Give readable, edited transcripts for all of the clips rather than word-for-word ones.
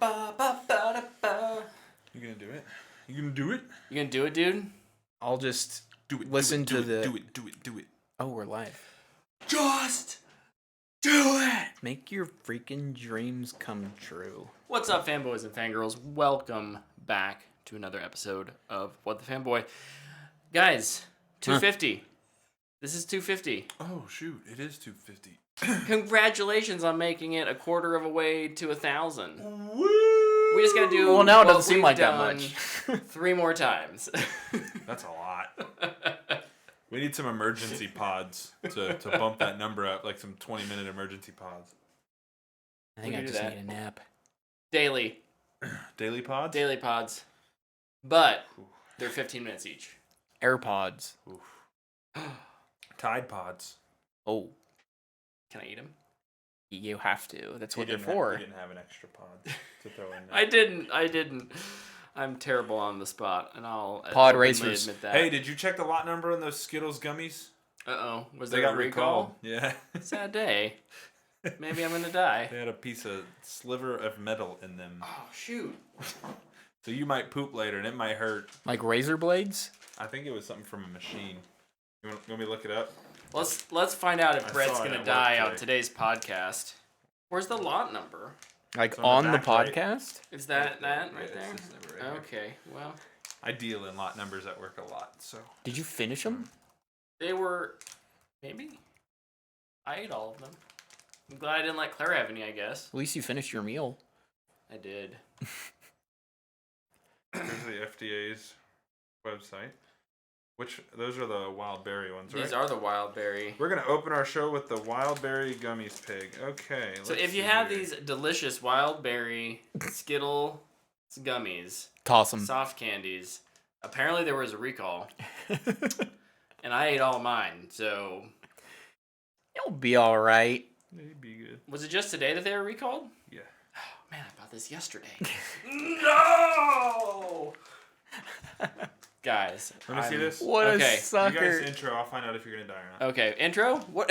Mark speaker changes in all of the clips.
Speaker 1: You gonna do it? You gonna do it?
Speaker 2: You gonna do it, dude?
Speaker 3: I'll just
Speaker 1: Do it.
Speaker 3: listen
Speaker 1: do
Speaker 3: to
Speaker 1: it,
Speaker 3: the.
Speaker 1: Do it.
Speaker 3: Oh, we're live.
Speaker 1: Just do it.
Speaker 3: Make your freaking dreams come true.
Speaker 2: What's up, fanboys and fangirls? Welcome back to another episode of What the Fanboy. Guys, 250. This is 250.
Speaker 1: Oh shoot! It is 250.
Speaker 2: Congratulations on making it a quarter of a way to 1,000.
Speaker 1: Woo!
Speaker 2: We just gotta do.
Speaker 3: Well, now it
Speaker 2: what
Speaker 3: doesn't seem
Speaker 2: we've
Speaker 3: like that
Speaker 2: done
Speaker 3: much.
Speaker 2: 3 more times.
Speaker 1: That's a lot. We need some emergency pods to bump that number up, like some 20-minute emergency pods.
Speaker 3: I think I just need a nap.
Speaker 2: Daily
Speaker 1: Pods?
Speaker 2: but they're 15 minutes each.
Speaker 3: AirPods.
Speaker 1: Oof. Tide Pods.
Speaker 3: Oh,
Speaker 2: Can I eat them?
Speaker 3: you have to. That's what
Speaker 1: You
Speaker 3: they're
Speaker 1: didn't
Speaker 3: for.
Speaker 1: You didn't have an extra pod to throw in there.
Speaker 2: I didn't. I'm terrible on the spot, and I'll
Speaker 3: Pod
Speaker 2: openly
Speaker 3: racers.
Speaker 2: admit that.
Speaker 1: Hey, did you check the lot number on those Skittles gummies?
Speaker 2: Uh-oh. Was
Speaker 1: They
Speaker 2: there
Speaker 1: got
Speaker 2: a recall?
Speaker 1: recalled. Yeah.
Speaker 2: Sad day. Maybe I'm gonna die.
Speaker 1: They had a piece of sliver of metal in them.
Speaker 2: Oh, shoot.
Speaker 1: So you might poop later and it might hurt.
Speaker 3: Like razor blades?
Speaker 1: I think it was something from a machine. You want me to look it up?
Speaker 2: Let's find out if
Speaker 1: I
Speaker 2: Brett's
Speaker 1: saw it
Speaker 2: gonna
Speaker 1: at
Speaker 2: die
Speaker 1: work
Speaker 2: on
Speaker 1: today.
Speaker 2: today's podcast. Where's the lot number?
Speaker 3: Like
Speaker 1: It's
Speaker 3: on
Speaker 1: on
Speaker 3: the
Speaker 1: the back, right?
Speaker 3: podcast?
Speaker 2: Is that
Speaker 1: Yeah,
Speaker 2: right
Speaker 1: it's
Speaker 2: there?
Speaker 1: this number right here.
Speaker 2: Okay, well,
Speaker 1: I deal in lot numbers at work a lot, so.
Speaker 3: Did you finish them?
Speaker 2: they were maybe. I ate all of them. I'm glad I didn't let Claire have any, I guess.
Speaker 3: At least you finished your meal.
Speaker 2: I did.
Speaker 1: Here's the FDA's website. Those are the wild berry ones, right?
Speaker 2: These are the wild berry.
Speaker 1: We're gonna open our show with the wild berry gummies pig. Okay.
Speaker 2: So
Speaker 1: let's
Speaker 2: if you
Speaker 1: see
Speaker 2: have
Speaker 1: here.
Speaker 2: these delicious wild berry Skittle gummies,
Speaker 3: Toss them.
Speaker 2: soft candies, apparently there was a recall, and I ate all of mine. So
Speaker 3: You'll be alright.
Speaker 1: They'd be good.
Speaker 2: was it just today that they were recalled?
Speaker 1: Yeah.
Speaker 2: Oh man, I bought this yesterday. No, guys.
Speaker 1: Let me see this.
Speaker 3: What
Speaker 2: Okay.
Speaker 3: a
Speaker 1: You
Speaker 3: sucker.
Speaker 1: guys intro. I'll find out if you're gonna die or not.
Speaker 2: Okay, intro. What?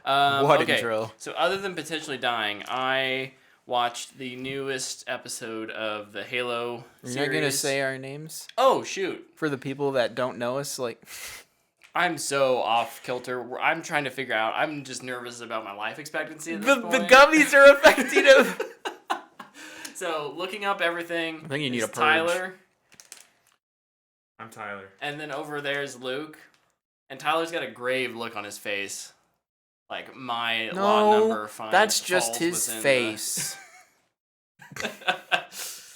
Speaker 3: What
Speaker 2: okay.
Speaker 3: intro?
Speaker 2: So other than potentially dying, I watched the newest episode of the Halo series.
Speaker 3: You're not going to say our names?
Speaker 2: Oh shoot.
Speaker 3: For the people that don't know us, like...
Speaker 2: I'm so off kilter. I'm trying to figure out. I'm just nervous about my life expectancy at this
Speaker 3: The
Speaker 2: point.
Speaker 3: gummies are affecting him.
Speaker 2: So looking up everything.
Speaker 3: I think you need
Speaker 2: is
Speaker 3: a purge.
Speaker 2: Tyler,
Speaker 1: I'm Tyler.
Speaker 2: and then over there's Luke, and Tyler's got a grave look on his face, like my lot number.
Speaker 3: No, that's just
Speaker 2: falls
Speaker 3: his
Speaker 2: within
Speaker 3: face.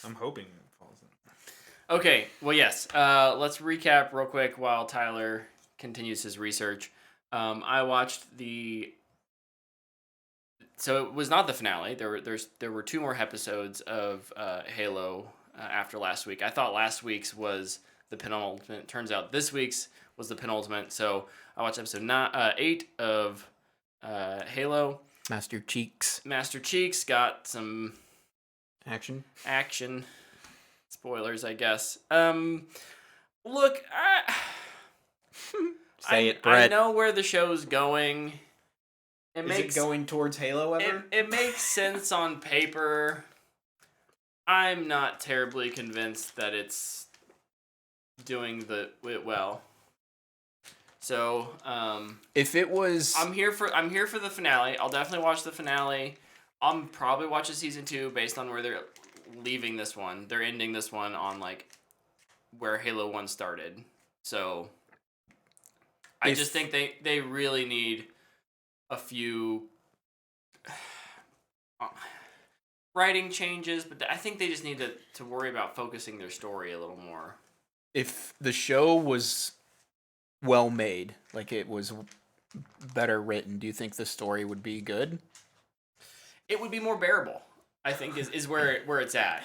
Speaker 1: I'm hoping it falls in.
Speaker 2: Okay. Well, yes. Let's recap real quick while Tyler continues his research. I watched the. So it was not the finale. There were 2 more episodes of Halo after last week. I thought last week's was the penultimate. Turns out this week's was the penultimate. So I watched episode 8 of Halo.
Speaker 3: Master Cheeks.
Speaker 2: Master Cheeks got some
Speaker 3: Action.
Speaker 2: action. Spoilers, I guess. Look,
Speaker 3: Say it,
Speaker 2: I
Speaker 3: Brett.
Speaker 2: know where the show's going.
Speaker 3: going towards Halo
Speaker 2: It makes sense on paper. I'm not terribly convinced that it's doing it well. So,
Speaker 3: If it was...
Speaker 2: I'm here for the finale. I'll definitely watch the finale. I'll probably watch the season 2 based on where they're leaving this one. They're ending this one on like where Halo 1 started. So I just think they really need a few writing changes, but I think they just need to worry about focusing their story a little more.
Speaker 3: If the show was well made, like it was better written, do you think the story would be good?
Speaker 2: It would be more bearable, I think, is where it's at.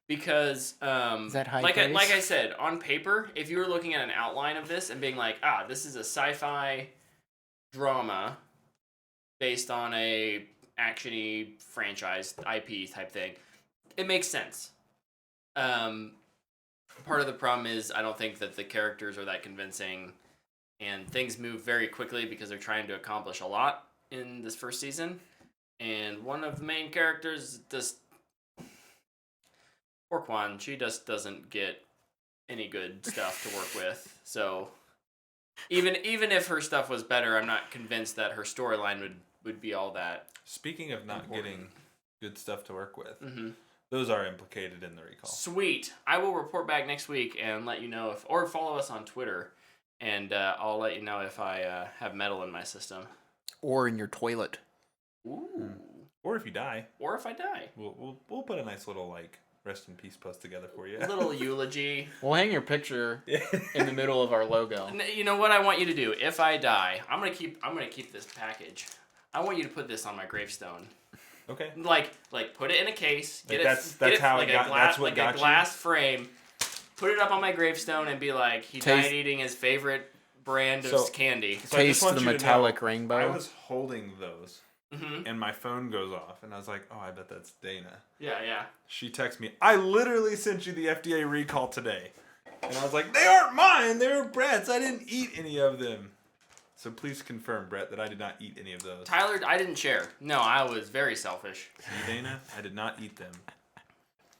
Speaker 2: Because
Speaker 3: Is that high
Speaker 2: like
Speaker 3: praise?
Speaker 2: I said, on paper, if you were looking at an outline of this and being like, this is a sci-fi drama based on a action-y franchise IP type thing, it makes sense. Part of the problem is I don't think that the characters are that convincing, and things move very quickly because they're trying to accomplish a lot in this first season. And one of the main characters just Poor Quan, she just doesn't get any good stuff to work with. So even if her stuff was better, I'm not convinced that her storyline would be all that.
Speaker 1: Speaking of not
Speaker 2: important.
Speaker 1: getting good stuff to work with,
Speaker 2: Mm-hmm.
Speaker 1: those are implicated in the recall.
Speaker 2: Sweet. I will report back next week and let you know or follow us on Twitter, and I'll let you know if I have metal in my system.
Speaker 3: Or in your toilet.
Speaker 2: Ooh.
Speaker 1: Or if you die,
Speaker 2: Or if I die.
Speaker 1: we'll put a nice little like rest in peace post together for you.
Speaker 2: A little eulogy.
Speaker 3: We'll hang your picture in the middle of our logo.
Speaker 2: You know what I want you to do? If I die, I'm gonna keep this package. I want you to put this on my gravestone.
Speaker 1: Okay.
Speaker 2: Like put it in a case.
Speaker 1: Like
Speaker 2: Get
Speaker 1: that's
Speaker 2: it
Speaker 1: how
Speaker 2: like
Speaker 1: it got. That's what got
Speaker 2: a glass frame. Put it up on my gravestone and be like, he died eating his favorite brand of candy.
Speaker 1: So I just
Speaker 3: Taste
Speaker 1: want
Speaker 3: the
Speaker 1: you to
Speaker 3: metallic
Speaker 1: know,
Speaker 3: rainbow.
Speaker 1: I was holding those,
Speaker 2: Mm-hmm.
Speaker 1: and my phone goes off, and I was like, "Oh, I bet that's Dana."
Speaker 2: Yeah.
Speaker 1: She texts me, "I literally sent you the FDA recall today," and I was like, "They aren't mine. They were Brett's. I didn't eat any of them." So please confirm, Brett, that I did not eat any of those.
Speaker 2: Tyler, I didn't share. No, I was very selfish.
Speaker 1: See, Dana, I did not eat them.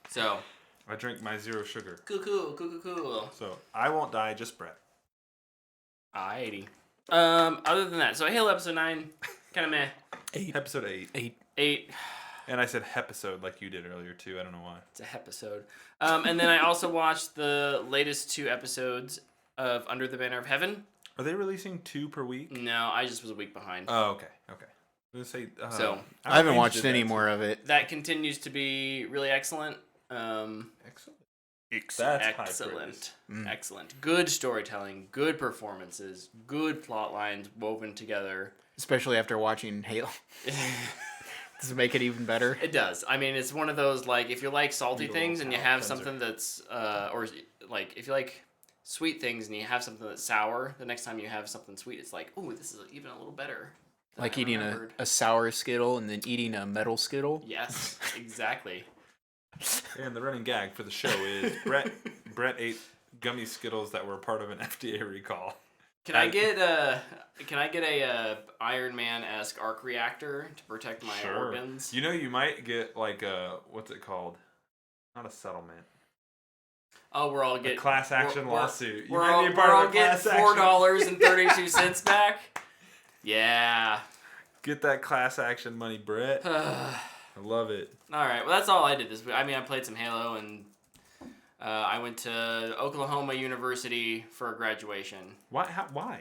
Speaker 2: So.
Speaker 1: I drank my zero sugar.
Speaker 2: Cool.
Speaker 1: So I won't die, just Brett.
Speaker 2: Alrighty. Other than that, so Halo episode 9, kind of meh.
Speaker 1: Episode 8.
Speaker 2: 8.
Speaker 1: And I said episode like you did episode too. I don't know why.
Speaker 2: It's a episode. And then I also watched the latest 2 episodes of Under the Banner of Heaven.
Speaker 1: Are they releasing 2 per week?
Speaker 2: No, I just was a week behind.
Speaker 1: Oh, okay. I was gonna say.
Speaker 2: So
Speaker 3: I haven't watched any more of it.
Speaker 2: that continues to be really excellent.
Speaker 1: Excellent. That's
Speaker 2: Excellent. Excellent. Good storytelling, good performances, good plot lines woven together.
Speaker 3: Especially after watching Halo. Does it make it even better?
Speaker 2: It does. I mean, it's one of those, like, if you like salty
Speaker 1: Evil
Speaker 2: things and you
Speaker 1: palate
Speaker 2: have
Speaker 1: cleanser.
Speaker 2: something that's, or, like, if you like sweet things and you have something that's sour, the next time you have something sweet, it's like, ooh, this is even a little better. than
Speaker 3: Like
Speaker 2: I
Speaker 3: eating
Speaker 2: remembered.
Speaker 3: a sour Skittle and then eating a metal Skittle?
Speaker 2: Yes, exactly.
Speaker 1: And the running gag for the show is Brett ate gummy Skittles that were part of an FDA recall.
Speaker 2: Can I get a Iron Man-esque arc reactor to protect my organs?
Speaker 1: You know, you might get like a, what's it called? Not a settlement.
Speaker 2: Oh, we're all
Speaker 1: A
Speaker 2: getting
Speaker 1: class action lawsuit. You
Speaker 2: We're
Speaker 1: might
Speaker 2: all,
Speaker 1: be a
Speaker 2: we're
Speaker 1: part
Speaker 2: all
Speaker 1: of a
Speaker 2: getting
Speaker 1: class action.
Speaker 2: $4.32 back. Yeah.
Speaker 1: Get that class action money, Brett. I love it.
Speaker 2: All right. Well, that's all I did this week. I mean, I played some Halo, and I went to Oklahoma University for graduation.
Speaker 1: Why? Why?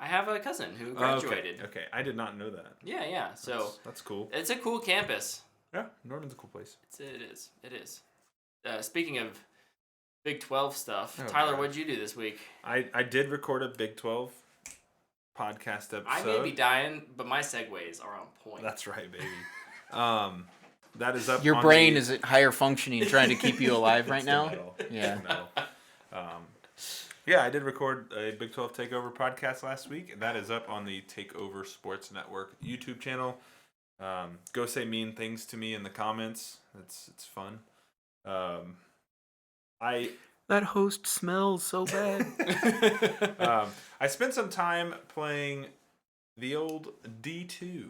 Speaker 2: I have a cousin who graduated.
Speaker 1: Okay, I did not know that.
Speaker 2: Yeah. So
Speaker 1: That's cool.
Speaker 2: it's a cool campus.
Speaker 1: Yeah, Norman's a cool place.
Speaker 2: It is. Speaking of Big 12 stuff,
Speaker 1: Oh,
Speaker 2: Tyler,
Speaker 1: God.
Speaker 2: what'd you do this week?
Speaker 1: I did record a Big 12 podcast episode.
Speaker 2: I may be dying, but my segues are on point.
Speaker 1: That's right, baby. That is up.
Speaker 3: Your
Speaker 1: on
Speaker 3: brain
Speaker 1: the,
Speaker 3: is at higher functioning trying to keep you alive right
Speaker 1: It's the
Speaker 3: now?
Speaker 1: metal.
Speaker 3: Yeah.
Speaker 1: It's the metal. Yeah, I did record a Big 12 Takeover podcast last week, and that is up on the Takeover Sports Network YouTube channel. Go say mean things to me in the comments. It's fun.
Speaker 3: That host smells so bad.
Speaker 1: I spent some time playing the old D2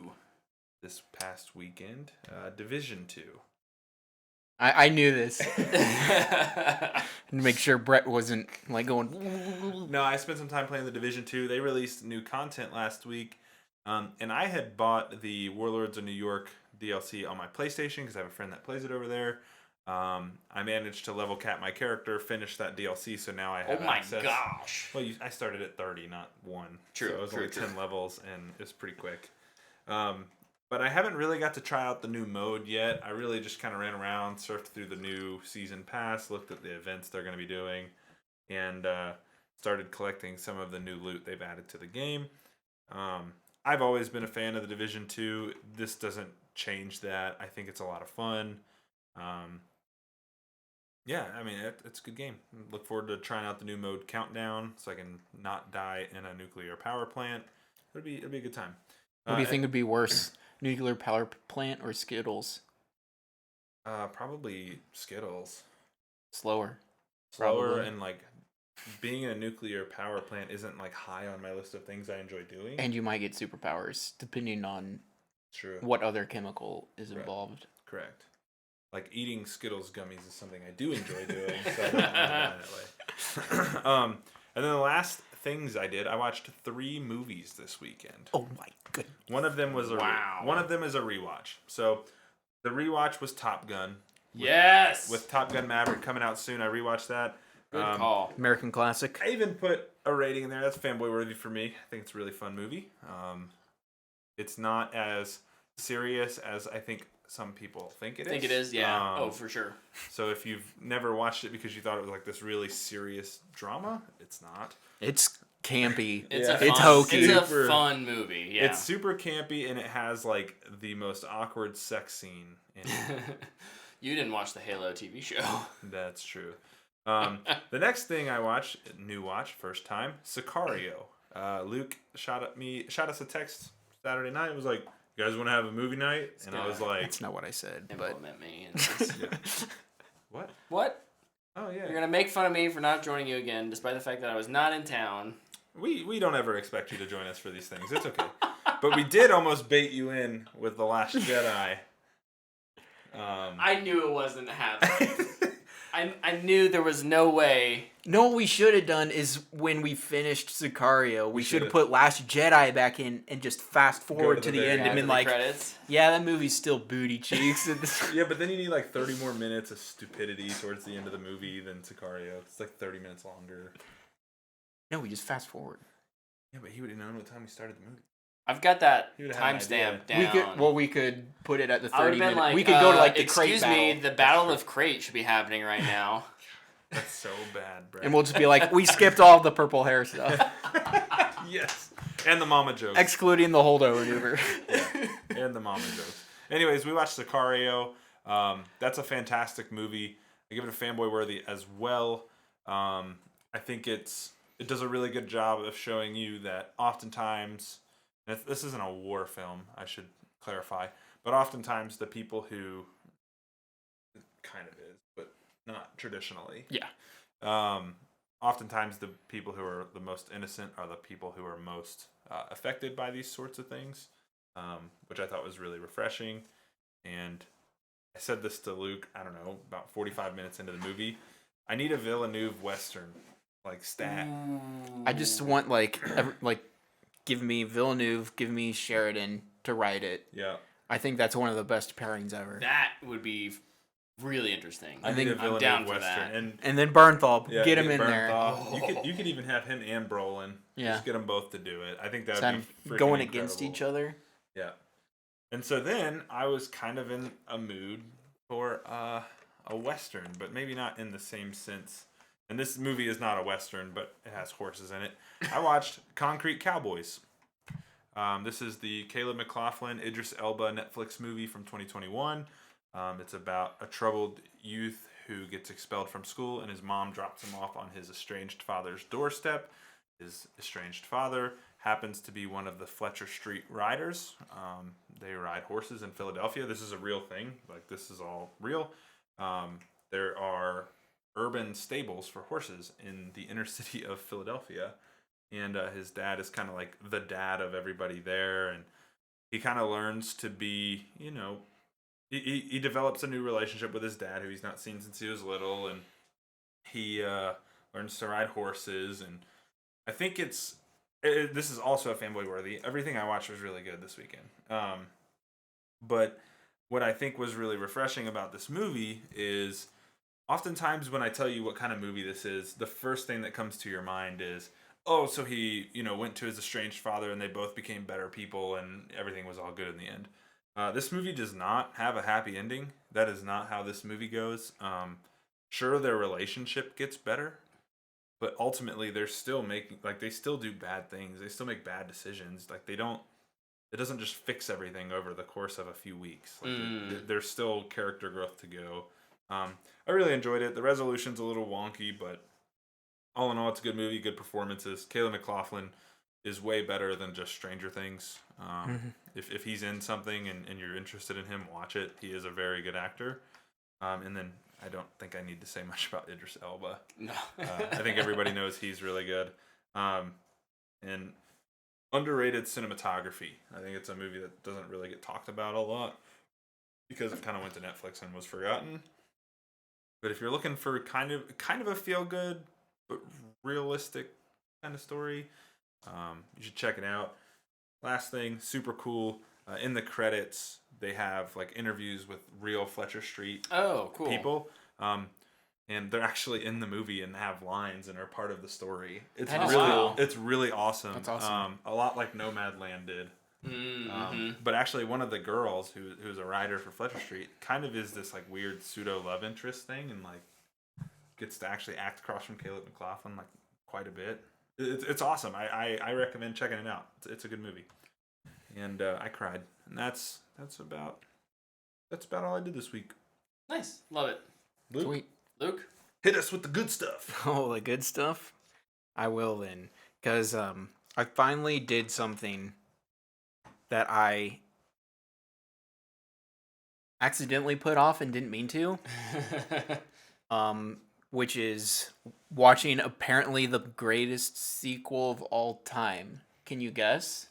Speaker 1: this past weekend, Division 2.
Speaker 3: I knew this. And make sure Brett wasn't like going.
Speaker 1: No, I spent some time playing the Division 2. They released new content last week, and I had bought the Warlords of New York DLC on my PlayStation because I have a friend that plays it over there. I managed to level cap my character, finish that DLC, so now I have access.
Speaker 2: Oh my gosh.
Speaker 1: Well, I started at 30, not 1.
Speaker 2: True,
Speaker 1: So it was
Speaker 2: true,
Speaker 1: only
Speaker 2: true.
Speaker 1: 10 levels, and it was pretty quick. But I haven't really got to try out the new mode yet. I really just kind of ran around, surfed through the new season pass, looked at the events they're going to be doing, and started collecting some of the new loot they've added to the game. I've always been a fan of the Division 2. This doesn't change that. I think it's a lot of fun. Yeah, I mean, it's a good game. Look forward to trying out the new mode Countdown so I can not die in a nuclear power plant. It'll be a good time.
Speaker 3: What do you think would be worse, nuclear power plant or Skittles?
Speaker 1: Probably Skittles.
Speaker 3: Slower.
Speaker 1: Slower
Speaker 3: Probably.
Speaker 1: and like being in a nuclear power plant isn't like high on my list of things I enjoy doing.
Speaker 3: And you might get superpowers depending on
Speaker 1: True.
Speaker 3: what other chemical is
Speaker 1: Right.
Speaker 3: involved.
Speaker 1: Correct. like eating Skittles gummies is something I do enjoy doing. So I don't mind that way. And then the last things I did, I watched 3 movies this weekend.
Speaker 3: Oh my goodness.
Speaker 1: One of them was
Speaker 2: Wow.
Speaker 1: one of them is a rewatch. So the rewatch was Top Gun.
Speaker 2: Yes.
Speaker 1: With Top Gun Maverick coming out soon, I rewatched that.
Speaker 2: Good call.
Speaker 3: American classic.
Speaker 1: I even put a rating in there. That's fanboy worthy for me. I think it's a really fun movie. It's not as serious as I think some people think it is.
Speaker 2: I think it is, yeah. For sure.
Speaker 1: So if you've never watched it because you thought it was like this really serious drama, it's not.
Speaker 3: It's campy.
Speaker 2: It's
Speaker 3: It's hokey.
Speaker 2: It's a fun movie. Yeah.
Speaker 1: It's super campy and it has like the most awkward sex scene in it.
Speaker 2: You didn't watch the Halo TV show.
Speaker 1: That's true. The next thing I watched, new watch, first time, Sicario. Luke shot us a text Saturday night. It was like, "You guys want to have a movie night?" And I was like,
Speaker 3: That's not what I said. But
Speaker 2: Implement me. In this.
Speaker 1: "What?
Speaker 2: What?
Speaker 1: Oh yeah."
Speaker 2: You're gonna make fun of me for not joining you again, despite the fact that I was not in town.
Speaker 1: We don't ever expect you to join us for these things. It's okay. But we did almost bait you in with The Last Jedi.
Speaker 2: I knew it wasn't happening. I knew there was no way.
Speaker 3: no, what we should have done is when we finished Sicario, we should have put Last Jedi back in and just fast forward to the end and been like,
Speaker 2: credits.
Speaker 3: yeah, that movie's still booty cheeks.
Speaker 1: Yeah, but then you need like 30 more minutes of stupidity towards the end of the movie than Sicario. It's like 30 minutes longer.
Speaker 3: No, we just fast forward.
Speaker 1: Yeah, but he would have known what time we started the movie.
Speaker 2: I've got that
Speaker 1: You would've had an
Speaker 2: timestamp
Speaker 1: idea.
Speaker 2: down.
Speaker 3: We could put it at the
Speaker 2: I would
Speaker 3: 30
Speaker 2: have been
Speaker 3: minute.
Speaker 2: like,
Speaker 3: We could go to like the crate
Speaker 2: excuse
Speaker 3: battle.
Speaker 2: me, the Battle of Crate should be happening right now.
Speaker 1: That's so bad, bro.
Speaker 3: And we'll just be like, we skipped all the purple hair stuff,
Speaker 1: Yes. And the mama jokes.
Speaker 3: excluding the holdo maneuver.
Speaker 1: And the mama jokes. Anyways, we watched Sicario. That's a fantastic movie. I give it a fanboy worthy as well. I think it does a really good job of showing you that oftentimes, and this isn't a war film, I should clarify, but oftentimes the people who, it kind of is, but not traditionally.
Speaker 3: Yeah.
Speaker 1: Oftentimes the people who are the most innocent are the people who are most affected by these sorts of things, which I thought was really refreshing. And I said this to Luke, I don't know, about 45 minutes into the movie. I need a Villeneuve Western, like stat.
Speaker 3: I just want give me Villeneuve, give me Sheridan to write it.
Speaker 1: Yeah.
Speaker 3: I think that's one of the best pairings ever.
Speaker 2: That would be really interesting.
Speaker 1: I need a
Speaker 2: I'm
Speaker 1: Villeneuve
Speaker 2: down for
Speaker 1: Western.
Speaker 2: that.
Speaker 3: And then Bernthal,
Speaker 1: Yeah,
Speaker 3: get him in there.
Speaker 1: Bernthal. You could even have him and Brolin.
Speaker 3: Yeah.
Speaker 1: Just get them both to do it. I think that
Speaker 3: Instead
Speaker 1: would be
Speaker 3: of going
Speaker 1: freaking
Speaker 3: against
Speaker 1: incredible.
Speaker 3: each other.
Speaker 1: Yeah. And so then I was kind of in a mood for a Western, but maybe not in the same sense. And this movie is not a Western, but it has horses in it. I watched Concrete Cowboys. This is the Caleb McLaughlin, Idris Elba Netflix movie from 2021. It's about a troubled youth who gets expelled from school, and his mom drops him off on his estranged father's doorstep. His estranged father happens to be one of the Fletcher Street Riders. They ride horses in Philadelphia. This is a real thing. Like, this is all real. There are urban stables for horses in the inner city of Philadelphia. And his dad is kind of like the dad of everybody there. And he kind of learns to be, he develops a new relationship with his dad who he's not seen since he was little. And he learns to ride horses. And I think this is also a fanboy worthy. Everything I watched was really good this weekend. But what I think was really refreshing about this movie is oftentimes when I tell you what kind of movie this is, the first thing that comes to your mind is, oh, so he, went to his estranged father and they both became better people and everything was all good in the end. This movie does not have a happy ending. That is not how this movie goes. Sure, their relationship gets better, but ultimately they're still making, they still do bad things. They still make bad decisions. It doesn't just fix everything over the course of a few weeks. There's still character growth to go. I really enjoyed it. The resolution's a little wonky, but all in all, it's a good movie, good performances. Caleb McLaughlin is way better than just Stranger Things. If he's in something and you're interested in him, watch it. He is a very good actor. And then I don't think I need to say much about Idris Elba.
Speaker 2: No.
Speaker 1: I think everybody knows he's really good. And underrated cinematography. I think it's a movie that doesn't really get talked about a lot. because it kind of went to Netflix and was forgotten. But if you're looking for kind of a feel good but realistic kind of story, you should check it out. Last thing, super cool. In the credits, they have like interviews with real Fletcher Street people. And they're actually in the movie and have lines and are part of the story. It's really awesome.
Speaker 3: That's awesome.
Speaker 1: A lot like Nomadland did. But actually, one of the girls who's a writer for Fletcher Street kind of is this like weird pseudo love interest thing, and like gets to actually act across from Caleb McLaughlin like quite a bit. It's awesome. I recommend checking it out. It's a good movie, and I cried. And that's about all I did this week.
Speaker 2: Nice, love it.
Speaker 3: Sweet.
Speaker 2: Luke,
Speaker 1: hit us with the good stuff.
Speaker 3: Oh, the good stuff. I will then, because I finally did something that I accidentally put off and didn't mean to. Which is watching apparently the greatest sequel of all time. Can you guess?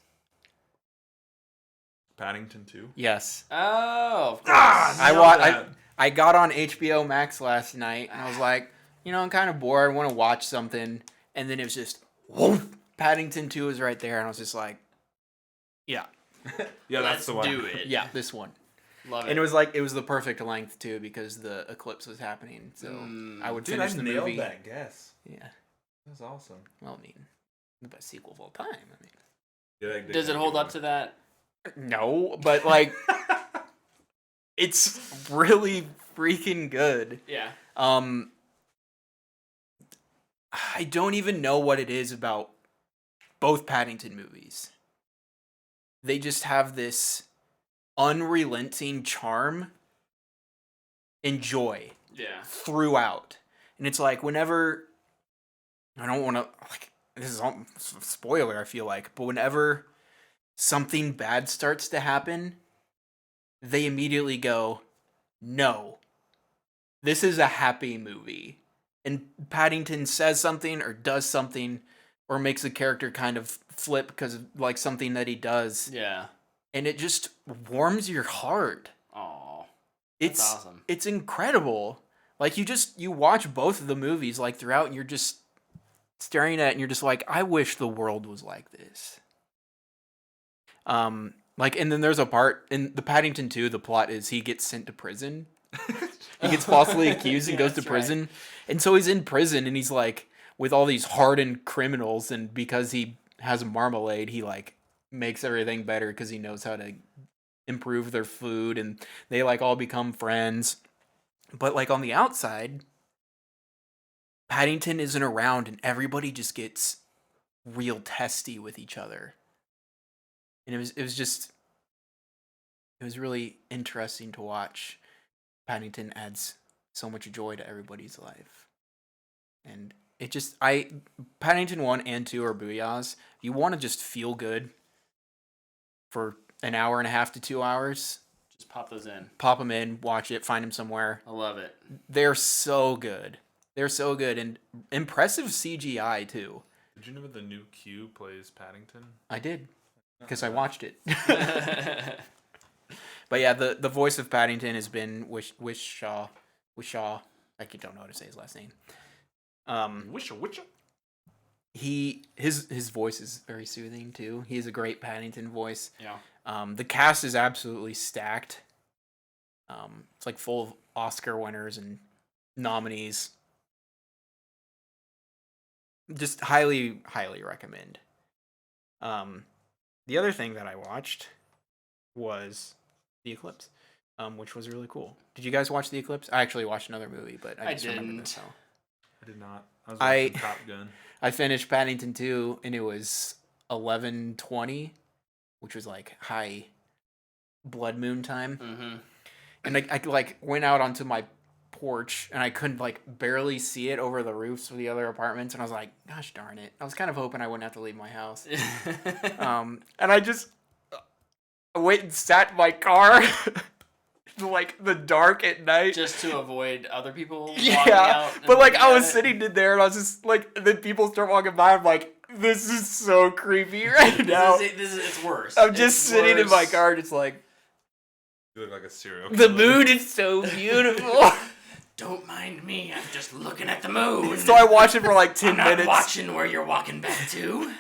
Speaker 1: Paddington 2?
Speaker 3: Yes.
Speaker 2: Oh, of course.
Speaker 3: I got on HBO Max last night and I was like, I'm kind of bored. I want to watch something. And then it was just, whoosh, Paddington 2 is right there. And I was just like, yeah.
Speaker 1: Yeah, that's the one.
Speaker 2: Let's do it.
Speaker 3: Yeah, this one.
Speaker 2: Love it.
Speaker 3: And it was the perfect length too because the eclipse was happening. So I would finish the movie.
Speaker 1: Nailed that guess.
Speaker 3: Yeah.
Speaker 1: That was awesome.
Speaker 3: Well, I mean, the best sequel of all time. I mean,
Speaker 1: yeah,
Speaker 2: does it hold up to that?
Speaker 3: No, but like, it's really freaking good.
Speaker 2: Yeah.
Speaker 3: I don't even know what it is about both Paddington movies. They just have this unrelenting charm and joy throughout. And it's like whenever, I don't want to, like, this is a spoiler, I feel like, but whenever something bad starts to happen, they immediately go, no, this is a happy movie. And Paddington says something or does something or makes a character kind of flip because of like something that he does.
Speaker 2: Yeah.
Speaker 3: And it just warms your heart.
Speaker 2: Aw.
Speaker 3: It's
Speaker 2: awesome.
Speaker 3: It's incredible. Like you watch both of the movies like throughout and you're just staring at it and you're just like, I wish the world was like this. Like, and then there's a part in the Paddington 2, the plot is he gets sent to prison. He gets falsely accused and goes to prison. Right. And so he's in prison and he's like with all these hardened criminals, and because he has marmalade, he like makes everything better because he knows how to improve their food, and they like all become friends. But like on the outside, Paddington isn't around and everybody just gets real testy with each other. And it was really interesting to watch. Paddington adds so much joy to everybody's life. And it just, Paddington 1 and 2 are booyahs. You want to just feel good for an hour and a half to 2 hours.
Speaker 2: Just pop those in.
Speaker 3: Pop them in, watch it, find them somewhere.
Speaker 2: I love it.
Speaker 3: They're so good. They're so good. And impressive CGI, too.
Speaker 1: Did you know that the new Q plays Paddington?
Speaker 3: I did. Because I watched it. But yeah, the voice of Paddington has been Wishaw. I don't know how to say his last name.
Speaker 1: Wishaw.
Speaker 3: His voice is very soothing too. He has a great Paddington voice.
Speaker 2: Yeah.
Speaker 3: The cast is absolutely stacked. It's like full of Oscar winners and nominees. Just highly, highly recommend. The other thing that I watched was The Eclipse, which was really cool. Did you guys watch The Eclipse? I actually watched another movie, but I just remembered this.
Speaker 1: I did not. I was watching Top Gun.
Speaker 3: I finished Paddington 2, and it was 11:20, which was like high blood moon time.
Speaker 2: Mm-hmm.
Speaker 3: And I like went out onto my porch, and I couldn't like barely see it over the roofs of the other apartments, and I was like, gosh darn it. I was kind of hoping I wouldn't have to leave my house. And I just went and sat in my car like the dark at night
Speaker 2: just to avoid other people walking
Speaker 3: out. But like I was
Speaker 2: it.
Speaker 3: sitting in there and I was just like, and then people start walking by. I'm like, this is so creepy right now.
Speaker 2: It's worse.
Speaker 3: I'm just sitting in my car just like,
Speaker 1: You look like a serial
Speaker 3: The
Speaker 1: killer.
Speaker 3: moon is so beautiful.
Speaker 2: Don't mind me. I'm just looking at the moon.
Speaker 3: So I watched it for like 10
Speaker 2: I'm not
Speaker 3: minutes.
Speaker 2: watching where you're walking back to.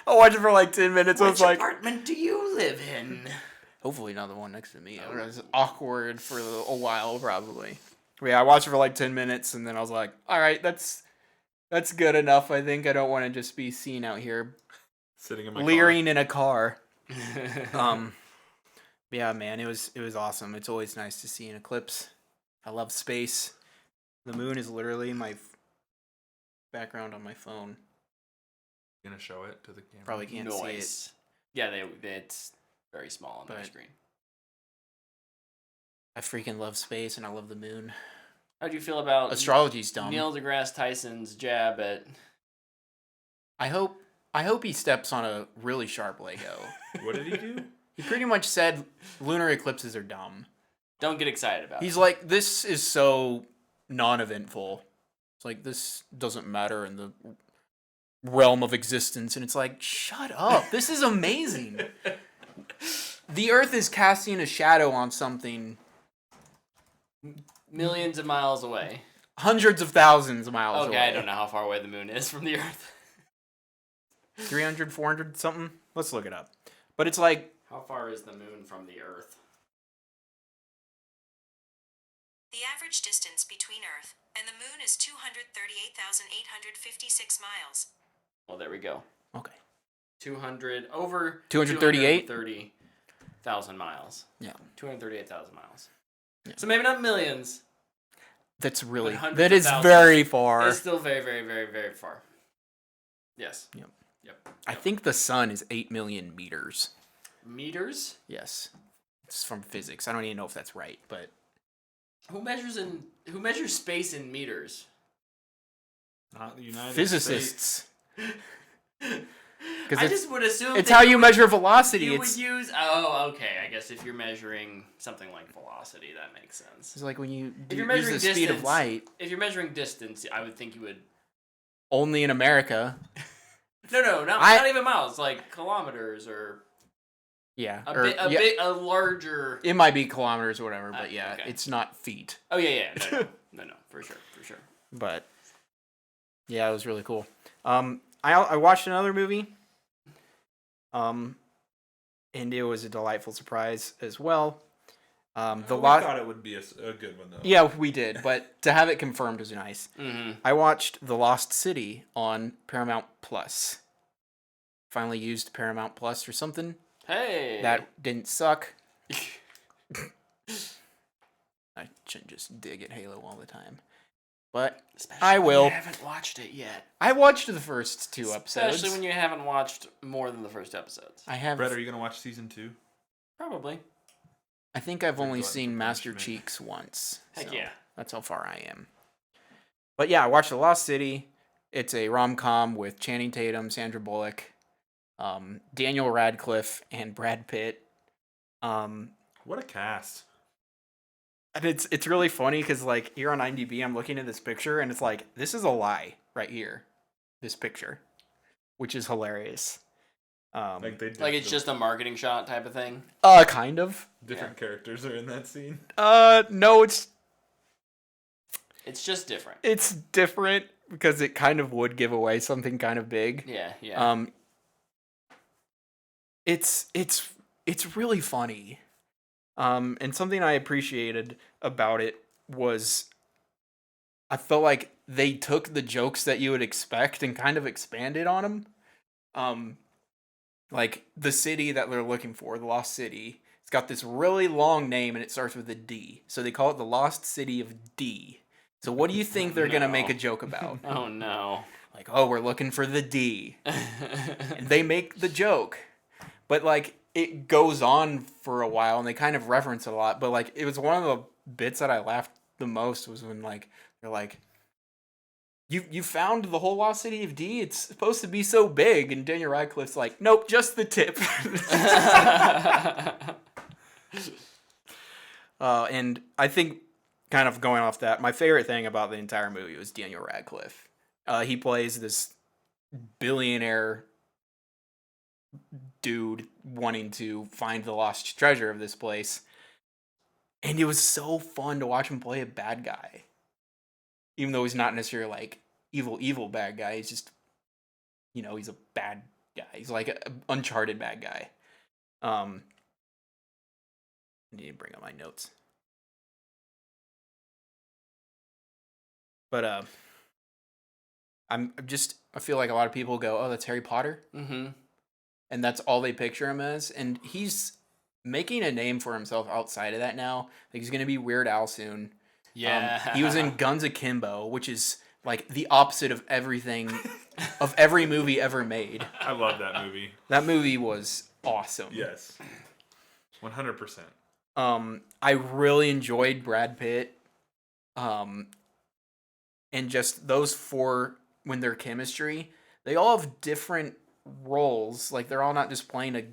Speaker 3: I watched it for like 10 minutes. I
Speaker 2: Which
Speaker 3: was like,
Speaker 2: apartment do you live in?
Speaker 3: hopefully not the one next to me. It was awkward for a while, probably. But yeah, I watched it for like 10 minutes, and then I was like, all right, that's good enough. I think I don't want to just be seen out here
Speaker 1: Sitting in my
Speaker 3: leering in a car. Yeah, man, it was awesome. It's always nice to see an eclipse. I love space. The moon is literally my background on my phone.
Speaker 1: Gonna show it to the camera.
Speaker 3: Probably can't see it.
Speaker 2: Yeah, it's very small on their
Speaker 3: But-
Speaker 2: screen.
Speaker 3: I freaking love space, and I love the moon.
Speaker 2: How'd you feel about
Speaker 3: Astrology's dumb.
Speaker 2: Neil deGrasse Tyson's jab at...
Speaker 3: I hope he steps on a really sharp Lego.
Speaker 1: What did he do?
Speaker 3: He pretty much said lunar eclipses are dumb.
Speaker 2: Don't get excited about
Speaker 3: He's
Speaker 2: it.
Speaker 3: like, this is so non-eventful. It's like, this doesn't matter in the realm of existence. And it's like, shut up. This is amazing. The Earth is casting a shadow on something
Speaker 2: Millions of miles away.
Speaker 3: hundreds of thousands of miles
Speaker 2: Okay,
Speaker 3: away.
Speaker 2: I don't know how far away the moon is from the Earth.
Speaker 3: 300, 400 something? Let's look it up. But it's like,
Speaker 2: How far is the moon from the Earth?
Speaker 4: The average distance between Earth and the Moon is 238,856 miles.
Speaker 2: Well, there we go.
Speaker 3: okay.
Speaker 2: 238? 230,000 miles.
Speaker 3: Yeah.
Speaker 2: 238,000 miles.
Speaker 3: Yeah.
Speaker 2: So maybe not millions.
Speaker 3: That's really,
Speaker 2: hundreds
Speaker 3: that
Speaker 2: of
Speaker 3: is
Speaker 2: thousands.
Speaker 3: very far.
Speaker 2: It's still very, very, very, very far. Yes.
Speaker 3: Yep.
Speaker 2: Yep.
Speaker 3: I think the sun is 8 million meters.
Speaker 2: Meters?
Speaker 3: Yes. It's from physics. I don't even know if that's right, but
Speaker 2: Who measures space in meters?
Speaker 1: Not the United States.
Speaker 3: physicists.
Speaker 2: I just would assume
Speaker 3: It's
Speaker 2: that
Speaker 3: how you measure velocity.
Speaker 2: you
Speaker 3: It's
Speaker 2: would use. Oh, okay. I guess if you're measuring something like velocity, that makes sense.
Speaker 3: it's like when you
Speaker 2: you're
Speaker 3: use
Speaker 2: measuring
Speaker 3: the speed of
Speaker 2: distance-
Speaker 3: light.
Speaker 2: If you're measuring distance, I would think you would.
Speaker 3: Only in America.
Speaker 2: No, not even miles. Like kilometers or
Speaker 3: Yeah.
Speaker 2: a larger.
Speaker 3: It might be kilometers or whatever, but yeah,
Speaker 2: okay.
Speaker 3: it's not feet.
Speaker 2: Oh yeah. No, for sure.
Speaker 3: But yeah, it was really cool. I watched another movie. And it was a delightful surprise as well.
Speaker 1: We
Speaker 3: The
Speaker 1: thought it would be a good one though.
Speaker 3: Yeah, we did, but to have it confirmed was nice.
Speaker 2: Mm-hmm.
Speaker 3: I watched The Lost City on Paramount Plus. Finally used Paramount Plus or something.
Speaker 2: Hey.
Speaker 3: That didn't suck. I shouldn't just dig at Halo all the time. But
Speaker 2: Especially
Speaker 3: I
Speaker 2: when
Speaker 3: will.
Speaker 2: You haven't watched it yet.
Speaker 3: I watched the first 2 episodes.
Speaker 2: Especially when you haven't watched more than the first episodes.
Speaker 3: I have.
Speaker 1: Brett, are you gonna watch season 2?
Speaker 2: Probably.
Speaker 3: I think I've only
Speaker 1: glutton
Speaker 3: seen
Speaker 1: for
Speaker 3: Master
Speaker 1: punishment.
Speaker 3: Cheeks once.
Speaker 2: Heck
Speaker 3: so
Speaker 2: yeah.
Speaker 3: That's how far I am. But yeah, I watched The Lost City. It's a rom-com with Channing Tatum, Sandra Bullock, Daniel Radcliffe, and Brad Pitt.
Speaker 1: What a cast!
Speaker 3: And it's really funny because like here on IMDb, I'm looking at this picture and it's like this is a lie right here, this picture, which is hilarious.
Speaker 1: Like they did
Speaker 2: Like it's just a marketing shot type of thing.
Speaker 3: Kind of.
Speaker 1: different characters are in that scene.
Speaker 3: No, it's
Speaker 2: It's just different.
Speaker 3: different because it kind of would give away something kind of big.
Speaker 2: Yeah.
Speaker 3: It's really funny. And something I appreciated about it was I felt like they took the jokes that you would expect and kind of expanded on them. Like the city that they're looking for, the Lost City, it's got this really long name and it starts with a D. So they call it the Lost City of D. So what do you think they're going to make a joke about?
Speaker 2: Oh no.
Speaker 3: Like, oh, we're looking for the D. And they make the joke. But like it goes on for a while and they kind of reference it a lot. But like it was one of the bits that I laughed the most was when like they're like, You found the whole Lost City of D? It's supposed to be so big. And Daniel Radcliffe's like, nope, just the tip. And I think, kind of going off that, my favorite thing about the entire movie was Daniel Radcliffe. He plays this billionaire dude wanting to find the lost treasure of this place. And it was so fun to watch him play a bad guy. Even though he's not necessarily like evil bad guy. He's just, he's a bad guy. He's like an Uncharted bad guy. I need to bring up my notes. But I feel like a lot of people go, oh, that's Harry Potter.
Speaker 2: Mm-hmm.
Speaker 3: And that's all they picture him as. And he's making a name for himself outside of that now. Like, he's going to be Weird Al soon.
Speaker 2: Yeah.
Speaker 3: He was in Guns Akimbo, which is like the opposite of everything, of every movie ever made.
Speaker 1: I love that movie.
Speaker 3: That movie was awesome.
Speaker 1: Yes. 100%.
Speaker 3: I really enjoyed Brad Pitt. And just those four, when their chemistry, they all have different roles. Like, they're all not just playing a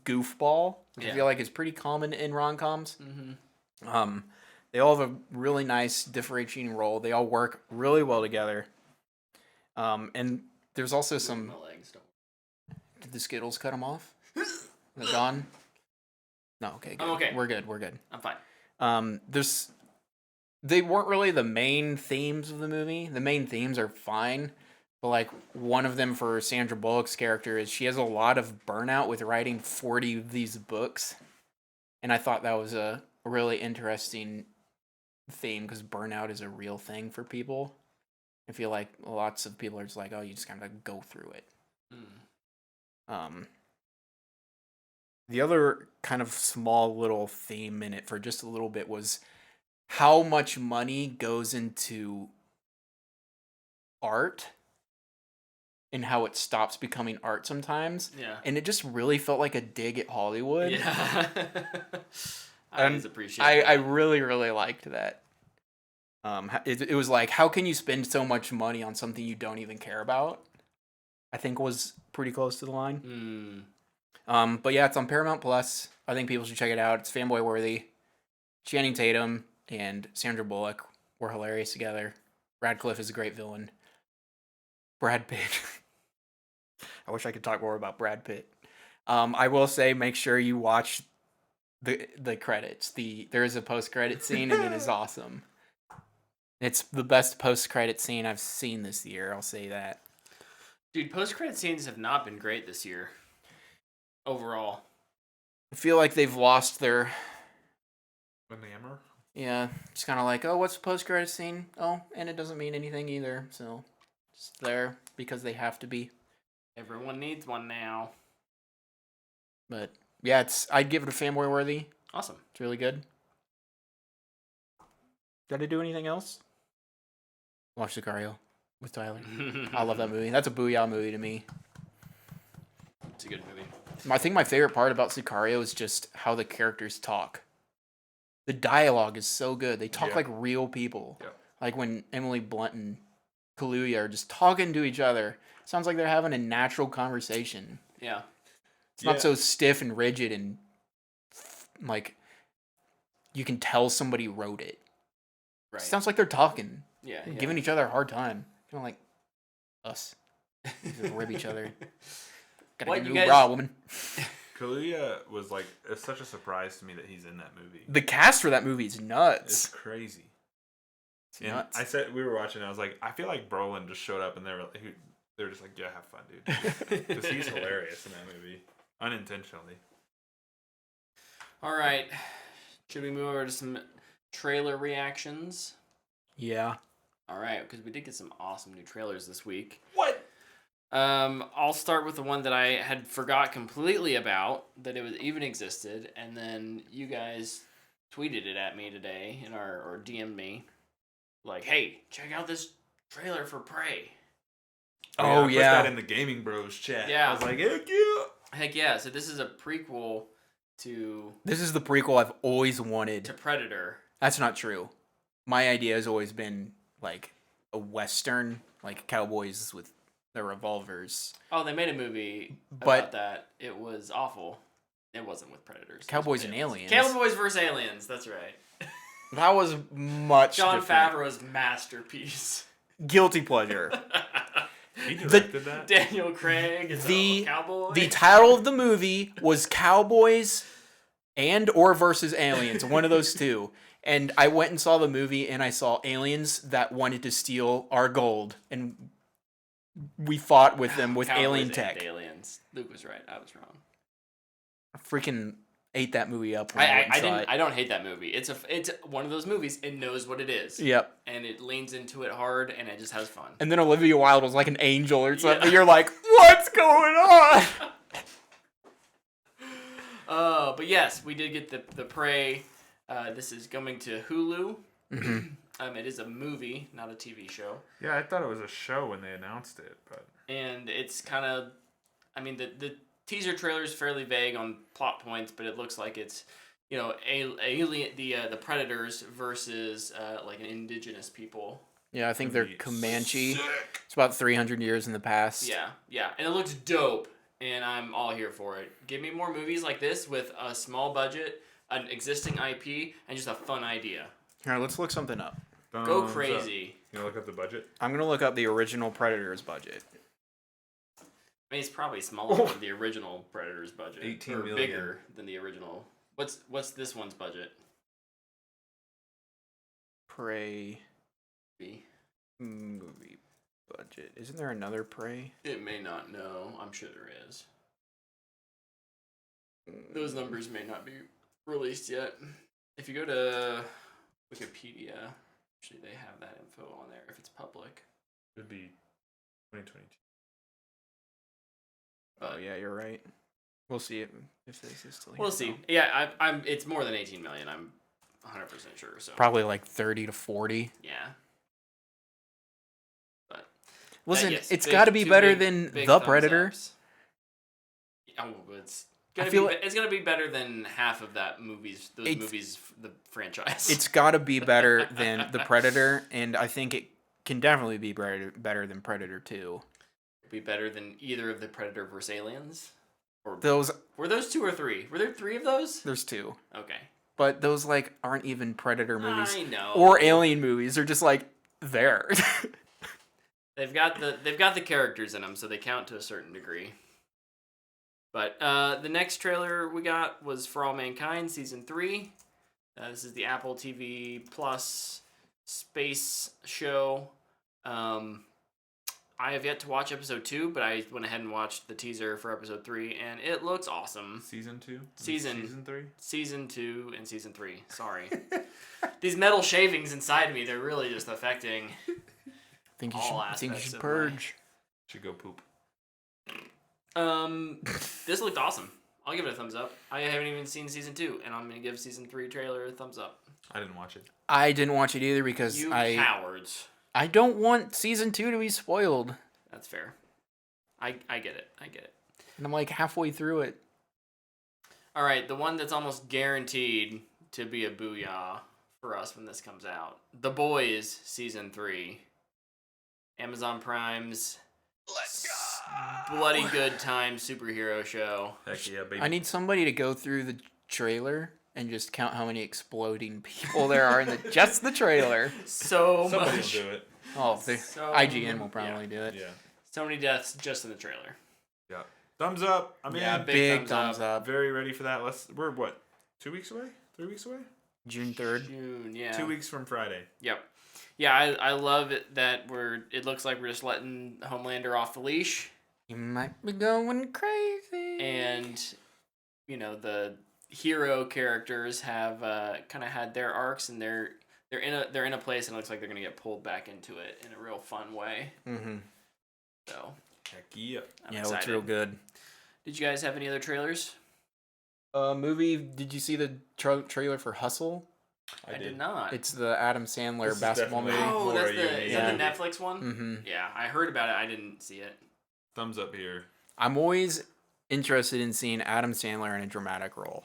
Speaker 3: goofball, which I feel like is pretty common in rom-coms.
Speaker 2: Mm-hmm.
Speaker 3: They all have a really nice differentiating role. They all work really well together. And there's also some...
Speaker 2: My legs don't...
Speaker 3: Did the Skittles cut them off? They're gone? No, okay, good.
Speaker 2: I'm okay.
Speaker 3: We're good.
Speaker 2: I'm fine.
Speaker 3: They weren't really the main themes of the movie. The main themes are fine. But, like, one of them for Sandra Bullock's character is she has a lot of burnout with writing 40 of these books. And I thought that was a really interesting theme because burnout is a real thing for people. I feel like lots of people are just like, oh, you just kind of go through it. The other kind of small little theme in it for just a little bit was how much money goes into art and how it stops becoming art sometimes.
Speaker 2: Yeah.
Speaker 3: And it just really felt like a dig at Hollywood.
Speaker 2: Yeah. I always appreciate
Speaker 3: I
Speaker 2: that.
Speaker 3: really, really liked that. It was like, how can you spend so much money on something you don't even care about? I think was pretty close to the line. But yeah, it's on Paramount Plus. I think people should check it out. It's fanboy worthy. Channing Tatum and Sandra Bullock were hilarious together. Radcliffe is a great villain. Brad Pitt. I wish I could talk more about Brad Pitt. I will say, make sure you watch the credits. There is a post-credit scene, and it is awesome. It's the best post-credit scene I've seen this year. I'll say that.
Speaker 2: Dude, post-credit scenes have not been great this year. Overall.
Speaker 3: I feel like they've lost their...
Speaker 1: Enamor?
Speaker 3: Yeah, just kind of like, oh, what's the post-credit scene? Oh, and it doesn't mean anything either, so... Just there because they have to be.
Speaker 2: Everyone needs one now.
Speaker 3: But, yeah, I'd give it a fanboy worthy.
Speaker 2: Awesome.
Speaker 3: It's really good. Did I do anything else? Watch Sicario with Tyler. I love that movie. That's a booyah movie to me.
Speaker 2: It's a good movie.
Speaker 3: I think my favorite part about Sicario is just how the characters talk. The dialogue is so good. They talk like real people.
Speaker 1: Yeah.
Speaker 3: Like when Emily Blunt and Kaluuya are just talking to each other. Sounds like they're having a natural conversation.
Speaker 2: Yeah.
Speaker 3: It's not so stiff and rigid and like you can tell somebody wrote it.
Speaker 2: Right.
Speaker 3: It sounds like they're talking.
Speaker 2: Yeah.
Speaker 3: Giving each other a hard time. Kind of like us. Just rib each other. Gotta
Speaker 2: What,
Speaker 3: get
Speaker 2: you
Speaker 3: you
Speaker 2: guys-
Speaker 3: raw, woman.
Speaker 1: Kaluuya was like, it's such a surprise to me that he's in that movie.
Speaker 3: The cast for that movie is
Speaker 1: It's
Speaker 3: nuts.
Speaker 1: crazy.
Speaker 3: It's
Speaker 1: And
Speaker 3: nuts.
Speaker 1: I said, we were watching, and I was like, I feel like Brolin just showed up and they were just like, yeah, have fun, dude. Because he's hilarious in that movie. Unintentionally.
Speaker 2: All right. Should we move over to some trailer reactions?
Speaker 3: Yeah.
Speaker 2: All right, because we did get some awesome new trailers this week.
Speaker 1: What?
Speaker 2: I'll start with the one that I had forgot completely about, that it was even existed, and then you guys tweeted it at me today or DM'd me. Like, hey, check out this trailer for Prey.
Speaker 3: Oh,
Speaker 1: I put
Speaker 3: yeah.
Speaker 1: that in the Gaming Bros chat.
Speaker 2: Yeah.
Speaker 1: I was like, heck yeah.
Speaker 2: Heck yeah, so this is a prequel to
Speaker 3: This is the prequel I've always wanted.
Speaker 2: Predator.
Speaker 3: That's not true. My idea has always been like a Western, like cowboys with their revolvers.
Speaker 2: Oh, they made a movie
Speaker 3: But-
Speaker 2: about that. It was awful. It wasn't with predators. It was
Speaker 3: Cowboys
Speaker 2: with
Speaker 3: and aliens.
Speaker 2: Cowboys versus aliens. That's right.
Speaker 3: That was much
Speaker 2: John
Speaker 3: different.
Speaker 2: Favreau's masterpiece.
Speaker 3: Guilty pleasure.
Speaker 1: He directed that?
Speaker 2: Daniel Craig is
Speaker 3: The-
Speaker 2: a cowboy.
Speaker 3: The title of the movie was Cowboys and or versus aliens, one of those two. And I went and saw the movie, and I saw aliens that wanted to steal our gold, and we fought with them with
Speaker 2: Cowboys
Speaker 3: alien
Speaker 2: and
Speaker 3: tech.
Speaker 2: aliens. Luke was right. I was wrong.
Speaker 3: I freaking ate that movie up when I went and
Speaker 2: I
Speaker 3: saw
Speaker 2: didn't.
Speaker 3: it.
Speaker 2: I don't hate that movie. It's one of those movies. It knows what it is.
Speaker 3: Yep.
Speaker 2: And it leans into it hard, and it just has fun.
Speaker 3: And then Olivia Wilde was like an angel or something.
Speaker 2: Yeah.
Speaker 3: You're like, what's going on?
Speaker 2: But yes, we did get the Prey. This is coming to Hulu. It is a movie, not a TV show.
Speaker 1: Yeah, I thought it was a show when they announced it, but
Speaker 2: And it's kind of, I mean, the teaser trailer is fairly vague on plot points, but it looks like it's, alien, the predators versus like an indigenous people.
Speaker 3: Yeah, I think they're Comanche.
Speaker 1: Sick.
Speaker 3: It's about 300 years in the past.
Speaker 2: Yeah, and it looks dope, and I'm all here for it. Give me more movies like this with a small budget, an existing IP, and just a fun idea.
Speaker 3: All right, let's look something up.
Speaker 2: Go
Speaker 1: Thumbs up.
Speaker 2: crazy.
Speaker 1: You gonna look up the budget?
Speaker 3: I'm going to look up the original Predators budget.
Speaker 2: I mean, it's probably smaller than the original Predators budget.
Speaker 1: 18
Speaker 2: or
Speaker 1: million.
Speaker 2: bigger than the original. What's this one's budget?
Speaker 3: Prey movie budget. Isn't there another Prey?
Speaker 2: It may not know. I'm sure there is. Those numbers may not be released yet. If you go to Wikipedia, actually they have that info on there if it's public.
Speaker 1: It'd be 2022.
Speaker 3: Oh, yeah, you're right. We'll see if this is still here.
Speaker 2: We'll see. Yeah, I'm. It's more than 18 million. I'm 100% sure. So
Speaker 3: Probably like 30 to 40.
Speaker 2: yeah. But
Speaker 3: Listen,
Speaker 2: yes,
Speaker 3: it's
Speaker 2: big-
Speaker 3: got to be
Speaker 2: two
Speaker 3: better
Speaker 2: big-
Speaker 3: than
Speaker 2: big
Speaker 3: The
Speaker 2: thumbs
Speaker 3: Predator.
Speaker 2: ups. Oh, it's gonna
Speaker 3: feel
Speaker 2: be.
Speaker 3: like-
Speaker 2: It's gonna be better than half of that movies. Those
Speaker 3: It's-
Speaker 2: movies, the franchise.
Speaker 3: It's got to be better than The Predator, and I think it can definitely be better than Predator 2.
Speaker 2: be better than either of the Predator vs. Aliens. Or
Speaker 3: Those,
Speaker 2: were those 2 or 3? Were there 3 of those?
Speaker 3: there's 2.
Speaker 2: Okay.
Speaker 3: But those, like, aren't even Predator movies.
Speaker 2: I know.
Speaker 3: Or Alien movies. They're just, like, there.
Speaker 2: They've got the characters in them, so they count to a certain degree. But the next trailer we got was For All Mankind season 3. This is the Apple TV Plus space show. I have yet to watch episode 2, but I went ahead and watched the teaser for episode 3, and it looks awesome.
Speaker 1: Season 2?
Speaker 2: Season
Speaker 1: 3?
Speaker 2: Season 2 and season 3. Sorry. These metal shavings inside me, they're really just affecting
Speaker 3: think you
Speaker 2: all
Speaker 3: should
Speaker 2: aspects of
Speaker 3: purge.
Speaker 1: Should go poop.
Speaker 2: This looked awesome. I'll give it a thumbs up. I haven't even seen season 2, and I'm gonna give season 3 trailer a thumbs up.
Speaker 1: I didn't watch it.
Speaker 3: I didn't watch it either because
Speaker 2: You
Speaker 3: I
Speaker 2: cowards.
Speaker 3: don't want season 2 to be spoiled.
Speaker 2: That's fair. I get it. I get it.
Speaker 3: And I'm like halfway through it.
Speaker 2: All right, the one that's almost guaranteed to be a booyah for us when this comes out. The Boys season 3. Amazon Prime's
Speaker 3: Let's go.
Speaker 2: bloody good time superhero show.
Speaker 1: Heck yeah, baby.
Speaker 3: I need somebody to go through the trailer and just count how many exploding people there are in just the trailer.
Speaker 2: So
Speaker 1: Somebody will
Speaker 2: much.
Speaker 1: do it.
Speaker 3: Oh,
Speaker 2: So-
Speaker 3: IGN will probably do it.
Speaker 1: Yeah.
Speaker 2: So many deaths just in the trailer.
Speaker 1: Yeah. Thumbs up. I'm
Speaker 2: Yeah,
Speaker 1: in.
Speaker 2: big
Speaker 3: thumbs
Speaker 2: thumbs
Speaker 3: up.
Speaker 1: Very ready for that. We're what? 2 weeks away? 3 weeks away?
Speaker 3: June 3rd.
Speaker 2: June, yeah.
Speaker 1: 2 weeks from Friday.
Speaker 2: Yep. Yeah, I love it that it looks like we're just letting Homelander off the leash,
Speaker 3: You might be going crazy.
Speaker 2: and the hero characters have kind of had their arcs, and they're in a place, and it looks like they're gonna get pulled back into it in a real fun way.
Speaker 3: Mm-hmm.
Speaker 2: So
Speaker 1: Heck yeah.
Speaker 2: I'm
Speaker 3: Yeah, it
Speaker 2: excited.
Speaker 3: looks real good.
Speaker 2: Did you guys have any other trailers?
Speaker 3: Movie, did you see the trailer for Hustle?
Speaker 2: I did not.
Speaker 3: It's the Adam Sandler
Speaker 1: This is
Speaker 3: basketball movie.
Speaker 1: definitely-
Speaker 2: Oh,
Speaker 1: More
Speaker 2: that's
Speaker 1: you
Speaker 2: the
Speaker 1: need.
Speaker 2: is that the Netflix one?
Speaker 3: Mm-hmm.
Speaker 2: Yeah, I heard about it. I didn't see it.
Speaker 1: Thumbs up here.
Speaker 3: I'm always interested in seeing Adam Sandler in a dramatic role.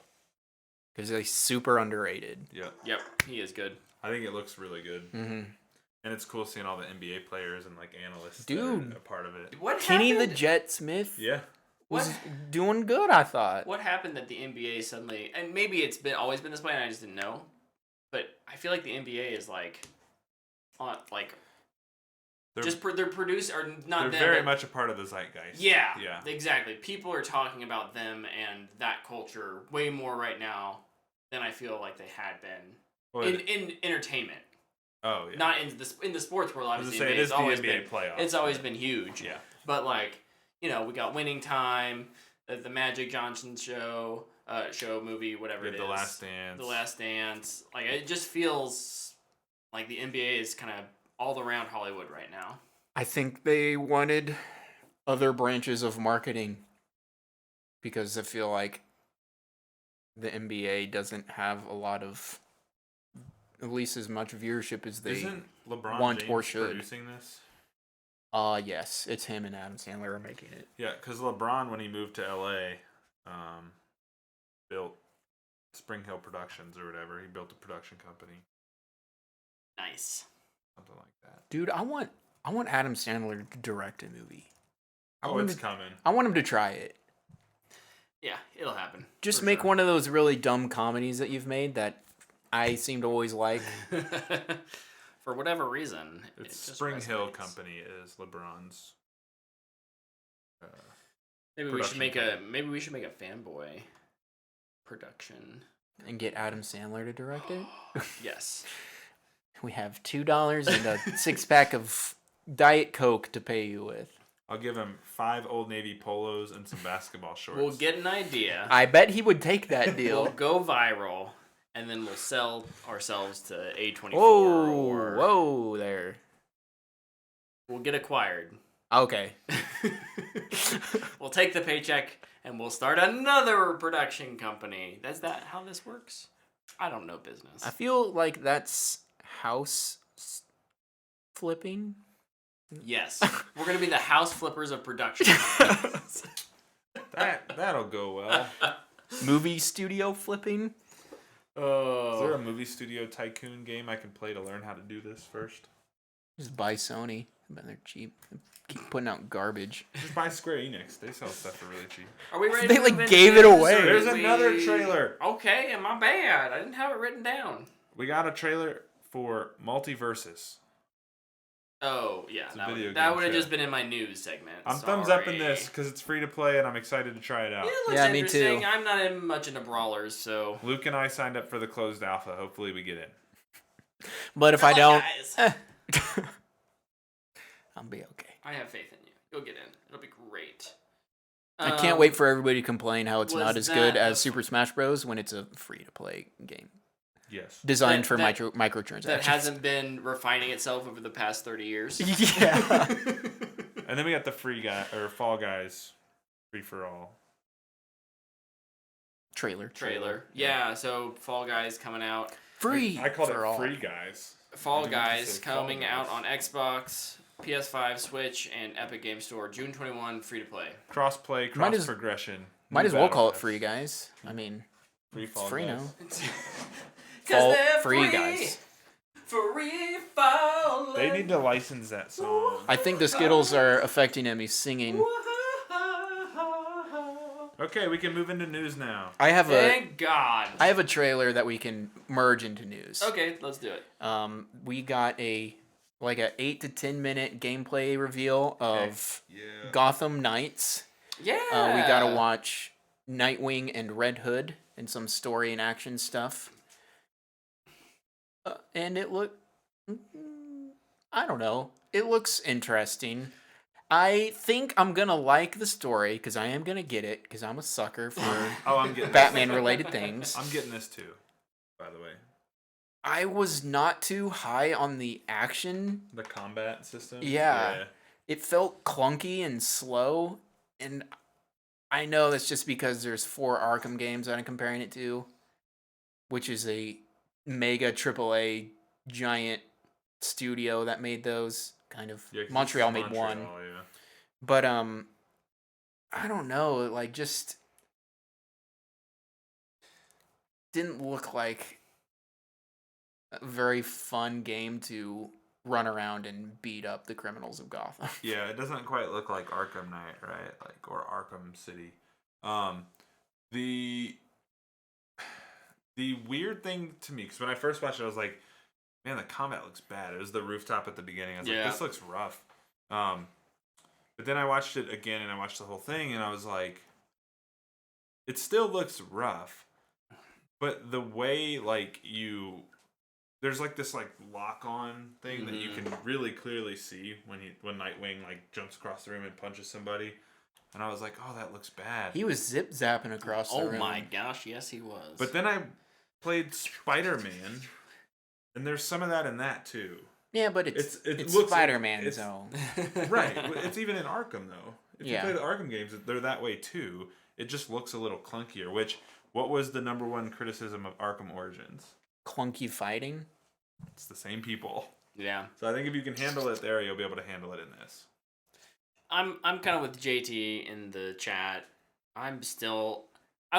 Speaker 3: Because he's super underrated.
Speaker 1: Yeah.
Speaker 2: Yep, he is good.
Speaker 1: I think it looks really good.
Speaker 3: Mm-hmm.
Speaker 1: And it's cool seeing all the NBA players and like analysts
Speaker 3: Dude.
Speaker 1: that are a part of it.
Speaker 2: What
Speaker 3: Kenny the
Speaker 2: happened?
Speaker 3: Jet Smith
Speaker 1: Yeah.
Speaker 3: was
Speaker 2: What?
Speaker 3: doing good, I thought.
Speaker 2: What happened that the NBA suddenly, and maybe it's always been this way and I just didn't know, but I feel like the NBA is like on like they're produced or not
Speaker 1: They're
Speaker 2: them.
Speaker 1: very
Speaker 2: but-
Speaker 1: much a part of the zeitgeist.
Speaker 2: Yeah,
Speaker 1: Yeah.
Speaker 2: exactly. People are talking about them and that culture way more right now than I feel like they had been
Speaker 1: Well,
Speaker 2: in entertainment.
Speaker 1: oh, yeah.
Speaker 2: Not in the sports world.
Speaker 1: I was
Speaker 2: Obviously,
Speaker 1: gonna say, it
Speaker 2: NBA
Speaker 1: is the
Speaker 2: has always
Speaker 1: NBA
Speaker 2: been
Speaker 1: playoffs.
Speaker 2: it's always been huge.
Speaker 1: Yeah.
Speaker 2: But like we got Winning Time, the Magic Johnson show, movie, whatever
Speaker 1: Yeah,
Speaker 2: it is.
Speaker 1: The Last Dance.
Speaker 2: The Last Dance. Like it just feels like the NBA is kind of all around Hollywood right now.
Speaker 3: I think they wanted other branches of marketing because I feel like the NBA doesn't have a lot of, at least as much viewership as they
Speaker 1: Isn't LeBron
Speaker 3: want
Speaker 1: James
Speaker 3: or should.
Speaker 1: producing this?
Speaker 3: Yes, it's him and Adam Sandler are making it.
Speaker 1: Yeah, because LeBron, when he moved to LA, built Spring Hill Productions or whatever. He built a production company,
Speaker 2: Nice.
Speaker 1: something like that.
Speaker 3: Dude, I want Adam Sandler to direct a movie. I
Speaker 1: Oh,
Speaker 3: want
Speaker 1: it's
Speaker 3: him to,
Speaker 1: coming.
Speaker 3: I want him to try it.
Speaker 2: Yeah, it'll happen.
Speaker 3: Just
Speaker 1: For
Speaker 3: make
Speaker 1: sure.
Speaker 3: one of those really dumb comedies that you've made that I seem to always like.
Speaker 2: For whatever reason,
Speaker 1: It's
Speaker 2: it just
Speaker 1: Spring Hill
Speaker 2: resonates.
Speaker 1: Company is LeBron's.
Speaker 2: Maybe we should
Speaker 1: production
Speaker 2: make
Speaker 1: company.
Speaker 2: maybe we should make a Fanboy production.
Speaker 3: And get Adam Sandler to direct it.
Speaker 2: Yes.
Speaker 3: We have $2 and a 6-pack of Diet Coke to pay you with.
Speaker 1: I'll give him 5 Old Navy polos and some basketball shorts.
Speaker 2: We'll get an idea.
Speaker 3: I bet he would take that deal.
Speaker 2: We'll go viral, and then we'll sell ourselves to A24.
Speaker 3: Whoa there.
Speaker 2: We'll get acquired.
Speaker 3: Okay.
Speaker 2: We'll take the paycheck, and we'll start another production company. That's that how this works? I don't know business.
Speaker 3: I feel like that's house flipping.
Speaker 2: Yes. We're going to be the house flippers of production.
Speaker 1: That'll go well.
Speaker 3: Movie studio flipping.
Speaker 1: Is there a movie studio tycoon game I can play to learn how to do this first?
Speaker 3: Just buy Sony. I bet they're cheap. They keep putting out garbage.
Speaker 1: Just buy Square Enix. They sell stuff for really cheap.
Speaker 2: Are we ready
Speaker 3: They,
Speaker 2: to
Speaker 3: like,
Speaker 2: move into
Speaker 3: gave it
Speaker 2: news,
Speaker 3: away.
Speaker 2: or
Speaker 1: There's
Speaker 2: did
Speaker 1: another trailer.
Speaker 2: Okay, my bad. I didn't have it written down.
Speaker 1: We got a trailer for Multiverses.
Speaker 2: Oh, yeah.
Speaker 1: It's a
Speaker 2: That
Speaker 1: video
Speaker 2: would
Speaker 1: game
Speaker 2: have
Speaker 1: show.
Speaker 2: just been in my news segment.
Speaker 1: I'm thumbs up in
Speaker 2: Sorry.
Speaker 1: this because it's free to play and I'm excited to try it out.
Speaker 2: Yeah, it looks
Speaker 3: Yeah, me
Speaker 2: interesting.
Speaker 3: too.
Speaker 2: I'm not much into brawlers, so.
Speaker 1: Luke and I signed up for the closed alpha. Hopefully we get in.
Speaker 3: But if
Speaker 2: Good
Speaker 3: I
Speaker 2: luck,
Speaker 3: don't,
Speaker 2: guys.
Speaker 3: I'll be okay.
Speaker 2: I have faith in you. You'll get in. It'll be great.
Speaker 3: I can't wait for everybody to complain how it's
Speaker 2: was
Speaker 3: not as
Speaker 2: that
Speaker 3: good
Speaker 2: a-
Speaker 3: as Super Smash Bros. When it's a free-to-play game
Speaker 1: Yes.
Speaker 3: designed
Speaker 2: That-
Speaker 3: for
Speaker 2: that-
Speaker 3: microtransactions.
Speaker 2: that hasn't been refining itself over the past 30 years.
Speaker 3: Yeah.
Speaker 1: And then we got the free guy or Fall Guys free for all.
Speaker 3: Trailer.
Speaker 2: Yeah, so Fall Guys coming out.
Speaker 3: Free.
Speaker 1: I called
Speaker 3: for
Speaker 1: it
Speaker 3: all.
Speaker 1: Free Guys.
Speaker 2: Fall
Speaker 1: You
Speaker 2: Guys
Speaker 1: said Fall
Speaker 2: coming
Speaker 1: Guys.
Speaker 2: out on Xbox, PS5, Switch, and Epic Game Store June 21, free to play.
Speaker 1: Cross play,
Speaker 3: Might
Speaker 1: cross
Speaker 3: as-
Speaker 1: progression.
Speaker 3: Might
Speaker 1: new
Speaker 3: as well
Speaker 1: battle
Speaker 3: call it
Speaker 1: pass.
Speaker 3: free, guys. I mean,
Speaker 1: Free
Speaker 3: it's
Speaker 1: Fall
Speaker 3: free
Speaker 1: Guys.
Speaker 3: now.
Speaker 2: Fall
Speaker 3: free, guys.
Speaker 2: Free falling.
Speaker 1: They need to license that song.
Speaker 3: I think the Skittles are affecting him. He's singing.
Speaker 1: Okay, we can move into news now.
Speaker 3: I have a
Speaker 2: Thank God.
Speaker 3: trailer that we can merge into news.
Speaker 2: Okay, let's do it.
Speaker 3: We got a 8 to 10 minute gameplay reveal of
Speaker 1: Yeah.
Speaker 3: Gotham Knights.
Speaker 2: Yeah.
Speaker 3: We gotta watch Nightwing and Red Hood and some story and action stuff. And it I don't know. It looks interesting. I think I'm gonna like the story because I am gonna get it because I'm a sucker for
Speaker 1: Oh, I'm getting
Speaker 3: Batman related things.
Speaker 1: I'm getting this too, by the way.
Speaker 3: I was not too high on the action.
Speaker 1: The combat system.
Speaker 3: Yeah. It felt clunky and slow, and I know that's just because there's 4 Arkham games that I'm comparing it to, which is a mega AAA giant studio that made those. Kind of
Speaker 1: Yeah, 'cause
Speaker 3: Montreal
Speaker 1: this is
Speaker 3: made one,
Speaker 1: Montreal, yeah.
Speaker 3: but I don't know, just didn't look like a very fun game to run around and beat up the criminals of Gotham.
Speaker 1: Yeah, it doesn't quite look like Arkham Knight, right? Like or Arkham City. The weird thing to me, because when I first watched it, I was like, man, the combat looks bad. It was the rooftop at the beginning. I was
Speaker 2: Yeah.
Speaker 1: like, this looks rough. But then I watched it again and I watched the whole thing and I was like, it still looks rough. But the way there's like this like lock on thing that you can really clearly see when Nightwing like jumps across the room and punches somebody. And I was like, oh, that looks bad.
Speaker 3: He was zip zapping across the room.
Speaker 2: Oh my gosh, yes he was.
Speaker 1: But then I played Spider-Man, and there's some of that in that too.
Speaker 3: Yeah, but
Speaker 1: It
Speaker 3: it's
Speaker 1: looks
Speaker 3: Spider-Man,
Speaker 1: it's-
Speaker 3: so
Speaker 1: Right. It's even in Arkham though. If
Speaker 3: Yeah.
Speaker 1: you play the Arkham games, they're that way too. It just looks a little clunkier. What was the number one criticism of Arkham Origins?
Speaker 3: clunky fighting.
Speaker 1: It's the same people.
Speaker 2: Yeah.
Speaker 1: So I think if you can handle it there, you'll be able to handle it in this.
Speaker 2: I'm kind of with JT in the chat. I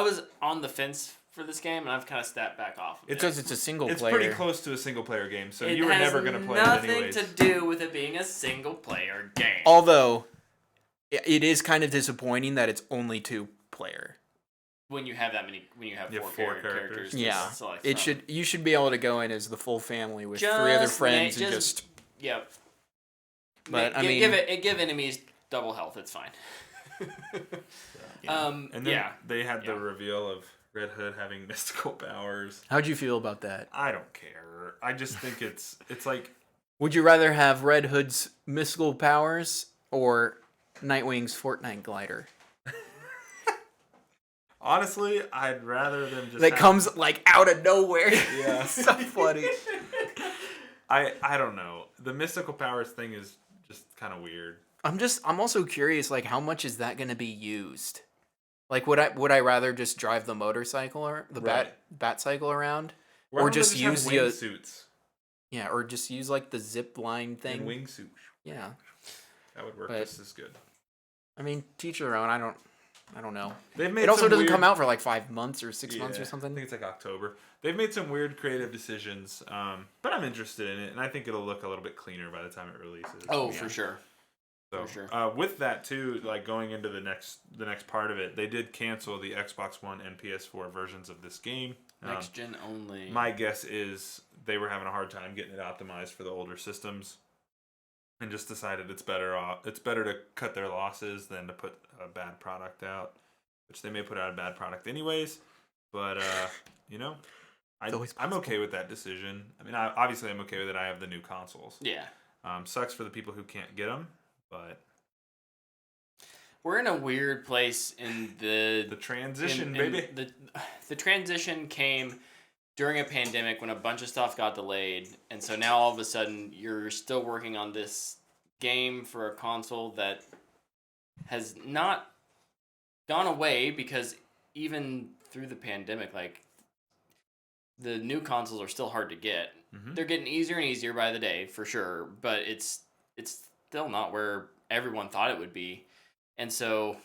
Speaker 2: was on the fence for this game, and I've kind of stepped back off of it.
Speaker 3: Because it's a single
Speaker 1: It's
Speaker 3: player.
Speaker 1: pretty close to a single player game, so
Speaker 2: It
Speaker 1: you were
Speaker 2: has
Speaker 1: never going to play it
Speaker 2: nothing
Speaker 1: anyways.
Speaker 2: to do with it being a single player game.
Speaker 3: Although, it is kind of disappointing that it's only 2-player.
Speaker 2: When you have
Speaker 1: You have four characters.
Speaker 2: to
Speaker 3: Yeah,
Speaker 2: select
Speaker 3: it
Speaker 2: from.
Speaker 3: you should be able to go in as the full family with 3
Speaker 2: Just
Speaker 3: other
Speaker 2: ma-
Speaker 3: friends and
Speaker 2: just-
Speaker 3: just.
Speaker 2: Yep.
Speaker 3: But, I
Speaker 2: give enemies double health. It's fine.
Speaker 1: And then
Speaker 2: yeah.
Speaker 1: they had the
Speaker 2: Yeah.
Speaker 1: reveal of Red Hood having mystical powers.
Speaker 3: How'd you feel about that?
Speaker 1: I don't care. I just think it's like
Speaker 3: Would you rather have Red Hood's mystical powers or Nightwing's Fortnite glider?
Speaker 1: honestly, I'd rather them just
Speaker 3: That
Speaker 1: have-
Speaker 3: comes like out of nowhere.
Speaker 1: Yeah.
Speaker 3: So funny.
Speaker 1: I don't know. The mystical powers thing is just kind of weird.
Speaker 3: I'm also curious, like, how much is that going to be used? Like, would I rather just drive the motorcycle or the bat cycle around,
Speaker 1: Why
Speaker 3: or
Speaker 1: don't they
Speaker 3: just
Speaker 1: have
Speaker 3: use the
Speaker 1: wingsuits
Speaker 3: or just use like the zip line
Speaker 1: and
Speaker 3: thing?
Speaker 1: wingsuit?
Speaker 3: Yeah,
Speaker 1: That would work
Speaker 3: But-
Speaker 1: just as good.
Speaker 3: I mean, teach their own. I don't know.
Speaker 1: They've made
Speaker 3: It also
Speaker 1: some
Speaker 3: doesn't
Speaker 1: weird-
Speaker 3: come out for like 5 months or 6 months or
Speaker 1: I
Speaker 3: something.
Speaker 1: think it's like October. They've made some weird creative decisions, but I'm interested in it, and I think it'll look a little bit cleaner by the time it releases.
Speaker 2: Oh,
Speaker 3: Yeah.
Speaker 2: for sure.
Speaker 1: So,
Speaker 2: For sure.
Speaker 1: with that too, like going into the next part of it, they did cancel the Xbox One and PS4 versions of this game.
Speaker 2: Next gen only.
Speaker 1: My guess is they were having a hard time getting it optimized for the older systems, and just decided it's better to cut their losses than to put a bad product out, which they may put out a bad product anyways. But you know,
Speaker 3: It's always
Speaker 1: I'm
Speaker 3: possible.
Speaker 1: okay with that decision. I mean, obviously I'm okay with it. I have the new consoles.
Speaker 2: Yeah.
Speaker 1: Sucks for the people who can't get them, but
Speaker 2: We're in a weird place in
Speaker 1: the transition, baby.
Speaker 2: The transition came during a pandemic when a bunch of stuff got delayed, and so now all of a sudden you're still working on this game for a console that has not gone away, because even through the pandemic, like, the new consoles are still hard to get.
Speaker 1: Mhm.
Speaker 2: They're getting easier and easier by the day, for sure, but it's still not where everyone thought it would be. And so,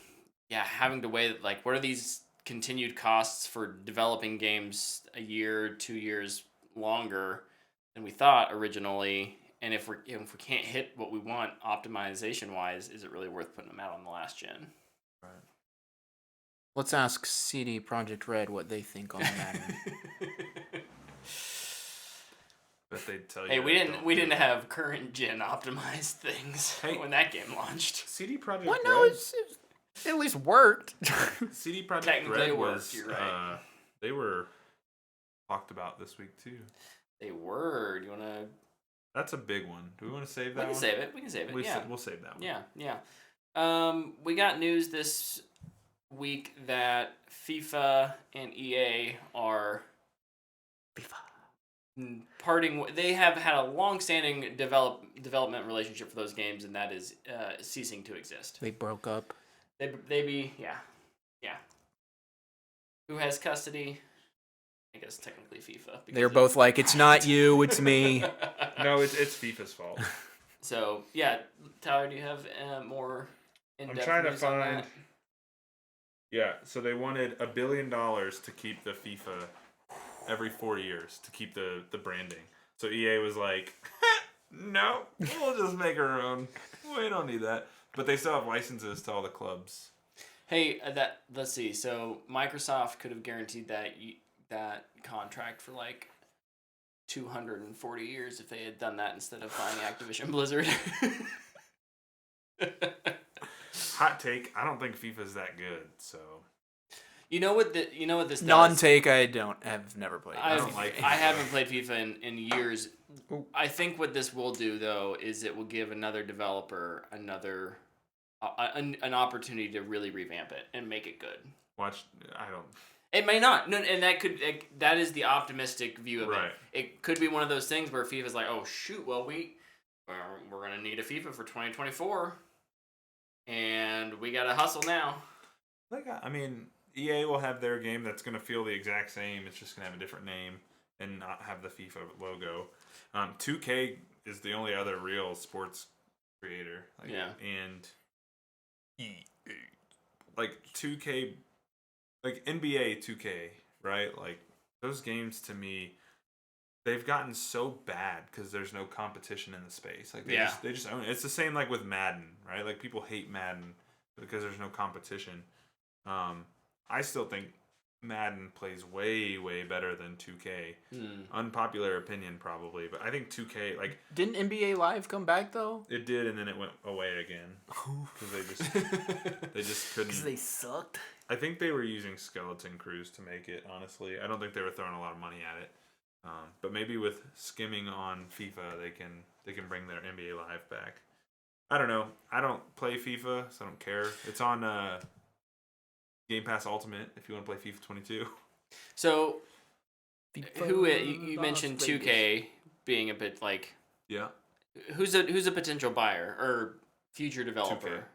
Speaker 2: yeah, having to weigh, like, what are these continued costs for developing games a year, 2 years longer than we thought originally? And if we can't hit what we want optimization wise, is it really worth putting them out on the last gen?
Speaker 3: Let's ask CD Projekt Red what they think on the matter.
Speaker 1: But they'd tell you.
Speaker 2: Hey, we
Speaker 1: that
Speaker 2: didn't
Speaker 1: don't
Speaker 2: we
Speaker 1: do
Speaker 2: didn't
Speaker 1: it.
Speaker 2: have current gen optimized things
Speaker 1: Hey.
Speaker 2: when that game launched.
Speaker 1: CD Projekt
Speaker 3: Well,
Speaker 1: Red.
Speaker 3: no, it at least worked.
Speaker 1: CD Projekt
Speaker 2: Technically
Speaker 1: Red
Speaker 2: it worked,
Speaker 1: was.
Speaker 2: you're right.
Speaker 1: They were talked about this week too.
Speaker 2: They were. Do you want to?
Speaker 1: That's a big one. Do we want to save
Speaker 2: We
Speaker 1: that
Speaker 2: can
Speaker 1: one?
Speaker 2: save it. We can save it. Yeah.
Speaker 1: We'll save that one.
Speaker 2: Yeah. We got news this week that FIFA and EA are parting. They have had a long-standing development relationship for those games, and that is ceasing to exist.
Speaker 3: They broke up.
Speaker 2: Yeah. Who has custody? I guess technically FIFA. because
Speaker 3: They're
Speaker 2: of-
Speaker 3: both like, it's not you, it's me.
Speaker 1: No, it's FIFA's fault.
Speaker 2: So yeah, Tyler, do you have more in-depth
Speaker 1: trying to
Speaker 2: news on
Speaker 1: find-
Speaker 2: that?
Speaker 1: Yeah, so they wanted $1 billion to keep the FIFA every 4 years to keep the branding. So EA was like, no, we'll just make our own. We don't need that. But they still have licenses to all the clubs.
Speaker 2: Hey, let's see. So Microsoft could have guaranteed that contract for like 240 years if they had done that instead of buying Activision Blizzard.
Speaker 1: Hot take. I don't think FIFA's that good. So
Speaker 2: You know what this does?
Speaker 3: Non-take. Have never played.
Speaker 1: I don't like
Speaker 2: I
Speaker 1: FIFA.
Speaker 2: haven't played FIFA in years.
Speaker 3: Ooh.
Speaker 2: I think what this will do though is it will give another developer an opportunity to really revamp it and make it good.
Speaker 1: I don't.
Speaker 2: It may not. No, and that is the optimistic view of
Speaker 1: Right.
Speaker 2: it. It could be one of those things where FIFA's like, oh shoot, well we're gonna need a FIFA for 2024, and we gotta hustle now.
Speaker 1: Like, I mean, EA will have their game that's going to feel the exact same. It's just going to have a different name and not have the FIFA logo. 2K is the only other real sports creator. Like,
Speaker 2: Yeah.
Speaker 1: And like 2K, like NBA 2K, right? Like those games to me, they've gotten so bad because there's no competition in the space. Like they just own it. It's the same like with Madden, right? Like people hate Madden because there's no competition. I still think Madden plays way, way better than 2K. Unpopular opinion, probably, but I think 2K, like...
Speaker 3: Didn't NBA Live come back, though?
Speaker 1: It did, and then it went away again. Because they just couldn't...
Speaker 3: Because they sucked?
Speaker 1: I think they were using skeleton crews to make it, honestly. I don't think they were throwing a lot of money at it. But maybe with skimming on FIFA, they can bring their NBA Live back. I don't know. I don't play FIFA, so I don't care. It's on... Game Pass Ultimate if you want to play FIFA 22.
Speaker 2: So, you mentioned 2K being a bit like
Speaker 1: Yeah.
Speaker 2: Who's a potential buyer or future developer?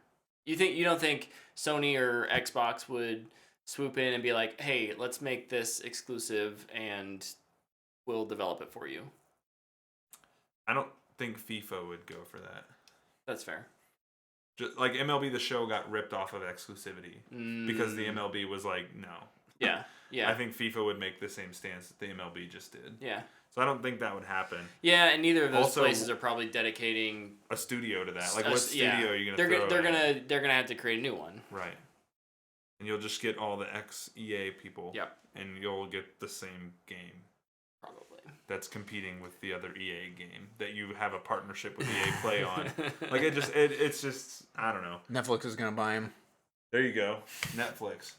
Speaker 1: 2K.
Speaker 2: You don't think Sony or Xbox would swoop in and be like, "Hey, let's make this exclusive and we'll develop it for you"?
Speaker 1: I don't think FIFA would go for that.
Speaker 2: That's fair.
Speaker 1: Just like MLB The Show got ripped off of exclusivity because the MLB was like, no.
Speaker 2: Yeah.
Speaker 1: I think FIFA would make the same stance that the MLB just did.
Speaker 2: Yeah.
Speaker 1: So I don't think that would happen.
Speaker 2: Yeah, and neither of those
Speaker 1: Also,
Speaker 2: places are probably dedicating
Speaker 1: a studio to that. Like, what studio are you
Speaker 2: they're
Speaker 1: gonna throw?
Speaker 2: they're gonna have to create a new one.
Speaker 1: Right. And you'll just get all the ex-EA people.
Speaker 2: Yep.
Speaker 1: And you'll get the same game.
Speaker 2: Probably.
Speaker 1: That's competing with the other EA game that you have a partnership with EA Play on. Like it's just I don't know.
Speaker 3: Netflix is gonna buy him.
Speaker 1: There you go. Netflix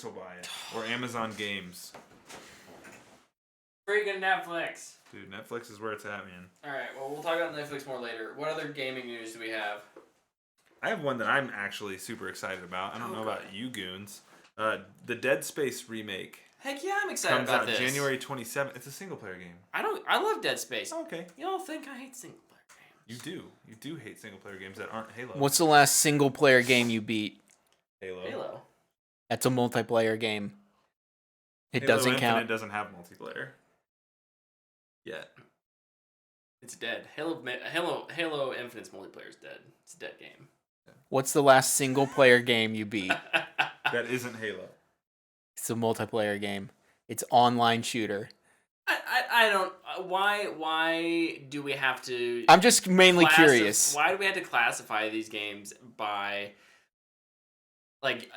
Speaker 1: will buy it, or Amazon Games.
Speaker 2: Freaking Netflix.
Speaker 1: Dude, Netflix is where it's at, man.
Speaker 2: All right. Well, we'll talk about Netflix more later. What other gaming news do we have?
Speaker 1: I have one that I'm actually super excited about. I don't know about you goons. The Dead Space remake.
Speaker 2: Heck yeah, I'm excited
Speaker 1: Comes
Speaker 2: about
Speaker 1: out
Speaker 2: this.
Speaker 1: January 27th. It's a single player game.
Speaker 2: I love Dead Space.
Speaker 1: Okay.
Speaker 2: You don't think I hate single player games?
Speaker 1: You do hate single player games that aren't Halo.
Speaker 3: What's the last single player game you beat?
Speaker 1: Halo?
Speaker 3: That's a multiplayer game. It
Speaker 1: Halo
Speaker 3: doesn't
Speaker 1: Infinite
Speaker 3: count.
Speaker 1: doesn't have multiplayer. Yet.
Speaker 2: It's dead. Halo Infinite's multiplayer is dead. It's a dead game.
Speaker 3: What's the last single player game you beat?
Speaker 1: That isn't Halo.
Speaker 3: It's a multiplayer game. It's online shooter.
Speaker 2: I don't. Why do we have to?
Speaker 3: I'm just mainly curious.
Speaker 2: Why do we have to classify these games by like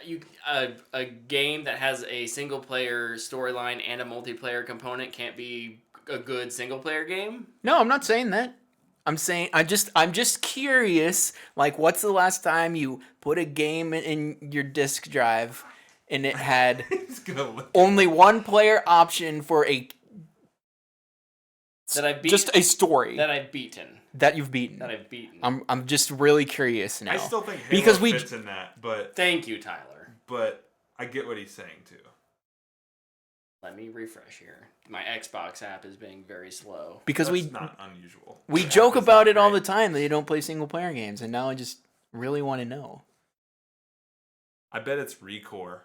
Speaker 2: a game that has a single player storyline and a multiplayer component can't be a good single player game?
Speaker 3: No, I'm not saying that. I'm saying I'm just curious. Like, what's the last time you put a game in your disk drive and it had only one player option for just a story
Speaker 2: that I've beaten.
Speaker 3: That you've beaten.
Speaker 2: That I've beaten.
Speaker 3: I'm just really curious now.
Speaker 1: I still think Halo
Speaker 3: because
Speaker 1: fits in that, but
Speaker 2: thank you, Tyler.
Speaker 1: But I get what he's saying too.
Speaker 2: Let me refresh here. My Xbox app is being very slow.
Speaker 3: Because
Speaker 1: That's not unusual.
Speaker 3: We joke about it all the time that you don't play single player games, and now I just really want to know.
Speaker 1: I bet it's Recore.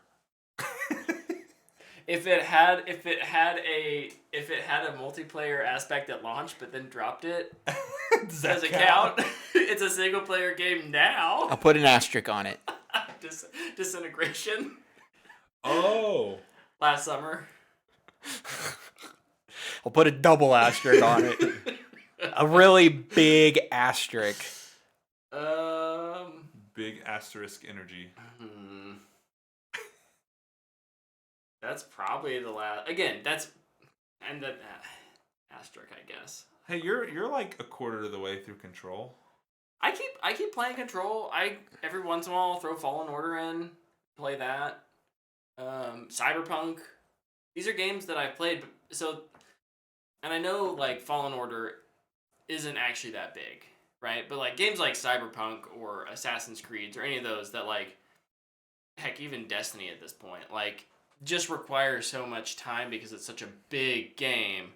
Speaker 2: If it had a multiplayer aspect at launch, but then dropped it, does it count? It's a single player game now.
Speaker 3: I'll put an asterisk on it.
Speaker 2: Disintegration.
Speaker 1: Oh.
Speaker 2: Last summer.
Speaker 3: I'll put a double asterisk on it. A really big asterisk.
Speaker 1: Big asterisk energy.
Speaker 2: That's probably the last. Again, that's and that. asterisk, I guess.
Speaker 1: Hey, you're like a quarter of the way through Control.
Speaker 2: I keep playing Control. I every once in a while throw Fallen Order in, play that. Cyberpunk. These are games that I've played. And I know like Fallen Order isn't actually that big, right? But like games like Cyberpunk or Assassin's Creed or any of those that like, heck, even Destiny at this point, like just require so much time because it's such a big game.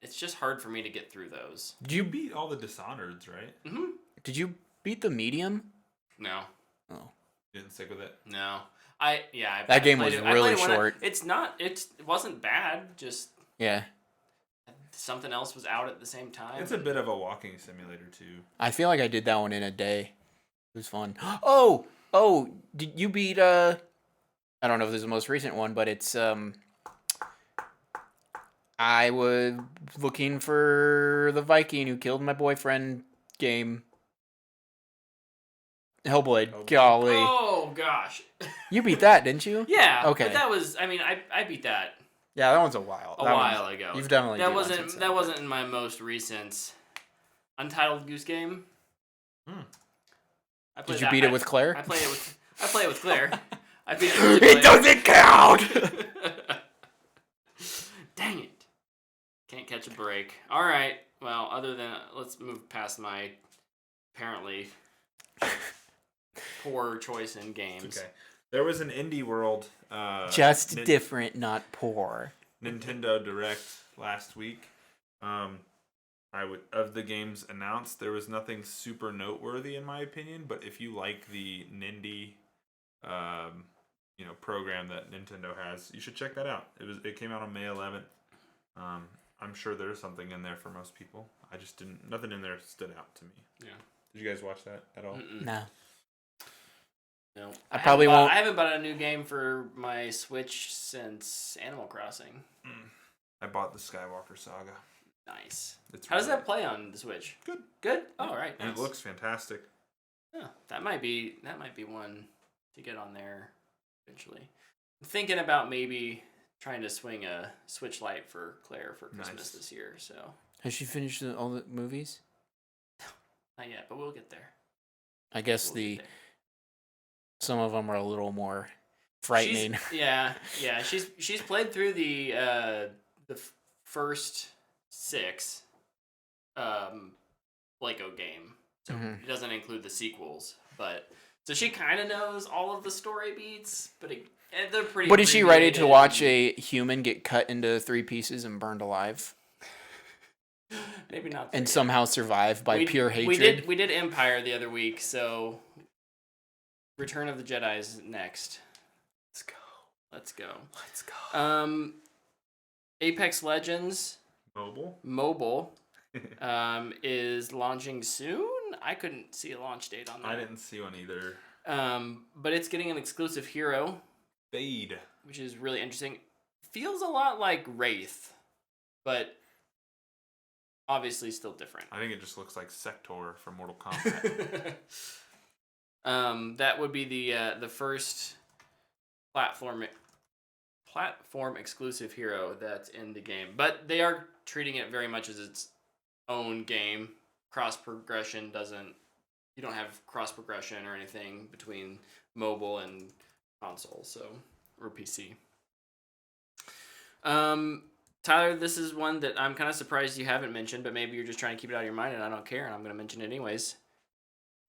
Speaker 2: It's just hard for me to get through those.
Speaker 1: You beat all the Dishonoreds, right?
Speaker 2: Mm-hmm.
Speaker 3: Did you beat the medium?
Speaker 2: No.
Speaker 3: Oh.
Speaker 1: You didn't stick with it?
Speaker 2: No.
Speaker 3: That game was really short.
Speaker 2: It wasn't bad, just
Speaker 3: Yeah.
Speaker 2: something else was out at the same time.
Speaker 1: It's a bit of a walking simulator too.
Speaker 3: I feel like I did that one in a day. It was fun. Oh, did you beat I don't know if this is the most recent one, but it's I was looking for the Viking who killed my boyfriend game. Hellblade. Golly.
Speaker 2: Oh gosh.
Speaker 3: You beat that, didn't you?
Speaker 2: Yeah.
Speaker 3: Okay.
Speaker 2: But that was I beat that
Speaker 3: Yeah, that one's a while.
Speaker 2: a while ago.
Speaker 3: You've definitely
Speaker 2: that
Speaker 3: beat one
Speaker 2: wasn't
Speaker 3: since then.
Speaker 2: that wasn't in my most recent Untitled Goose Game. I played
Speaker 3: Did you
Speaker 2: that-
Speaker 3: beat it with Claire?
Speaker 2: I play it with Claire. I beat it with Claire.
Speaker 3: It doesn't count.
Speaker 2: Dang it. Can't catch a break. All right. Well, other than let's move past my apparently poor choice in games.
Speaker 1: Okay. There was an Indie World
Speaker 3: Just different, not poor.
Speaker 1: Nintendo Direct last week. Of the games announced, there was nothing super noteworthy in my opinion, but if you like the Nindy program that Nintendo has, you should check that out. It came out on May 11th. I'm sure there's something in there for most people. I just didn't. Nothing in there stood out to me.
Speaker 2: Yeah.
Speaker 1: Did you guys watch that at all?
Speaker 2: Mm-mm.
Speaker 3: No.
Speaker 2: No.
Speaker 3: I probably won't.
Speaker 2: I haven't bought a new game for my Switch since Animal Crossing.
Speaker 1: I bought the Skywalker Saga.
Speaker 2: Nice.
Speaker 1: It's
Speaker 2: How does
Speaker 1: really-
Speaker 2: that play on the Switch?
Speaker 1: Good.
Speaker 2: Good? Oh, all right.
Speaker 1: And
Speaker 2: Nice.
Speaker 1: it looks fantastic.
Speaker 2: Yeah, that might be one to get on there eventually. I'm thinking about maybe trying to swing a Switch Lite for Claire for Christmas
Speaker 1: Nice.
Speaker 2: this year, so
Speaker 3: Has she finished all the movies?
Speaker 2: not yet, but we'll get there.
Speaker 3: I guess
Speaker 2: We'll get there.
Speaker 3: some of them are a little more frightening.
Speaker 2: She's played through the first 6 Lego game. So
Speaker 3: Mhm.
Speaker 2: it doesn't include the sequels, but so she kind of knows all of the story beats, but they're pretty.
Speaker 3: But is she ready to
Speaker 2: abbreviated.
Speaker 3: watch a human get cut into 3 pieces and burned alive
Speaker 2: Maybe not.
Speaker 3: and
Speaker 2: three.
Speaker 3: somehow survive by pure hatred?
Speaker 2: We did Empire the other week, so Return of the Jedi is next. Let's go. Apex Legends
Speaker 1: Mobile.
Speaker 2: is launching soon. I couldn't see a launch date on that.
Speaker 1: I didn't see one either.
Speaker 2: But it's getting an exclusive hero,
Speaker 1: Fade.
Speaker 2: which is really interesting. Feels a lot like Wraith, but obviously still different.
Speaker 1: I think it just looks like Sector from Mortal Kombat.
Speaker 2: That would be the first platform exclusive hero that's in the game, but they are treating it very much as its own game. Cross progression you don't have cross progression or anything between mobile and console, or PC. Tyler, this is one that I'm kind of surprised you haven't mentioned, but maybe you're just trying to keep it out of your mind, and I don't care, and I'm going to mention it anyways.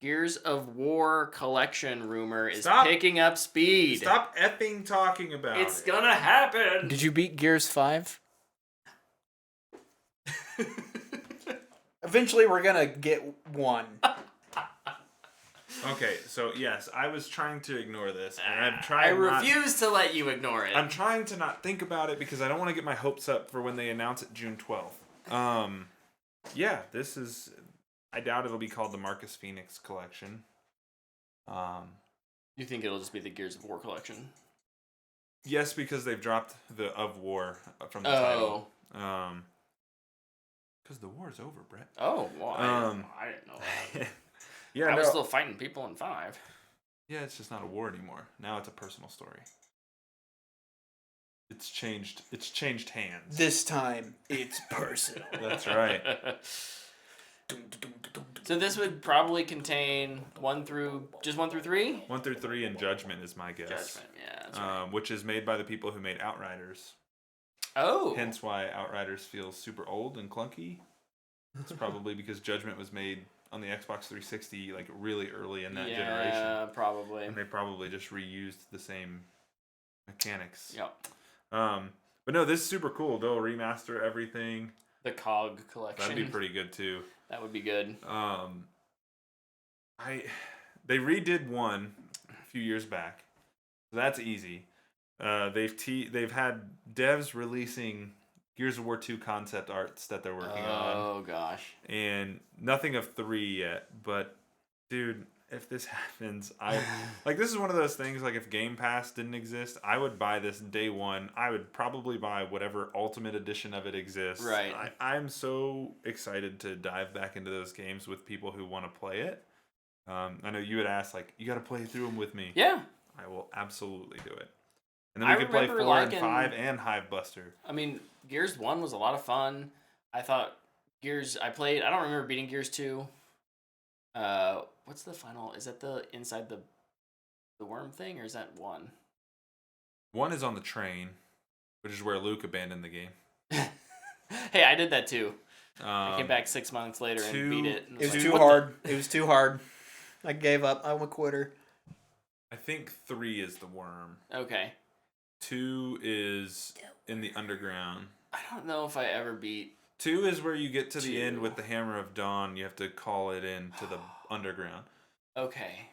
Speaker 2: Gears of War collection rumor is picking up speed.
Speaker 1: Stop effing talking about
Speaker 2: It's
Speaker 1: it.
Speaker 2: gonna happen.
Speaker 3: Did you beat Gears 5? Eventually, we're gonna get one.
Speaker 1: Okay, so yes, I was trying to ignore this, and I've
Speaker 2: I
Speaker 1: tried.
Speaker 2: refuse to let you ignore it.
Speaker 1: I'm trying to not think about it because I don't want to get my hopes up for when they announce it June 12th. Yeah, this is. I doubt it'll be called the Marcus Phoenix collection.
Speaker 2: You think it'll just be the Gears of War collection?
Speaker 1: Yes, because they've dropped the of War from the title. Because the war is over, Brett.
Speaker 2: Oh, well, I didn't know that.
Speaker 1: Yeah,
Speaker 2: I
Speaker 1: no.
Speaker 2: was still fighting people in 5.
Speaker 1: Yeah, it's just not a war anymore. Now it's a personal story. It's changed. It's changed hands.
Speaker 3: This time, it's personal.
Speaker 1: That's right.
Speaker 2: So this would probably contain 1 through 3?
Speaker 1: 1 through 3 and Judgment is my guess.
Speaker 2: Judgment, yeah. That's right.
Speaker 1: Which is made by the people who made Outriders.
Speaker 2: Oh.
Speaker 1: Hence why Outriders feels super old and clunky. It's probably because Judgment was made on the Xbox 360 like really early in that generation.
Speaker 2: Yeah, probably.
Speaker 1: And they probably just reused the same mechanics.
Speaker 2: Yep.
Speaker 1: But no, this is super cool. They'll remaster everything.
Speaker 2: The COG collection.
Speaker 1: That'd be pretty good too.
Speaker 2: That would be good.
Speaker 1: They redid one a few years back. So that's easy. They've had devs releasing Gears of War 2 concept arts that they're working on.
Speaker 2: Oh gosh.
Speaker 1: And nothing of 3 yet, but dude, if this happens, this is one of those things, like if Game Pass didn't exist, I would buy this day one. I would probably buy whatever ultimate edition of it exists.
Speaker 2: Right.
Speaker 1: I'm so excited to dive back into those games with people who want to play it. I know you had asked, like, you got to play through them with me.
Speaker 2: Yeah.
Speaker 1: I will absolutely do it. And then we could play 4 and 5 and Hive Buster.
Speaker 2: I mean, Gears 1 was a lot of fun. I thought I don't remember beating Gears 2. What's the final? Is that the inside the worm thing, or is that 1?
Speaker 1: 1 is on the train, which is where Luke abandoned the game.
Speaker 2: Hey, I did that too. I came back 6 months later and beat it. And
Speaker 3: It was
Speaker 2: like,
Speaker 3: too
Speaker 2: what
Speaker 3: hard. It was too hard. I gave up. I'm a quitter.
Speaker 1: I think 3 is the worm.
Speaker 2: Okay.
Speaker 1: 2 is in the underground.
Speaker 2: I don't know if I ever beat.
Speaker 1: 2 is where you get to the
Speaker 2: 2.
Speaker 1: end with the Hammer of Dawn. You have to call it in to the underground.
Speaker 2: Okay.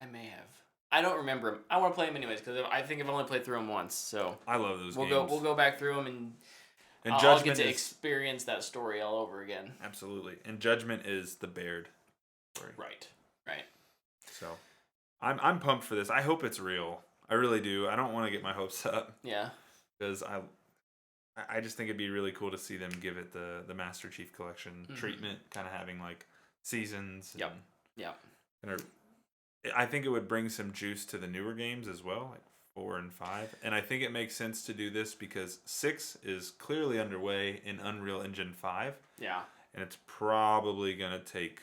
Speaker 2: I may have. I don't remember 'em. I want to play them anyways because I think I've only played through them once. So
Speaker 1: I love those games.
Speaker 2: We'll go back through them and I'll
Speaker 1: Judgment
Speaker 2: get to
Speaker 1: is,
Speaker 2: experience that story all over again.
Speaker 1: absolutely. And Judgment is the Baird story.
Speaker 2: Right.
Speaker 1: So I'm pumped for this. I hope it's real. I really do. I don't want to get my hopes up
Speaker 2: Yeah.
Speaker 1: because I just think it'd be really cool to see them give it the Master Chief Collection treatment, kind of having like seasons.
Speaker 2: Yep.
Speaker 1: And I think it would bring some juice to the newer games as well, like 4 and 5. And I think it makes sense to do this because 6 is clearly underway in Unreal Engine 5.
Speaker 2: Yeah.
Speaker 1: And it's probably gonna take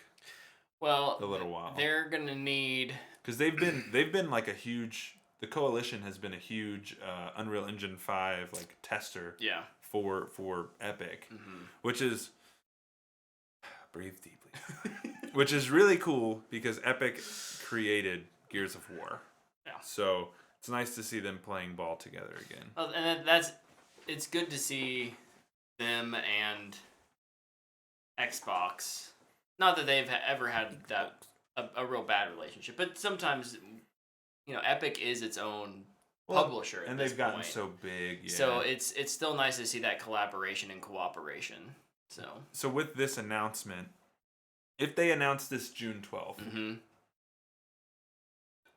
Speaker 2: Well,
Speaker 1: a little while.
Speaker 2: They're gonna need
Speaker 1: Because they've been like a huge. The Coalition has been a huge Unreal Engine 5 like tester.
Speaker 2: Yeah.
Speaker 1: For Epic, which is breathe deeply, which is really cool because Epic created Gears of War.
Speaker 2: Yeah.
Speaker 1: So it's nice to see them playing ball together again.
Speaker 2: Well, and it's good to see them and Xbox. Not that they've ever had a real bad relationship, but sometimes Epic is its own publisher,
Speaker 1: and they've gotten so big. Yeah.
Speaker 2: So it's still nice to see that collaboration and cooperation.
Speaker 1: So with this announcement, if they announce this June 12th,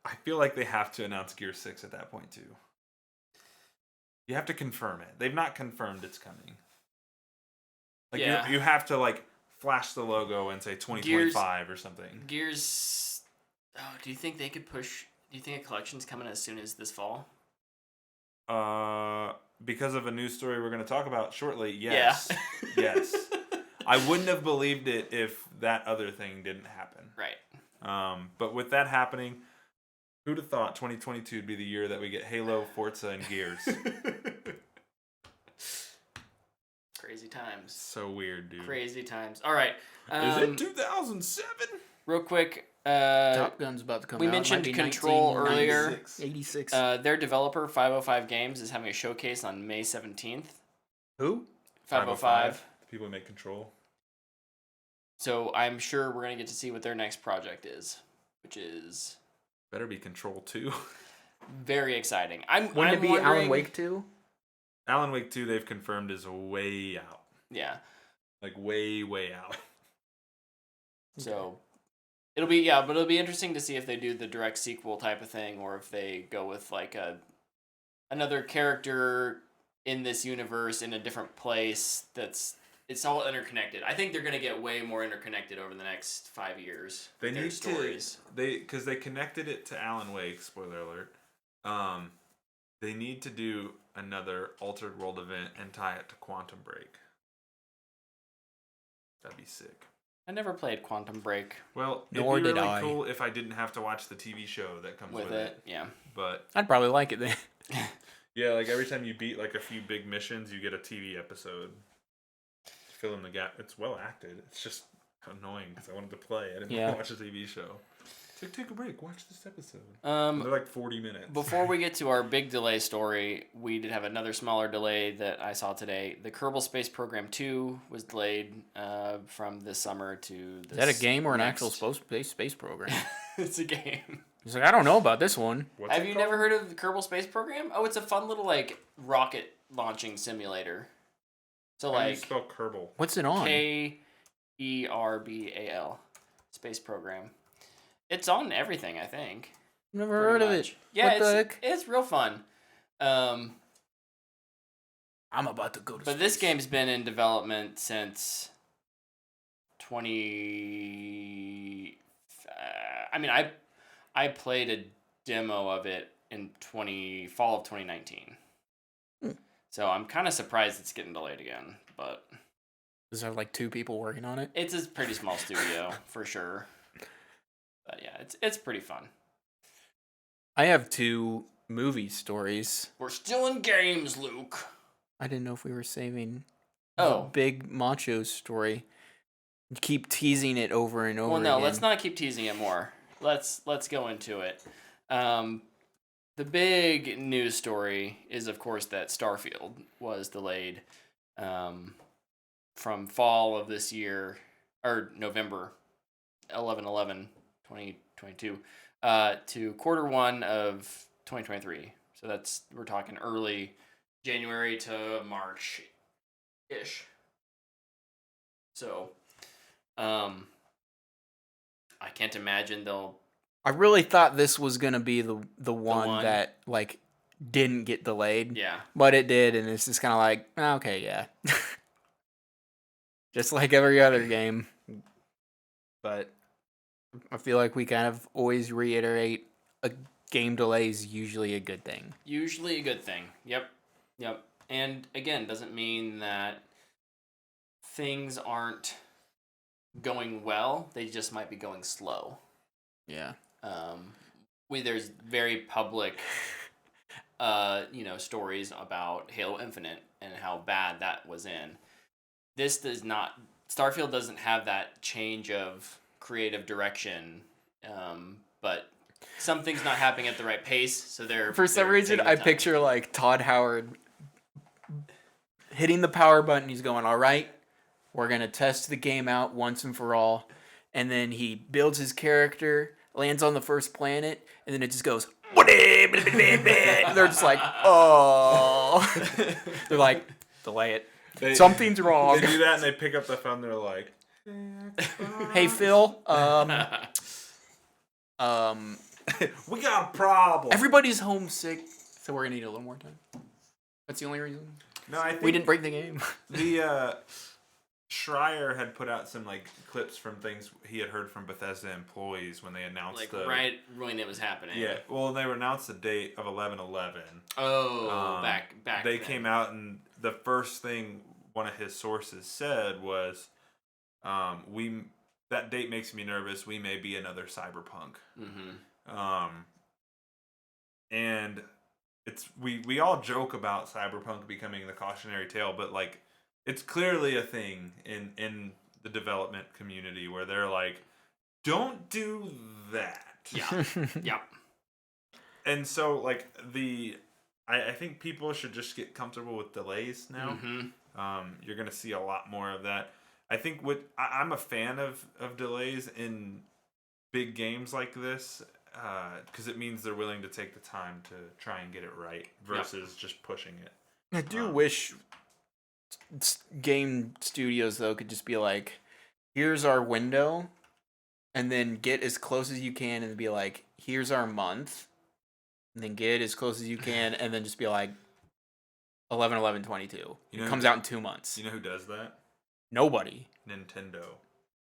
Speaker 1: I feel like they have to announce Gear 6 at that point too. You have to confirm it. They've not confirmed it's coming. Like you have to like flash the logo and say 2025 or something.
Speaker 2: Gears. Oh, do you think they could push? Do you think a collection's coming as soon as this fall?
Speaker 1: Because of a news story we're going to talk about shortly, yes.
Speaker 2: Yeah.
Speaker 1: Yes. I wouldn't have believed it if that other thing didn't happen.
Speaker 2: Right.
Speaker 1: But with that happening, who'd have thought 2022 would be the year that we get Halo, Forza, and Gears?
Speaker 2: Crazy times.
Speaker 1: So weird, dude.
Speaker 2: Crazy times. All right.
Speaker 1: Is it 2007?
Speaker 2: Real quick.
Speaker 3: Top Gun's about to come out.
Speaker 2: We mentioned Control earlier.
Speaker 3: 86.
Speaker 2: Their developer, 505 Games, is having a showcase on May 17th.
Speaker 3: Who?
Speaker 2: 505.
Speaker 1: The people who make Control.
Speaker 2: So I'm sure we're going to get to see what their next project is, which is...
Speaker 1: Better be Control 2.
Speaker 2: Very exciting.
Speaker 3: Wouldn't it be Alan Wake 2?
Speaker 1: Alan Wake 2, they've confirmed, is way out.
Speaker 2: Yeah.
Speaker 1: Like, way, way out.
Speaker 2: So... It'll be interesting to see if they do the direct sequel type of thing, or if they go with like another character in this universe in a different place. It's all interconnected. I think they're gonna get way more interconnected over the next 5 years.
Speaker 1: They need
Speaker 2: stories.
Speaker 1: Because they connected it to Alan Wake. Spoiler alert. They need to do another Altered World event and tie it to Quantum Break. That'd be sick.
Speaker 2: I never played Quantum Break
Speaker 1: Well,
Speaker 3: Nor
Speaker 1: it'd be
Speaker 3: did
Speaker 1: really
Speaker 3: I.
Speaker 1: cool if I didn't have to watch the TV show that comes
Speaker 2: with it. Yeah.
Speaker 1: But
Speaker 3: I'd probably like it then.
Speaker 1: yeah, like every time you beat like a few big missions, you get a TV episode. Fill in the gap. It's well acted. It's just annoying because I wanted to play. I didn't want to watch a TV show. Take a break. Watch this episode. They're like 40 minutes.
Speaker 2: Before we get to our big delay story, we did have another smaller delay that I saw today. The Kerbal Space Program 2 was delayed from this summer to this.
Speaker 3: Is that a game or an
Speaker 2: next.
Speaker 3: actual space program?
Speaker 2: It's a game.
Speaker 3: He's like, I don't know about this one.
Speaker 1: What's
Speaker 2: Have
Speaker 1: it
Speaker 2: you
Speaker 1: called?
Speaker 2: never heard of the Kerbal Space Program? Oh, it's a fun little like rocket launching simulator. So
Speaker 1: How do you
Speaker 2: like
Speaker 1: spell Kerbal?
Speaker 3: What's it on?
Speaker 2: Kerbal Space Program. It's on everything, I think.
Speaker 3: Never
Speaker 2: Pretty
Speaker 3: heard of
Speaker 2: much.
Speaker 3: it.
Speaker 2: Yeah,
Speaker 3: What the heck?
Speaker 2: it's real fun.
Speaker 3: I'm about to go to
Speaker 2: But this game's been in development since 20. I played a demo of it in fall of 2019. So I'm kind of surprised it's getting delayed again, but
Speaker 3: Is there like 2 people working on it?
Speaker 2: it's a pretty small studio for sure. But yeah, it's pretty fun.
Speaker 3: I have 2 movie stories.
Speaker 2: We're still in games, Luke.
Speaker 3: I didn't know if we were saving
Speaker 2: Oh.
Speaker 3: the big macho story. Keep teasing it over and over
Speaker 2: Well, no,
Speaker 3: again.
Speaker 2: let's not keep teasing it more. Let's go into it. The big news story is, of course, that Starfield was delayed from fall of this year, or November 11/11/2022, to quarter 1 of 2023. So we're talking early January to March-ish. So, I can't imagine they'll.
Speaker 3: I really thought this was gonna be the one
Speaker 2: one?
Speaker 3: that like didn't get delayed.
Speaker 2: Yeah.
Speaker 3: But it did, and it's just kind of like, okay, yeah. Just like every other game. But I feel like we kind of always reiterate a game delay is usually a good thing.
Speaker 2: Usually a good thing. Yep. And again, doesn't mean that things aren't going well. They just might be going slow.
Speaker 3: Yeah.
Speaker 2: There's very public, stories about Halo Infinite and how bad that was in. This does not. Starfield doesn't have that change of creative direction, but something's not happening at the right pace. So
Speaker 3: For some
Speaker 2: they're
Speaker 3: reason,
Speaker 2: taking
Speaker 3: I
Speaker 2: time.
Speaker 3: picture like Todd Howard hitting the power button. He's going, all right, we're going to test the game out once and for all. And then he builds his character, lands on the first planet, and then it just goes, they're just like, oh. They're like, delay it. Something's wrong.
Speaker 1: They do that and they pick up the phone. They're like,
Speaker 3: Hey, Phil.
Speaker 1: we got a problem.
Speaker 3: Everybody's homesick, so we're going to need a little more time. That's the only reason.
Speaker 1: No, I think
Speaker 3: We didn't break the game.
Speaker 1: the Schreier had put out some like clips from things he had heard from Bethesda employees when they announced
Speaker 2: right when it was happening.
Speaker 1: Yeah, well, they announced the date of 11/11.
Speaker 2: Oh, back.
Speaker 1: They
Speaker 2: then.
Speaker 1: came out and the first thing one of his sources said was, that date makes me nervous. We may be another Cyberpunk.
Speaker 2: Mm-hmm.
Speaker 1: And we all joke about Cyberpunk becoming the cautionary tale, but like it's clearly a thing in the development community where they're like, don't do that.
Speaker 2: Yeah. Yep.
Speaker 1: And so like I think people should just get comfortable with delays now.
Speaker 2: Mm-hmm.
Speaker 1: You're gonna see a lot more of that. I think I'm a fan of delays in big games like this, because it means they're willing to take the time to try and get it right versus just pushing it.
Speaker 3: I do wish game studios, though, could just be like, here's our window, and then get as close as you can and be like, here's our month, and then get as close as you can, and then just be like, 11/11/22. It comes out in 2 months.
Speaker 1: You know who does that?
Speaker 3: Nobody.
Speaker 1: Nintendo.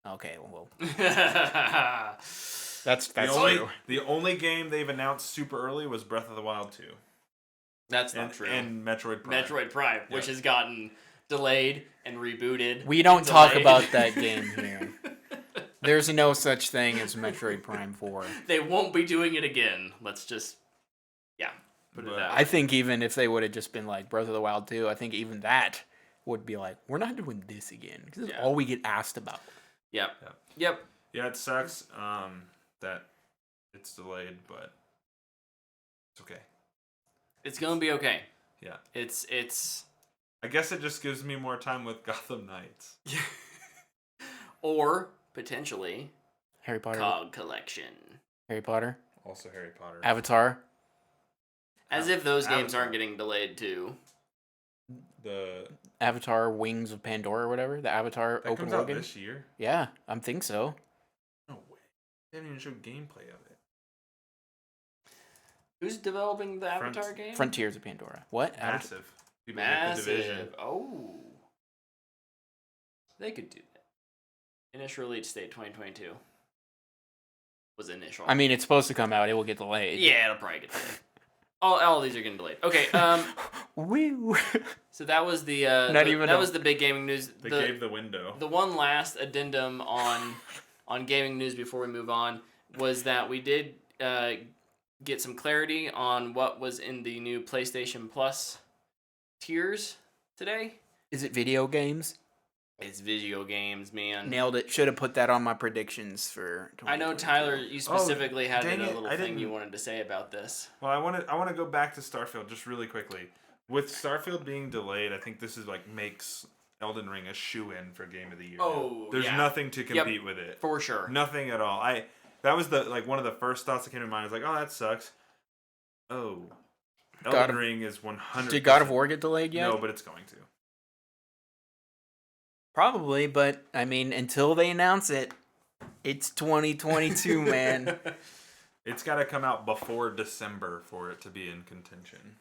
Speaker 3: Okay, well,
Speaker 2: That's
Speaker 3: that's true.
Speaker 1: The only game they've announced super early was Breath of the Wild 2.
Speaker 2: That's not true.
Speaker 1: And Metroid Prime.
Speaker 2: Metroid Prime, which has gotten delayed and rebooted.
Speaker 3: We don't talk about that game here. There's no such thing as Metroid Prime 4.
Speaker 2: They won't be doing it again. Let's just, put it that way.
Speaker 3: I think even if they would have just been like Breath of the Wild 2, I think even that would be like, we're not doing this again. Because it's all we get asked about.
Speaker 2: Yep.
Speaker 1: Yeah, it sucks that it's delayed, but it's okay.
Speaker 2: It's gonna be okay.
Speaker 1: Yeah.
Speaker 2: It's.
Speaker 1: I guess it just gives me more time with Gotham Knights.
Speaker 2: Or potentially
Speaker 3: Harry Potter.
Speaker 2: COG Collection.
Speaker 3: Harry Potter.
Speaker 1: Also Harry Potter.
Speaker 3: Avatar.
Speaker 2: As if those games
Speaker 1: Avatar.
Speaker 2: aren't getting delayed too.
Speaker 1: The
Speaker 3: Avatar Wings of Pandora or whatever. The Avatar
Speaker 1: that
Speaker 3: open
Speaker 1: comes
Speaker 3: world
Speaker 1: out
Speaker 3: game.
Speaker 1: this year.
Speaker 3: Yeah, I think so.
Speaker 1: No way. They haven't even showed gameplay of it.
Speaker 2: Who's developing the Avatar game?
Speaker 3: Frontiers of Pandora. What? Avatar?
Speaker 1: Massive. People make the Division.
Speaker 2: Massive. Oh. They could do that. Initial release date 2022. Was initial.
Speaker 3: I mean, it's supposed to come out. It will get delayed.
Speaker 2: Yeah, it'll probably get delayed. All these are getting delayed. Okay,
Speaker 3: Woo.
Speaker 2: so that was the was the big gaming news.
Speaker 1: They gave the window.
Speaker 2: The one last addendum on gaming news before we move on was that we did get some clarity on what was in the new PlayStation Plus tiers today.
Speaker 3: Is it video games?
Speaker 2: It's video games, man.
Speaker 3: Nailed it. Should have put that on my predictions for.
Speaker 2: I know, Tyler, you specifically had a
Speaker 1: dang it,
Speaker 2: little
Speaker 1: I
Speaker 2: thing you
Speaker 1: didn't-
Speaker 2: wanted to say about this.
Speaker 1: Well, I want to go back to Starfield just really quickly. With Starfield being delayed, I think this is makes Elden Ring a shoe-in for Game of the Year.
Speaker 2: Oh,
Speaker 1: There's
Speaker 2: yeah.
Speaker 1: nothing to compete with it.
Speaker 2: For sure.
Speaker 1: Nothing at all. That was the one of the first thoughts that came to mind. I was like, oh, that sucks. Oh, Elden Ring is 100%.
Speaker 3: Did God of War get delayed yet?
Speaker 1: No, but it's going to.
Speaker 3: Probably, but I mean, until they announce it, it's 2022, man.
Speaker 1: It's got to come out before December for it to be in contention.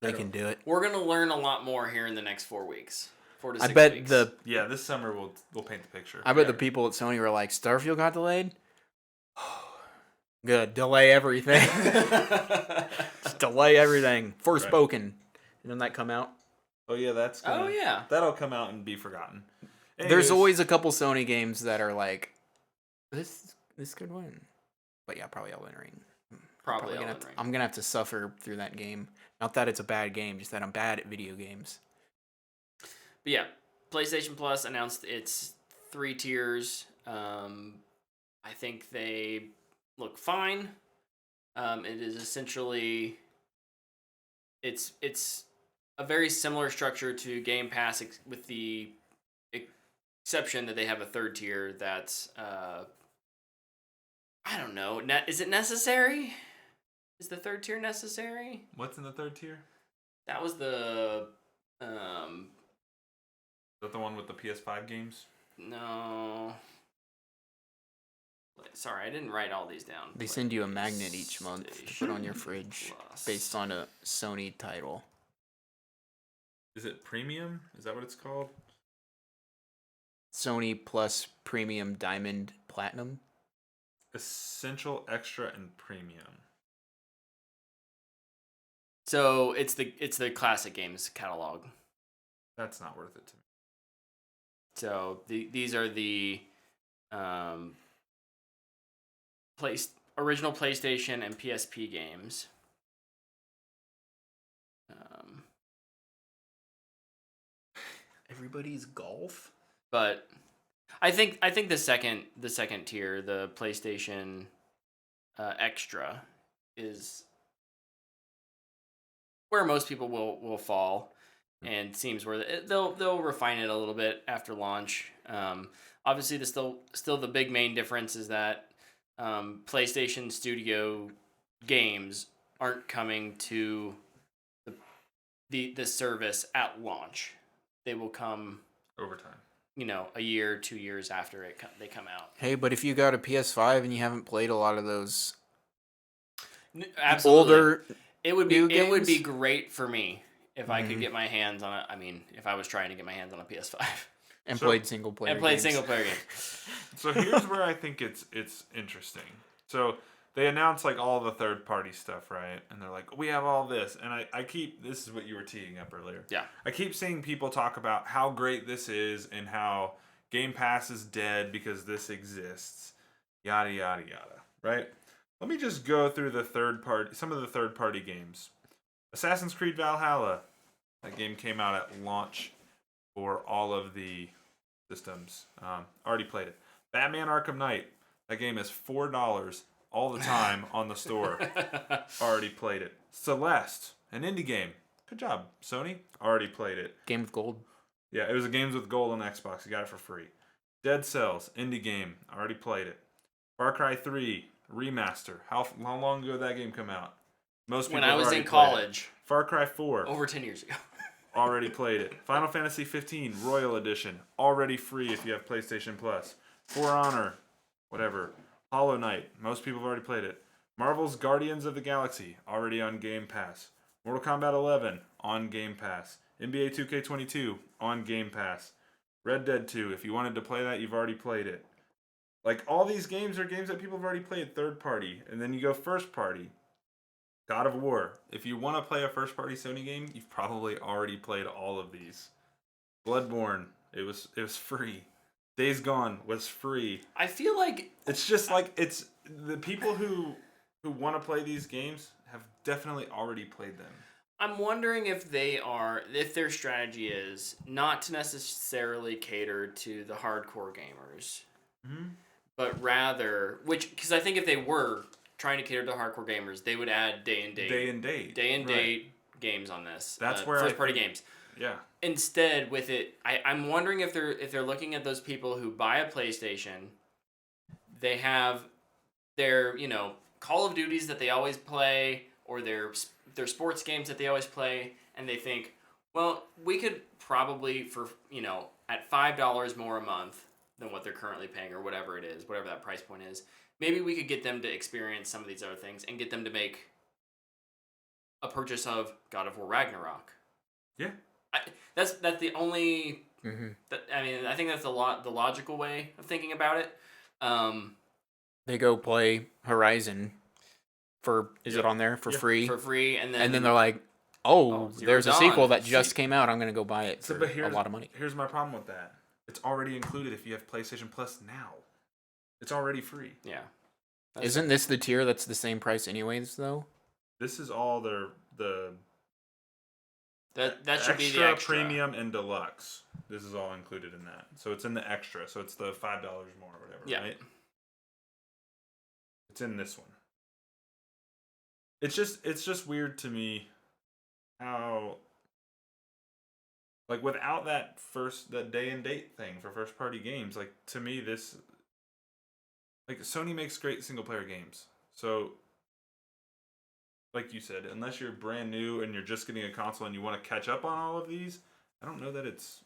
Speaker 3: They can do it.
Speaker 2: We're going to learn a lot more here in the next 4 weeks. 4 to 6
Speaker 3: I bet
Speaker 2: weeks.
Speaker 1: Yeah, this summer we'll paint the picture.
Speaker 3: I bet the people at Sony were like, Starfield got delayed? Good. Delay everything. Just delay everything. Forspoken. Didn't that come out?
Speaker 1: Oh yeah, that'll come out and be forgotten.
Speaker 3: There's
Speaker 1: Anyways,
Speaker 3: always a couple Sony games that are like, this could win. But yeah, probably Elden Ring.
Speaker 2: Probably
Speaker 3: gonna
Speaker 2: Elden
Speaker 3: have
Speaker 2: Ring.
Speaker 3: I'm gonna have to suffer through that game. Not that it's a bad game, just that I'm bad at video games.
Speaker 2: But yeah, PlayStation Plus announced its 3 tiers. I think they look fine. It is essentially it's a very similar structure to Game Pass with the exception that they have a 3rd tier that's I don't know. Is it necessary? Is the 3rd tier necessary?
Speaker 1: What's in the 3rd tier?
Speaker 2: That was the
Speaker 1: Is that the one with the PS5 games?
Speaker 2: no. Sorry, I didn't write all these down.
Speaker 3: They send you a magnet each month to put on your fridge
Speaker 2: Plus.
Speaker 3: based on a Sony title.
Speaker 1: Is it premium? Is that what it's called?
Speaker 3: Sony Plus Premium Diamond Platinum.
Speaker 1: Essential, Extra, and Premium.
Speaker 2: So it's the classic games catalog.
Speaker 1: That's not worth it to me.
Speaker 2: So these are the original PlayStation and PSP games.
Speaker 3: Everybody's golf.
Speaker 2: But I think the second tier, the PlayStation Extra, is where most people will fall, and seems where they'll refine it a little bit after launch. Obviously, still the big main difference is that PlayStation Studio games aren't coming to the service at launch. They will come
Speaker 1: Over time.
Speaker 2: a year, 2 years after they come out.
Speaker 3: Hey, but if you got a PS5 and you haven't played a lot of those
Speaker 2: Absolutely.
Speaker 3: older,
Speaker 2: it would be
Speaker 3: new
Speaker 2: it would be
Speaker 3: games?
Speaker 2: great for me if I could get my hands on it. I mean, if I was trying to get my hands on a PS5
Speaker 3: and
Speaker 1: So-
Speaker 3: played single player
Speaker 2: and played
Speaker 3: games.
Speaker 2: single player games.
Speaker 1: So here's where I think it's interesting. So they announce like all the third party stuff, right? And they're like, we have all this. And I keep, this is what you were teeing up earlier.
Speaker 2: Yeah.
Speaker 1: I keep seeing people talk about how great this is and how Game Pass is dead because this exists. Yada, yada, yada. Right? Let me just go through some of the third party games. Assassin's Creed Valhalla. That game came out at launch for all of the systems. Already played it. Batman Arkham Knight. That game is $4 all the time on the store. Already played it. Celeste, an indie game. Good job, Sony. Already played it.
Speaker 3: Game of Gold.
Speaker 1: Yeah, it was a Games with Gold on Xbox. You got it for free. Dead Cells, indie game. Already played it. Far Cry 3 remaster. How long ago did that game come out? Most people
Speaker 2: When I was
Speaker 1: already
Speaker 2: in
Speaker 1: played
Speaker 2: college.
Speaker 1: it. Far Cry 4.
Speaker 2: Over 10 years ago.
Speaker 1: Already played it. Final Fantasy 15 Royal Edition. Already free if you have PlayStation Plus. For Honor. Whatever. Hollow Knight. Most people have already played it. Marvel's Guardians of the Galaxy. Already on Game Pass. Mortal Kombat 11. On Game Pass. NBA 2K22. On Game Pass. Red Dead 2. If you wanted to play that, you've already played it. Like, all these games are games that people have already played third party. And then you go first party. God of War. If you want to play a first party Sony game, you've probably already played all of these. Bloodborne. It was free. Days Gone was free.
Speaker 2: I feel like
Speaker 1: It's just like it's the people who want to play these games have definitely already played them.
Speaker 2: I'm wondering if their strategy is not to necessarily cater to the hardcore gamers, but rather, because I think if they were trying to cater to hardcore gamers, they would add day and date games on this.
Speaker 1: That's where
Speaker 2: first party games.
Speaker 1: Yeah.
Speaker 2: Instead, with it, I'm wondering if they're looking at those people who buy a PlayStation. They have their Call of Duties that they always play, or their sports games that they always play, and they think, well, we could probably for at $5 more a month than what they're currently paying, or whatever it is, whatever that price point is. Maybe we could get them to experience some of these other things and get them to make a purchase of God of War Ragnarok.
Speaker 1: Yeah.
Speaker 2: That's the only.
Speaker 3: Mm-hmm.
Speaker 2: I think that's the logical way of thinking about it.
Speaker 3: They go play Horizon is it on there for free?
Speaker 2: For free, and then
Speaker 3: they're like, oh
Speaker 2: Zero
Speaker 3: there's
Speaker 2: Dawn.
Speaker 3: a sequel that just came out. I'm gonna go buy it for
Speaker 1: but
Speaker 3: a lot of money.
Speaker 1: Here's my problem with that. It's already included if you have PlayStation Plus now. It's already free.
Speaker 2: Yeah.
Speaker 3: Isn't this the tier that's the same price anyways, though?
Speaker 1: This is all the
Speaker 2: that should be the extra
Speaker 1: premium and deluxe. This is all included in that. So it's in the extra. So it's the $5 more or whatever, right? It's in this one. It's just weird to me how, like, without that day and date thing for first party games, like, to me this, like, Sony makes great single player games. So, like you said, unless you're brand new and you're just getting a console and you want to catch up on all of these, I don't know that it's.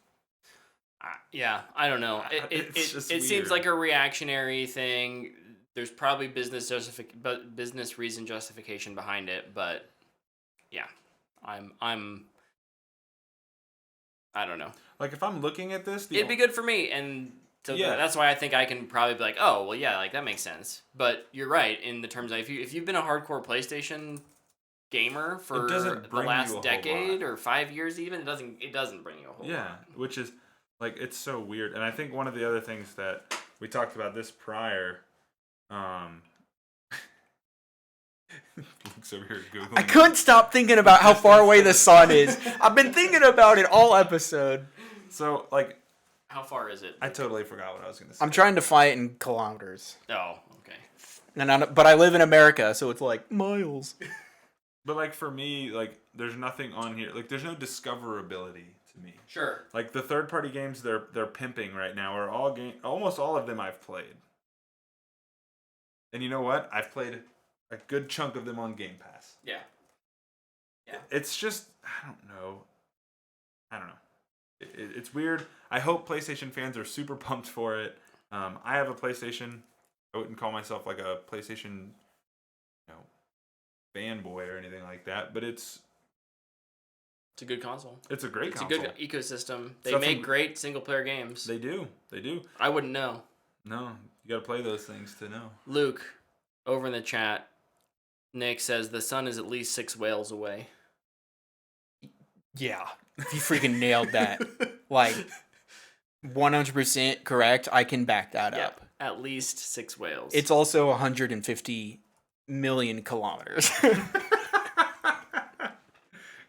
Speaker 2: Yeah, I don't know. It seems like a reactionary thing. There's probably business reason justification behind it, but yeah, I don't know.
Speaker 1: Like, if I'm looking at this,
Speaker 2: it'd be good for me, and so that's why I think I can probably be like, oh well, yeah, like that makes sense. But you're right in the terms of if you've been a hardcore PlayStation gamer for the last decade or 5 years, even it doesn't bring you a whole lot.
Speaker 1: Yeah, which is like, it's so weird. And I think one of the other things that we talked about this prior. Luke's over here Googling.
Speaker 3: I couldn't stop thinking about how far away the sun is. I've been thinking about it all episode.
Speaker 1: So, like,
Speaker 2: how far is it?
Speaker 1: I totally forgot what I was going to say.
Speaker 3: I'm trying to find it in kilometers.
Speaker 2: Oh, okay.
Speaker 3: But I live in America, so it's like miles.
Speaker 1: But, like, for me, like, there's nothing on here. Like, there's no discoverability to me.
Speaker 2: Sure.
Speaker 1: Like, the third-party games they're pimping right now are almost all of them I've played. And you know what? I've played a good chunk of them on Game Pass.
Speaker 2: Yeah. Yeah.
Speaker 1: It's just, I don't know. It's weird. I hope PlayStation fans are super pumped for it. I have a PlayStation. I wouldn't call myself like a PlayStation, fanboy or anything like that, but it's
Speaker 2: a good console.
Speaker 1: It's a great console.
Speaker 2: It's a good ecosystem. They make great single player games.
Speaker 1: They do.
Speaker 2: I wouldn't know.
Speaker 1: No, you got to play those things to know.
Speaker 2: Luke, over in the chat, Nick says the sun is at least 6 whales away.
Speaker 3: Yeah. You freaking nailed that. Like, 100% correct. I can back that up.
Speaker 2: At least 6 whales.
Speaker 3: It's also 150 million kilometers.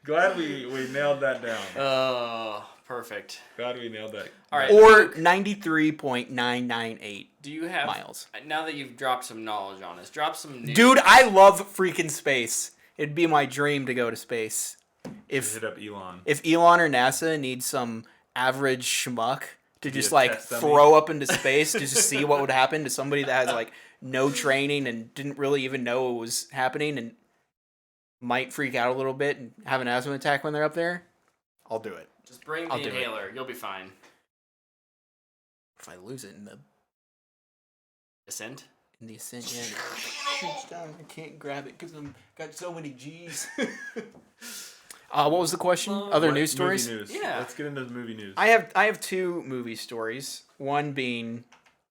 Speaker 1: Glad we nailed that down.
Speaker 2: Oh, perfect.
Speaker 1: Glad we nailed that.
Speaker 2: All right.
Speaker 3: Or 93.998
Speaker 2: Do you have
Speaker 3: miles.
Speaker 2: Now that you've dropped some knowledge on us, drop some news.
Speaker 3: Dude, I love freaking space. It'd be my dream to go to space.
Speaker 1: Hit up Elon.
Speaker 3: If Elon or NASA needs some average schmuck to just
Speaker 1: a
Speaker 3: like
Speaker 1: test dummy.
Speaker 3: throw up into space to just see what would happen to somebody that has like no training and didn't really even know what was happening and might freak out a little bit and have an asthma attack when they're up there, I'll do it.
Speaker 2: Just bring the
Speaker 3: I'll do it.
Speaker 2: inhaler. You'll be fine.
Speaker 3: If I lose it in the
Speaker 2: Ascent?
Speaker 3: ascent, yeah. It's down. I can't grab it because I'm got so many G's. What was the question? Other
Speaker 1: What
Speaker 3: news stories?
Speaker 1: Movie news.
Speaker 2: Yeah.
Speaker 1: Let's get into the movie news.
Speaker 3: I have two movie stories. One being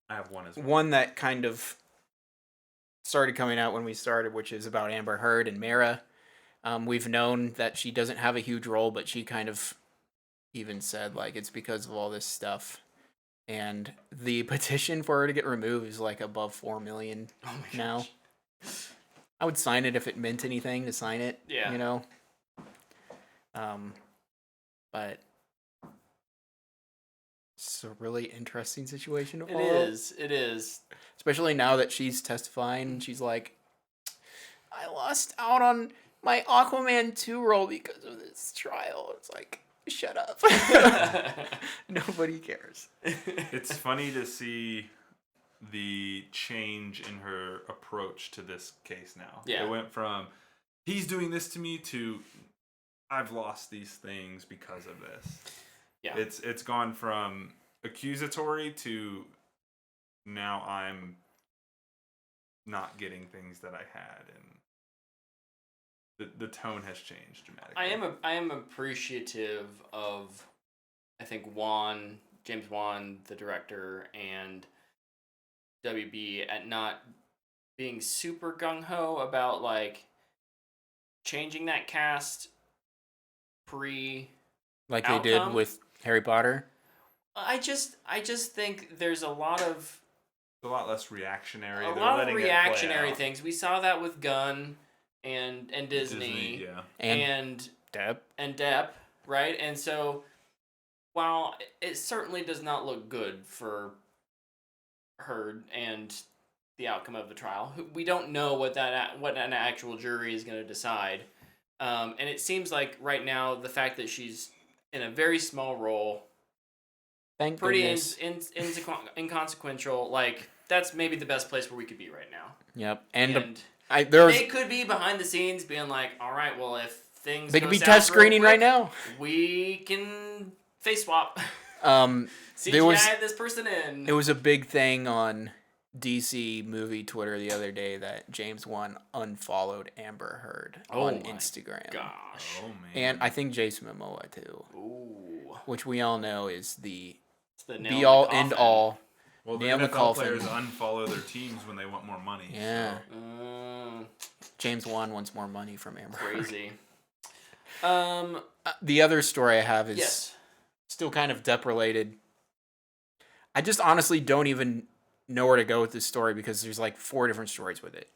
Speaker 1: I have one as well.
Speaker 3: one that kind of started coming out when we started, which is about Amber Heard and Mara. We've known that she doesn't have a huge role, but she kind of even said like it's because of all this stuff. And the petition for her to get removed is like above 4 million
Speaker 2: Oh my
Speaker 3: now.
Speaker 2: gosh.
Speaker 3: I would sign it if it meant anything to sign it.
Speaker 2: Yeah.
Speaker 3: You know. But it's a really interesting situation to
Speaker 2: It
Speaker 3: follow.
Speaker 2: is. It is.
Speaker 3: Especially now that she's testifying, and she's like, I lost out on my Aquaman 2 role because of this trial. It's like, shut up. Nobody cares.
Speaker 1: It's funny to see the change in her approach to this case now.
Speaker 2: Yeah.
Speaker 1: It went from, he's doing this to me, to, I've lost these things because of this.
Speaker 2: Yeah.
Speaker 1: It's gone from accusatory to now I'm not getting things that I had, and the tone has changed dramatically.
Speaker 2: I am appreciative of, I think, James Wan, the director, and WB at not being super gung-ho about like changing that cast pre
Speaker 3: Like they did
Speaker 2: outcome.
Speaker 3: with Harry Potter.
Speaker 2: I just think there's a lot of
Speaker 1: It's a lot less reactionary.
Speaker 2: a
Speaker 1: They're
Speaker 2: lot of
Speaker 1: letting it play
Speaker 2: reactionary
Speaker 1: out.
Speaker 2: things. We saw that with Gunn and Disney,
Speaker 1: yeah.
Speaker 3: And Depp.
Speaker 2: and Depp, right? And so while it certainly does not look good for Heard and the outcome of the trial, we don't know what an actual jury is going to decide. And it seems like right now the fact that she's in a very small role,
Speaker 3: Thank
Speaker 2: pretty
Speaker 3: goodness.
Speaker 2: inconsequential, like that's maybe the best place where we could be right now.
Speaker 3: Yep.
Speaker 2: And
Speaker 3: There's
Speaker 2: they could be behind the scenes being like, all right, well, if things
Speaker 3: they
Speaker 2: go
Speaker 3: could be
Speaker 2: south
Speaker 3: test
Speaker 2: real
Speaker 3: screening
Speaker 2: quick,
Speaker 3: right now.
Speaker 2: we can face swap. CGI
Speaker 3: There was
Speaker 2: this person in.
Speaker 3: it was a big thing on DC movie Twitter the other day that James Wan unfollowed Amber Heard on
Speaker 2: my
Speaker 3: Instagram.
Speaker 2: Gosh.
Speaker 1: Oh man.
Speaker 3: And I think Jason Momoa too,
Speaker 2: Ooh.
Speaker 3: which we all know is the
Speaker 2: It's the nail
Speaker 3: be
Speaker 2: in
Speaker 3: all
Speaker 2: the
Speaker 3: end
Speaker 2: coffin.
Speaker 3: all.
Speaker 1: well, the
Speaker 3: nail in the
Speaker 1: NFL
Speaker 3: coffin.
Speaker 1: players unfollow their teams when they want more money.
Speaker 3: Yeah.
Speaker 1: So.
Speaker 3: James Wan wants more money from Amber Heard.
Speaker 2: Crazy.
Speaker 3: The other story I have is
Speaker 2: Yes.
Speaker 3: still kind of Depp related. I just honestly don't even know where to go with this story because there's like 4 different stories with it.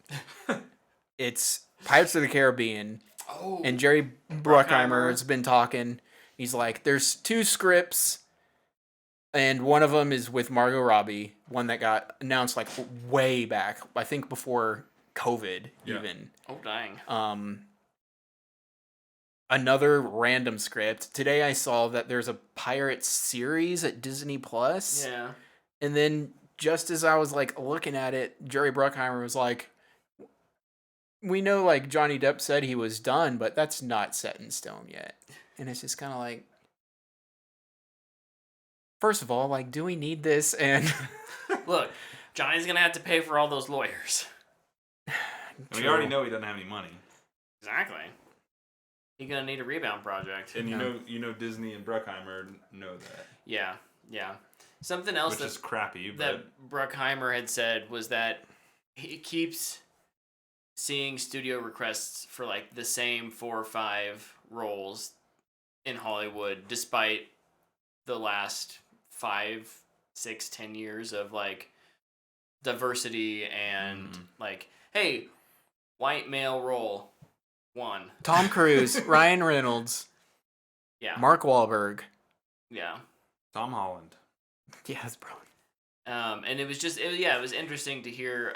Speaker 3: It's Pirates of the Caribbean,
Speaker 2: Oh.
Speaker 3: and Jerry Bruckheimer has been talking. He's like, there's 2 scripts, and one of them is with Margot Robbie, one that got announced like way back, I think before COVID
Speaker 1: Yeah.
Speaker 3: even.
Speaker 2: Oh, dang.
Speaker 3: Another random script. Today I saw that there's a Pirates series at Disney Plus.
Speaker 2: Yeah.
Speaker 3: And then just as I was like looking at it, Jerry Bruckheimer was like, we know like Johnny Depp said he was done, but that's not set in stone yet. And it's just kind of like, first of all, like, do we need this? And
Speaker 2: Look, Johnny's going to have to pay for all those lawyers.
Speaker 1: And we already know he doesn't have any money.
Speaker 2: Exactly. He's going to need a rebound project.
Speaker 1: And
Speaker 3: Yeah.
Speaker 1: you know Disney and Bruckheimer know that.
Speaker 2: Yeah. Yeah. Something else
Speaker 1: Which is crappy, but
Speaker 2: that Bruckheimer had said was that he keeps seeing studio requests for like the same 4 or 5 roles in Hollywood, despite the last 5, 6, 10 years of like diversity and like, hey, white male role, 1.
Speaker 3: Tom Cruise, Ryan Reynolds,
Speaker 2: Yeah.
Speaker 3: Mark Wahlberg.
Speaker 2: Yeah.
Speaker 1: Tom Holland.
Speaker 3: Yes, bro.
Speaker 2: And it was just, it was interesting to hear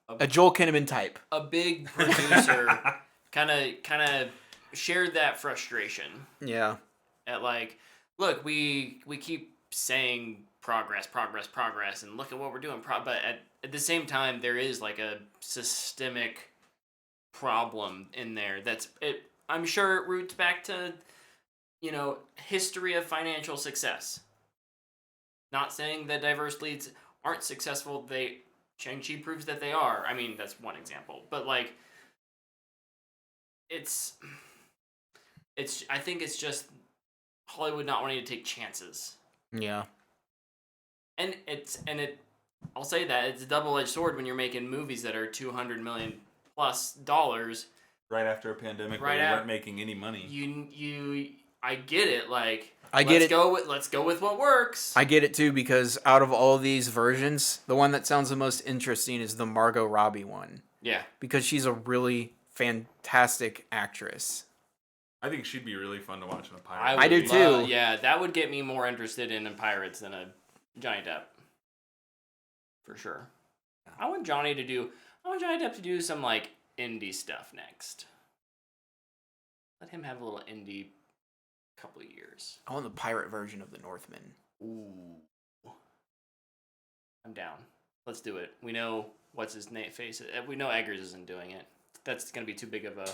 Speaker 3: A Joel Kinnaman type.
Speaker 2: a big producer kind of shared that frustration
Speaker 3: Yeah.
Speaker 2: at like, look, we keep saying progress, and look at what we're doing, but at the same time, there is like a systemic problem in there I'm sure it roots back to, history of financial success. Not saying that diverse leads aren't successful. Shang-Chi proves that they are. I mean, that's one example. But like, I think it's just Hollywood not wanting to take chances.
Speaker 3: Yeah.
Speaker 2: And I'll say that it's a double-edged sword when you're making movies that are $200 million plus dollars.
Speaker 1: Right after a pandemic where they weren't making any money.
Speaker 2: I get it. Like,
Speaker 3: Let's
Speaker 2: go with what works.
Speaker 3: I get it too, because out of all these versions, the one that sounds the most interesting is the Margot Robbie one.
Speaker 2: Yeah.
Speaker 3: Because she's a really fantastic actress.
Speaker 1: I think she'd be really fun to watch in a pirate.
Speaker 3: I do too.
Speaker 2: Yeah, that would get me more interested in Pirates than a Johnny Depp. For sure. I want Johnny Depp to do some like indie stuff next. Let him have a little indie couple of years.
Speaker 3: I want the pirate version of the Northman.
Speaker 2: Ooh. I'm down. Let's do it. We know what's his name face. We know Eggers isn't doing it. That's going to be too big of a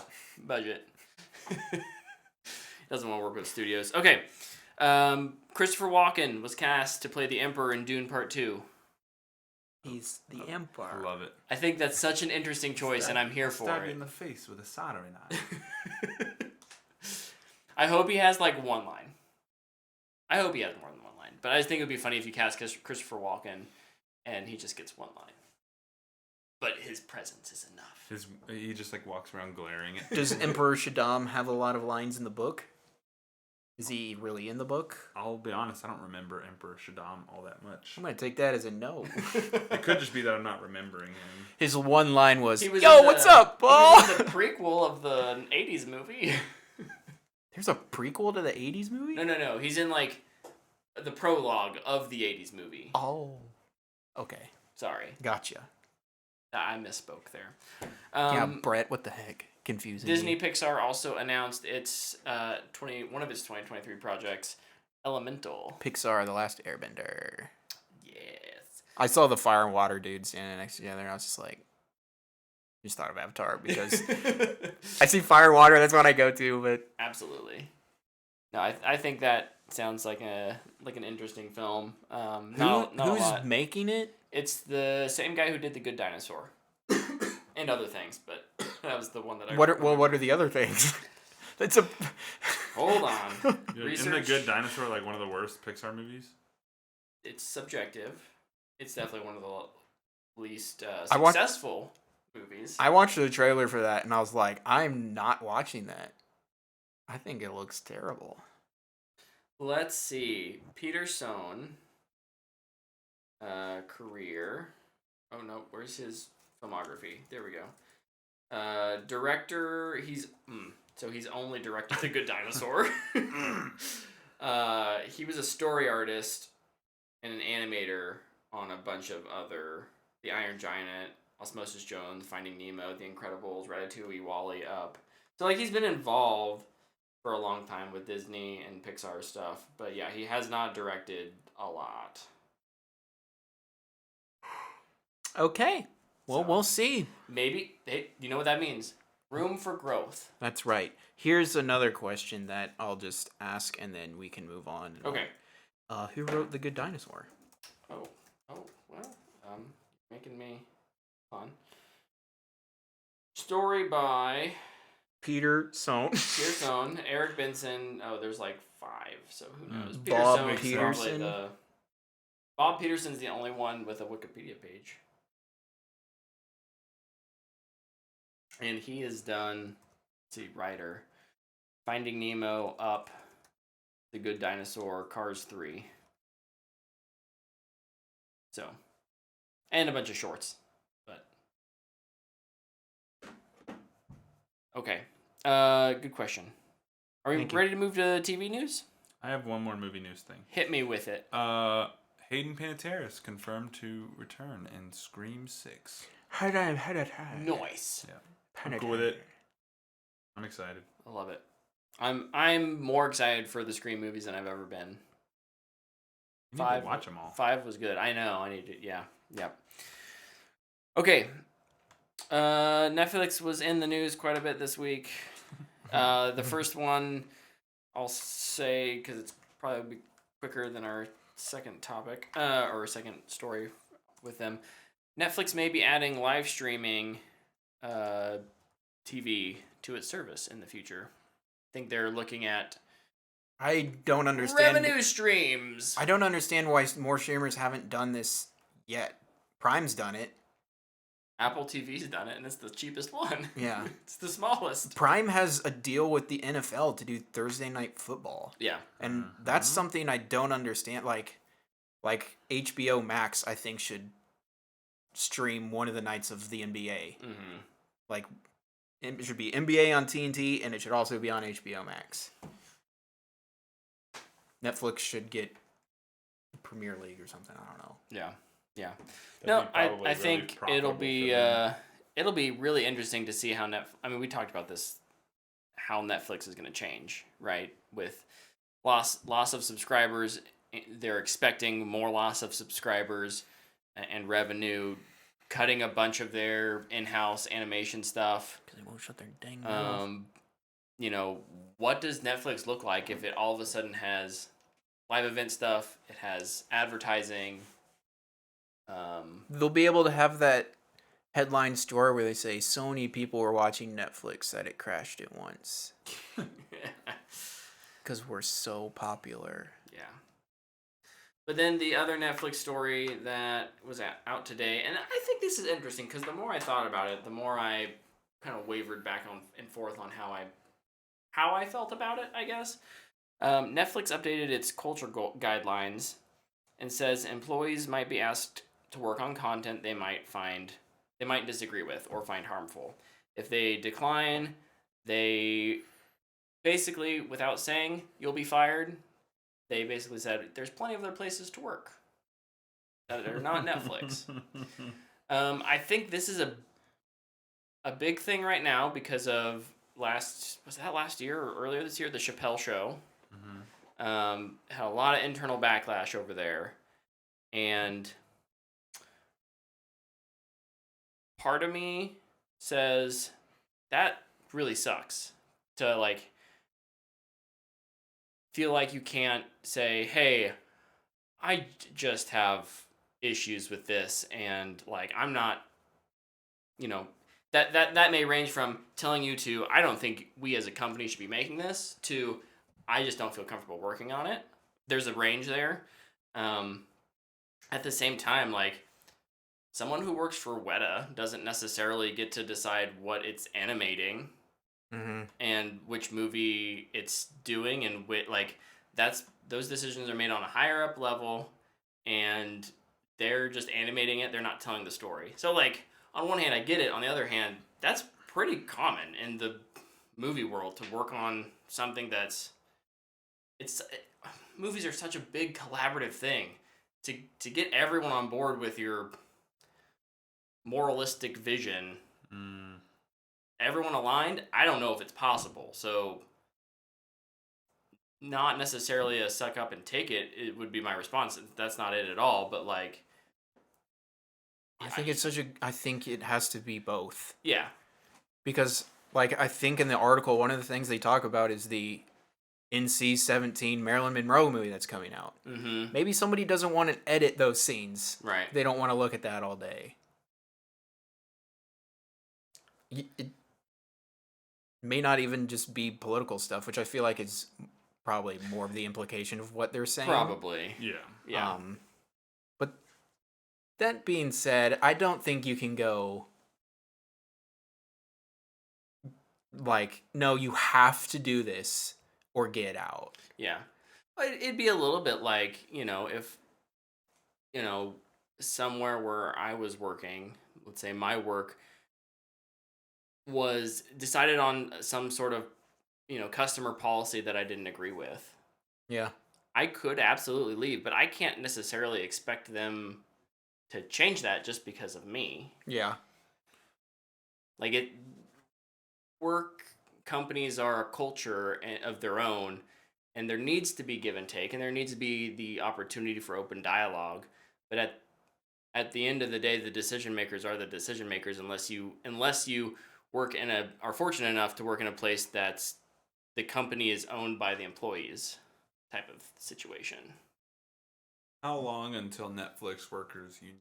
Speaker 2: budget. Doesn't want to work with studios. Okay. Christopher Walken was cast to play the Emperor in Dune Part 2.
Speaker 3: He's the Emperor.
Speaker 1: I love it.
Speaker 2: I think that's such an interesting choice, and I'm here for
Speaker 1: Stab you
Speaker 2: it.
Speaker 1: in the face with a soldering iron.
Speaker 2: I hope he has like one line. I hope he has more than one line. But I just think it would be funny if you cast Christopher Walken and he just gets one line. But his presence is enough.
Speaker 1: He just like walks around glaring at.
Speaker 3: Does Emperor Shaddam have a lot of lines in the book? Is he really in the book?
Speaker 1: I'll be honest, I don't remember Emperor Shaddam all that much.
Speaker 3: I'm going to take that as a no.
Speaker 1: It could just be that I'm not remembering him.
Speaker 3: His one line was,
Speaker 2: He was
Speaker 3: yo,
Speaker 2: in
Speaker 3: what's up,
Speaker 2: He
Speaker 3: Paul?
Speaker 2: was in the prequel of the 80s movie.
Speaker 3: There's a prequel to the 80s movie?
Speaker 2: No. He's in like the prologue of the 80s movie.
Speaker 3: Oh. Okay.
Speaker 2: Sorry.
Speaker 3: Gotcha.
Speaker 2: I misspoke there.
Speaker 3: Yeah, Brett, what the heck? Confusing
Speaker 2: Disney
Speaker 3: me.
Speaker 2: Pixar also announced its one of its 2023 projects, Elemental.
Speaker 3: Pixar, The Last Airbender.
Speaker 2: Yes.
Speaker 3: I saw the fire and water dudes standing next to each other, and I was just like, just thought of Avatar, because I see fire and water, that's what I go to, but...
Speaker 2: Absolutely. No, I think that sounds like an interesting film. Not a
Speaker 3: Who's
Speaker 2: lot.
Speaker 3: making it?
Speaker 2: It's the same guy who did The Good Dinosaur. And other things, but that was the one that I...
Speaker 3: What are the other things? That's a...
Speaker 2: Hold on.
Speaker 1: Isn't The Good Dinosaur like one of the worst Pixar movies?
Speaker 2: It's subjective. It's definitely one of the least
Speaker 3: I watched-
Speaker 2: successful movies.
Speaker 3: I watched the trailer for that, and I was like, I'm not watching that. I think it looks terrible.
Speaker 2: Let's see. Peter Sohn. Career. Oh no, where's his filmography? There we go. Director. He's only directed The Good Dinosaur. He was a story artist and an animator on a bunch of other The Iron Giant, Osmosis Jones, Finding Nemo, The Incredibles, Ratatouille, Wall-E, Up. So like he's been involved for a long time with Disney and Pixar stuff, but yeah, he has not directed a lot.
Speaker 3: Okay. Well,
Speaker 2: So-
Speaker 3: we'll see.
Speaker 2: Maybe, hey, you know what that means? Room for growth.
Speaker 3: That's right. Here's another question that I'll just ask, and then we can move on.
Speaker 2: Okay.
Speaker 3: Who wrote The Good Dinosaur?
Speaker 2: Oh, well, making me fun. Story by
Speaker 3: Peter Sohn.
Speaker 2: Peter Sohn, Eric Benson. Oh, there's like 5, so who knows?
Speaker 3: Bob
Speaker 2: Sohn's probably
Speaker 3: Peterson?
Speaker 2: Bob Peterson's the only one with a Wikipedia page. And he has done, let's see, writer, Finding Nemo, Up, The Good Dinosaur, Cars 3. So, and a bunch of shorts. But okay. Good question. Are we
Speaker 3: Thank you.
Speaker 2: ready to move to TV news?
Speaker 1: I have one more movie news thing.
Speaker 2: Hit me with it.
Speaker 1: Hayden Panettiere is confirmed to return in Scream 6.
Speaker 2: Nice.
Speaker 1: Yeah, I'm cool with it. I'm excited.
Speaker 2: I love it. I'm more excited for the Scream movies than I've ever been.
Speaker 1: You need to watch them all.
Speaker 2: 5 was good. I know. I need to. Yeah. Yep. Okay. Netflix was in the news quite a bit this week. The first one, I'll say, because it's probably quicker than our second topic, or second story with them. Netflix may be adding live streaming TV to its service in the future. I think they're looking at
Speaker 3: I don't understand.
Speaker 2: revenue streams.
Speaker 3: I don't understand why more streamers haven't done this yet. Prime's done it.
Speaker 2: Apple TV's done it, and it's the cheapest one.
Speaker 3: Yeah.
Speaker 2: It's the smallest.
Speaker 3: Prime has a deal with the NFL to do Thursday night football.
Speaker 2: Yeah.
Speaker 3: And that's something I don't understand. Like HBO Max, I think, should stream one of the nights of the NBA.
Speaker 2: Mm-hmm.
Speaker 3: Like, it should be NBA on TNT, and it should also be on HBO Max. Netflix should get Premier League or something. I don't know.
Speaker 2: Yeah. Yeah.
Speaker 1: That'd
Speaker 2: No,
Speaker 1: be probably
Speaker 2: I
Speaker 1: really
Speaker 2: think it'll
Speaker 1: profitable
Speaker 2: be
Speaker 1: for them.
Speaker 2: it'll be really interesting to see how I mean, we talked about this, how Netflix is going to change, right? With loss of subscribers, they're expecting more loss of subscribers and revenue, cutting a bunch of their in-house animation stuff.
Speaker 3: Because they won't shut their dang mouth.
Speaker 2: You know, what does Netflix look like if it all of a sudden has live event stuff, it has advertising?
Speaker 3: They'll be able to have that headline story where they say so many people were watching Netflix that it crashed it once. Because we're so popular.
Speaker 2: Yeah. But then the other Netflix story that was out today, and I think this is interesting because the more I thought about it, the more I kind of wavered back and forth on how I felt about it, I guess. Netflix updated its culture guidelines and says employees might be asked to work on content they might disagree with or find harmful. If they decline, they basically, without saying you'll be fired, they basically said there's plenty of other places to work that are not Netflix. I think this is a big thing right now because of last year or earlier this year, the Chappelle Show. Had a lot of internal backlash over there, and part of me says that really sucks to like feel like you can't say, hey, I just have issues with this, and like I'm not, you know, that may range from telling you to I don't think we as a company should be making this to I just don't feel comfortable working on it. There's a range there. At the same time, like someone who works for Weta doesn't necessarily get to decide what it's animating and which movie it's doing, and like those decisions are made on a higher up level, and they're just animating it. They're not telling the story. So like on one hand, I get it. On the other hand, that's pretty common in the movie world to work on something that's movies are such a big collaborative thing to get everyone on board with your moralistic vision. Everyone aligned, I don't know if it's possible. So not necessarily a suck up and take it would be my response. That's not it at all, but like
Speaker 3: I think it has to be both.
Speaker 2: Yeah.
Speaker 3: Because like I think in the article one of the things they talk about is the NC-17 Marilyn Monroe movie that's coming out. Maybe somebody doesn't want to edit those scenes.
Speaker 2: Right.
Speaker 3: They don't want to look at that all day. It may not even just be political stuff, which I feel like is probably more of the implication of what they're saying.
Speaker 2: Probably.
Speaker 1: Yeah.
Speaker 3: But that being said, I don't think you can go like, no, you have to do this or get out.
Speaker 2: Yeah. But it'd be a little bit like, if, somewhere where I was working, let's say my work was decided on some sort of, customer policy that I didn't agree with.
Speaker 3: Yeah.
Speaker 2: I could absolutely leave, but I can't necessarily expect them to change that just because of me.
Speaker 3: Yeah.
Speaker 2: Like work companies are a culture of their own, and there needs to be give and take, and there needs to be the opportunity for open dialogue. But at the end of the day, the decision makers are the decision makers, unless you are fortunate enough to work in a place that's the company is owned by the employees type of situation.
Speaker 1: How long until Netflix workers union?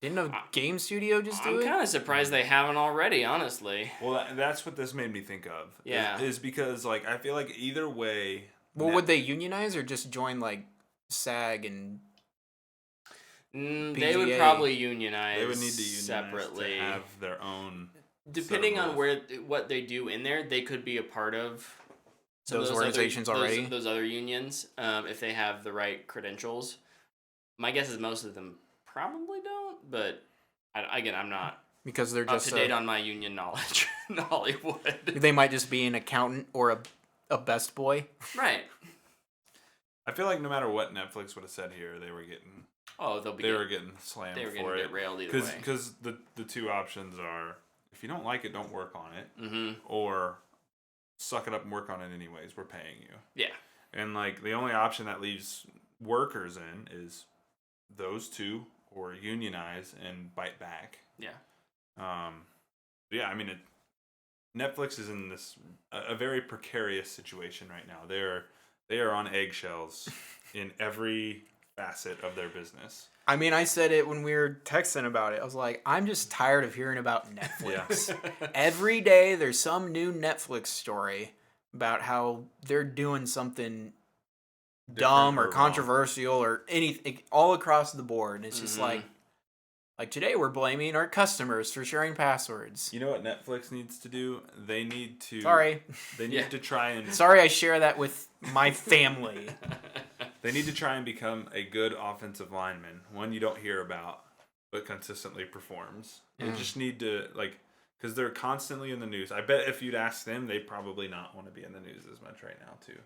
Speaker 3: Didn't a game studio just do
Speaker 2: I'm
Speaker 3: it?
Speaker 2: kind of surprised they haven't already, honestly.
Speaker 1: Well, that's what this made me think of.
Speaker 2: Yeah.
Speaker 1: Is because, like, I feel like either way...
Speaker 3: Well, would they unionize or just join, like, SAG and...
Speaker 2: They would probably unionize.
Speaker 1: They would need to unionize
Speaker 2: separately.
Speaker 1: to have their own...
Speaker 2: Depending on what they do in there, they could be a part of
Speaker 3: those organizations already.
Speaker 2: Those other unions, if they have the right credentials. My guess is most of them probably don't, but I'm not
Speaker 3: because they're just
Speaker 2: up to date on my union knowledge in Hollywood.
Speaker 3: They might just be an accountant or a best boy.
Speaker 2: Right.
Speaker 1: I feel like no matter what Netflix would have said here, they were getting... They were getting slammed for it.
Speaker 2: They were getting railed either way.
Speaker 1: Because the two options are, if you don't like it, don't work on it.
Speaker 2: Mm-hmm.
Speaker 1: Or suck it up and work on it anyways. We're paying you.
Speaker 2: Yeah. And,
Speaker 1: like, the only option that leaves workers in is those two, or unionize and bite back.
Speaker 2: Yeah.
Speaker 1: Yeah, I mean, Netflix is in a very precarious situation right now. They are on eggshells in every facet of their business.
Speaker 3: I mean, I said it when we were texting about it. I was like, I'm just tired of hearing about Netflix.
Speaker 1: Yeah.
Speaker 3: Every day there's some new Netflix story about how they're doing something dumb or controversial or anything all across the board. And it's just like today we're blaming our customers for sharing passwords.
Speaker 1: You know what Netflix needs to do? They need to...
Speaker 3: Sorry.
Speaker 1: They need to try and...
Speaker 3: Sorry I share that with my family.
Speaker 1: They need to try and become a good offensive lineman. One you don't hear about, but consistently performs. They just need to, like... Because they're constantly in the news. I bet if you'd ask them, they'd probably not want to be in the news as much right now, too.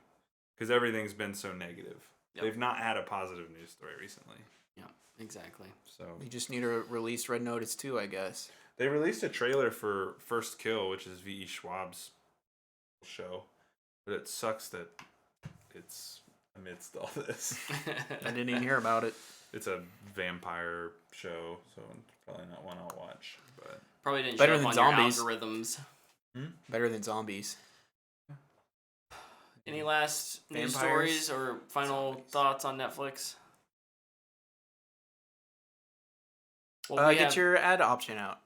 Speaker 1: Because everything's been so negative. Yep. They've not had a positive news story recently.
Speaker 2: Yeah, exactly.
Speaker 1: So
Speaker 3: you just need to release Red Notice 2, I guess.
Speaker 1: They released a trailer for First Kill, which is V.E. Schwab's show. But it sucks that it's amidst all this.
Speaker 3: I didn't even hear about it.
Speaker 1: It's a vampire show, so probably not one I'll watch. But
Speaker 2: probably didn't
Speaker 3: better
Speaker 2: show
Speaker 3: than
Speaker 2: up on
Speaker 3: zombies.
Speaker 2: Your algorithms.
Speaker 3: Better than zombies.
Speaker 2: Any last news
Speaker 3: Vampires?
Speaker 2: stories or final thoughts on Netflix? Well,
Speaker 3: Get your ad option out.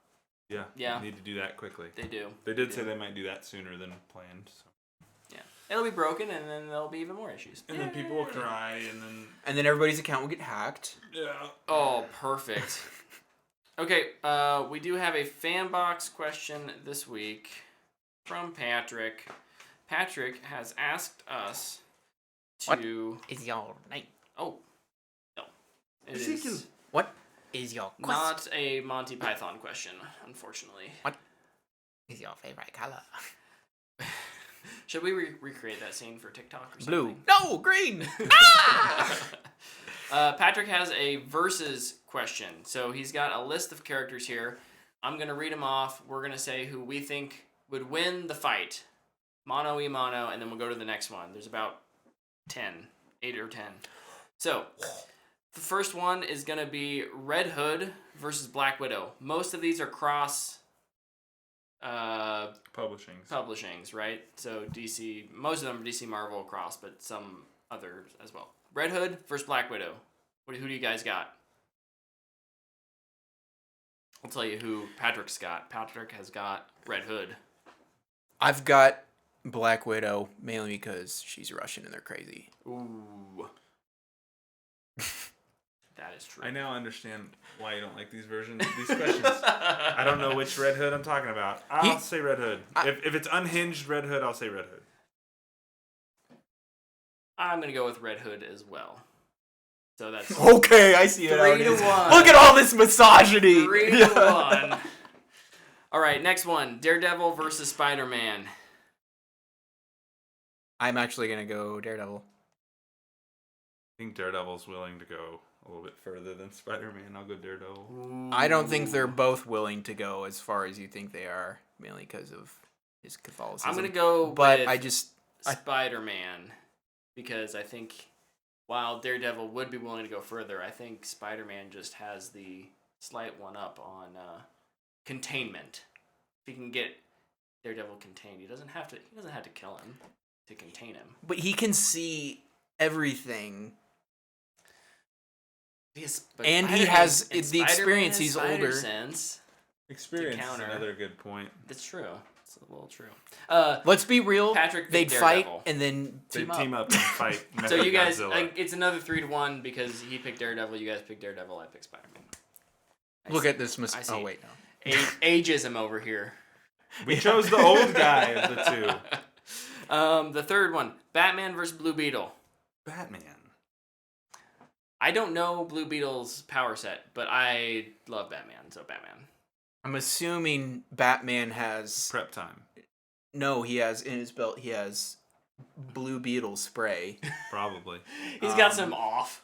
Speaker 1: Yeah.
Speaker 2: Yeah.
Speaker 1: Need to do that quickly.
Speaker 2: They do.
Speaker 1: They did say they might do that sooner than planned. So.
Speaker 2: Yeah. It'll be broken, and then there'll be even more issues.
Speaker 1: And then people will cry,
Speaker 3: and then everybody's account will get hacked.
Speaker 1: Yeah.
Speaker 2: Oh, perfect. Okay, we do have a Fanbox question this week from Patrick. Patrick has asked us to...
Speaker 3: What is your name?
Speaker 2: Oh, no. It is
Speaker 3: What is your question?
Speaker 2: not a Monty Python question, unfortunately.
Speaker 3: What is your favorite color?
Speaker 2: Should we recreate that scene for TikTok or something?
Speaker 3: Blue. No, green!
Speaker 2: Patrick has a versus question. So he's got a list of characters here. I'm going to read them off. We're going to say who we think would win the fight. Mono e mono, and then we'll go to the next one. There's about 8 or 10. So, the first one is going to be Red Hood versus Black Widow. Most of these are cross publishings, right? So DC, most of them are DC Marvel cross, but some others as well. Red Hood versus Black Widow. Who do you guys got? I'll tell you who Patrick's got. Patrick has got Red Hood.
Speaker 3: I've got Black Widow, mainly because she's Russian and they're crazy.
Speaker 2: Ooh. That is true.
Speaker 1: I now understand why you don't like these questions. I don't know which Red Hood I'm talking about. I'll say Red Hood. If it's unhinged Red Hood, I'll say Red Hood.
Speaker 2: I'm gonna go with Red Hood as well. So that's
Speaker 3: okay. I see it.
Speaker 2: 3-1.
Speaker 3: Look at all this misogyny.
Speaker 2: 3-1. All right, next one: Daredevil versus Spider-Man.
Speaker 3: I'm actually gonna go Daredevil.
Speaker 1: I think Daredevil's willing to go a little bit further than Spider-Man. I'll go Daredevil.
Speaker 2: Ooh.
Speaker 3: I don't think they're both willing to go as far as you think they are, mainly because of his Catholicism.
Speaker 2: I'm gonna go,
Speaker 3: but
Speaker 2: with Spider-Man because I think while Daredevil would be willing to go further, I think Spider-Man just has the slight one up on containment. If he can get Daredevil contained, he doesn't have to kill him to contain him.
Speaker 3: But he can see everything. And he has the experience. He's older.
Speaker 2: Sense.
Speaker 1: Experience is another good point.
Speaker 2: It's true. It's a little true.
Speaker 3: Let's be real.
Speaker 2: Patrick,
Speaker 3: they'd fight and then
Speaker 1: team up and fight.
Speaker 2: So you guys, it's another 3-1 because he picked Daredevil. You guys picked Daredevil. I picked Spider-Man.
Speaker 3: Look at this. Oh wait, no.
Speaker 2: Ageism over here.
Speaker 1: We chose the old guy of the two.
Speaker 2: The third one: Batman versus Blue Beetle.
Speaker 1: Batman.
Speaker 2: I don't know Blue Beetle's power set, but I love Batman, so Batman.
Speaker 3: I'm assuming Batman has
Speaker 1: prep time.
Speaker 3: No, he has in his belt. He has Blue Beetle spray.
Speaker 1: Probably.
Speaker 2: He's got some off.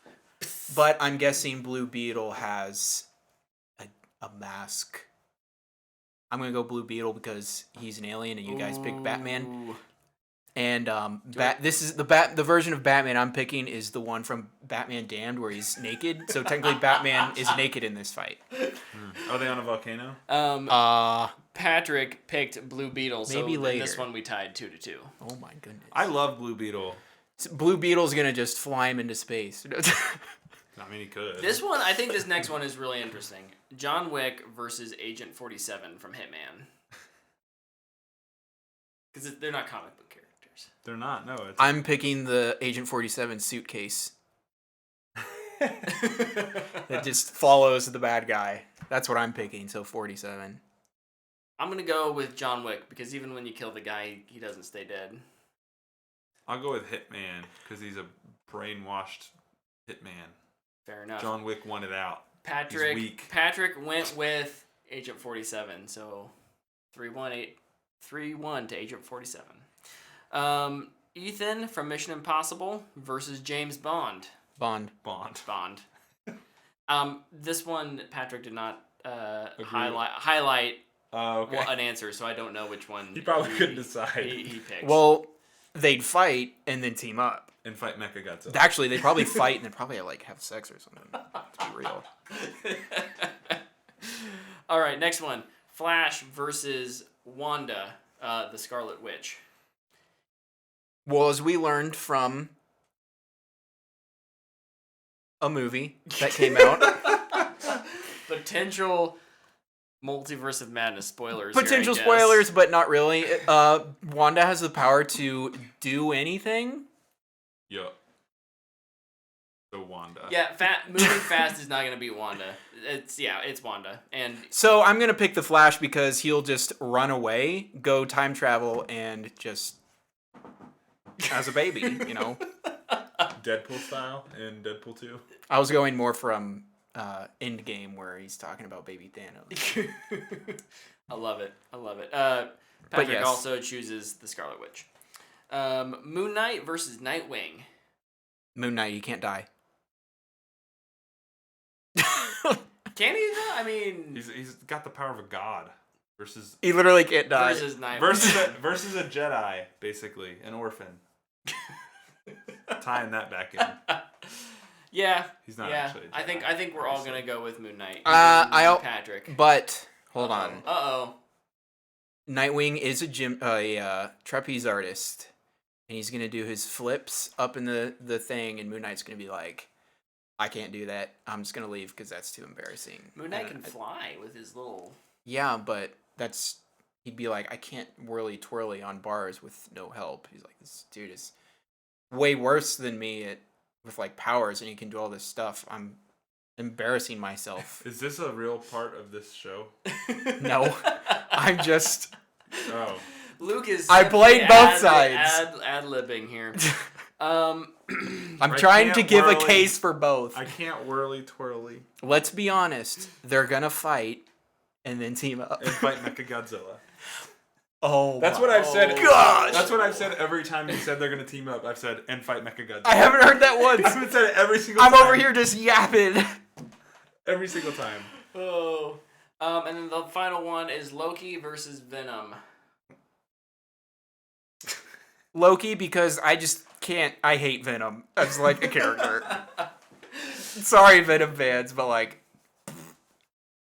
Speaker 3: But I'm guessing Blue Beetle has a mask. I'm gonna go Blue Beetle because he's an alien, and you guys picked Batman. And this is the version of Batman I'm picking is the one from Batman Damned where he's naked. So technically Batman is naked in this fight.
Speaker 1: Are they on a volcano?
Speaker 2: Patrick picked Blue Beetle, so
Speaker 3: maybe later.
Speaker 2: In this one we tied 2-2.
Speaker 3: Oh my goodness.
Speaker 1: I love Blue Beetle.
Speaker 3: Blue Beetle's gonna just fly him into space.
Speaker 1: I mean, he could.
Speaker 2: This one, I think this next one is really interesting. John Wick versus Agent 47 from Hitman. Because they're not comic book characters.
Speaker 1: They're not, no.
Speaker 3: I'm picking the Agent 47 suitcase. That just follows the bad guy. That's what I'm picking, so 47.
Speaker 2: I'm going to go with John Wick, because even when you kill the guy, he doesn't stay dead.
Speaker 1: I'll go with Hitman, because he's a brainwashed hitman.
Speaker 2: Fair enough.
Speaker 1: John Wick won it out.
Speaker 2: Patrick
Speaker 1: He's weak.
Speaker 2: Patrick went with Agent 47, so 3-1 to Agent 47. Ethan from Mission Impossible versus James Bond.
Speaker 3: Bond.
Speaker 2: This one Patrick did not highlight an answer, so I don't know which one.
Speaker 1: He probably couldn't decide.
Speaker 2: He picked.
Speaker 3: Well, they'd fight and then team up.
Speaker 1: And fight Mechagodzilla.
Speaker 3: Actually, they'd probably fight and then probably have sex or something. To be real.
Speaker 2: All right, next one: Flash versus Wanda, the Scarlet Witch.
Speaker 3: Well, as we learned from a movie that came out.
Speaker 2: Potential Multiverse of Madness spoilers.
Speaker 3: Potential
Speaker 2: here,
Speaker 3: spoilers, but not really. Wanda has the power to do anything.
Speaker 1: Yup. So Wanda.
Speaker 2: Yeah, moving fast is not going to beat Wanda. It's Wanda. And
Speaker 3: so I'm going to pick the Flash because he'll just run away, go time travel, and just as a baby,
Speaker 1: Deadpool style in Deadpool 2.
Speaker 3: I was going more from Endgame where he's talking about baby Thanos.
Speaker 2: I love it. Patrick also chooses the Scarlet Witch. Moon Knight versus Nightwing.
Speaker 3: Moon Knight, he can't die.
Speaker 2: Can he though? I mean,
Speaker 1: he's got the power of a god versus.
Speaker 3: He literally can't die.
Speaker 2: Versus Nightwing.
Speaker 1: Versus a Jedi, basically an orphan. Tying that back in.
Speaker 2: Yeah.
Speaker 1: He's not actually a Jedi.
Speaker 2: I think we're all gonna go with Moon Knight.
Speaker 3: Patrick. But hold on. Nightwing is a trapeze artist, and he's gonna do his flips up in the thing, and Moon Knight's gonna be like, I can't do that. I'm just gonna leave because that's too embarrassing.
Speaker 2: Moon Knight can fly with his little.
Speaker 3: Yeah, but he'd be like, I can't whirly twirly on bars with no help. He's like, this dude is way worse than me with like powers, and he can do all this stuff. I'm embarrassing myself.
Speaker 1: Is this a real part of this show?
Speaker 3: No, I'm just.
Speaker 1: Oh.
Speaker 2: Luke is.
Speaker 3: I played both sides.
Speaker 2: Ad-libbing here.
Speaker 3: I'm
Speaker 1: I
Speaker 3: trying to
Speaker 1: can't
Speaker 3: give a
Speaker 1: whirly-
Speaker 3: case for both.
Speaker 1: I can't whirly twirly
Speaker 3: Let's be honest. They're gonna fight and then team up.
Speaker 1: and fight Mechagodzilla.
Speaker 3: Oh,
Speaker 1: That's what I've said.
Speaker 3: gosh.
Speaker 1: That's what I've said every time you said they're gonna team up. I've said and fight Mechagodzilla.
Speaker 3: I haven't heard that
Speaker 1: I
Speaker 3: once.
Speaker 1: haven't said it every single
Speaker 3: I'm
Speaker 1: time.
Speaker 3: over here just yapping.
Speaker 1: Every single time.
Speaker 2: Oh. And then the final one is Loki versus Venom.
Speaker 3: Loki, because I just can't. I hate Venom as like a character. Sorry, Venom fans, but like,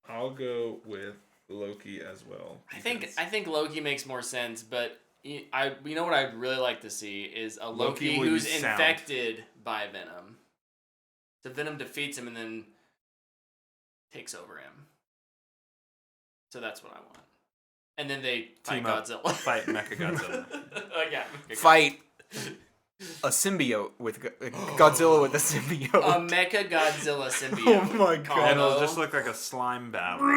Speaker 1: I'll go with Loki as well.
Speaker 2: I think Loki makes more sense, but you know what I'd really like to see is a Loki
Speaker 1: Loki will
Speaker 2: who's
Speaker 1: use sound.
Speaker 2: infected by Venom. So Venom defeats him and then takes over him. So that's what I want. And then they fight
Speaker 1: Team up.
Speaker 2: Godzilla.
Speaker 1: Fight Mechagodzilla.
Speaker 2: Yeah.
Speaker 3: fight a symbiote with Godzilla with a symbiote.
Speaker 2: A Mecha Godzilla symbiote.
Speaker 3: Oh my God.
Speaker 1: And it'll
Speaker 2: combo.
Speaker 1: just look like a slime battle.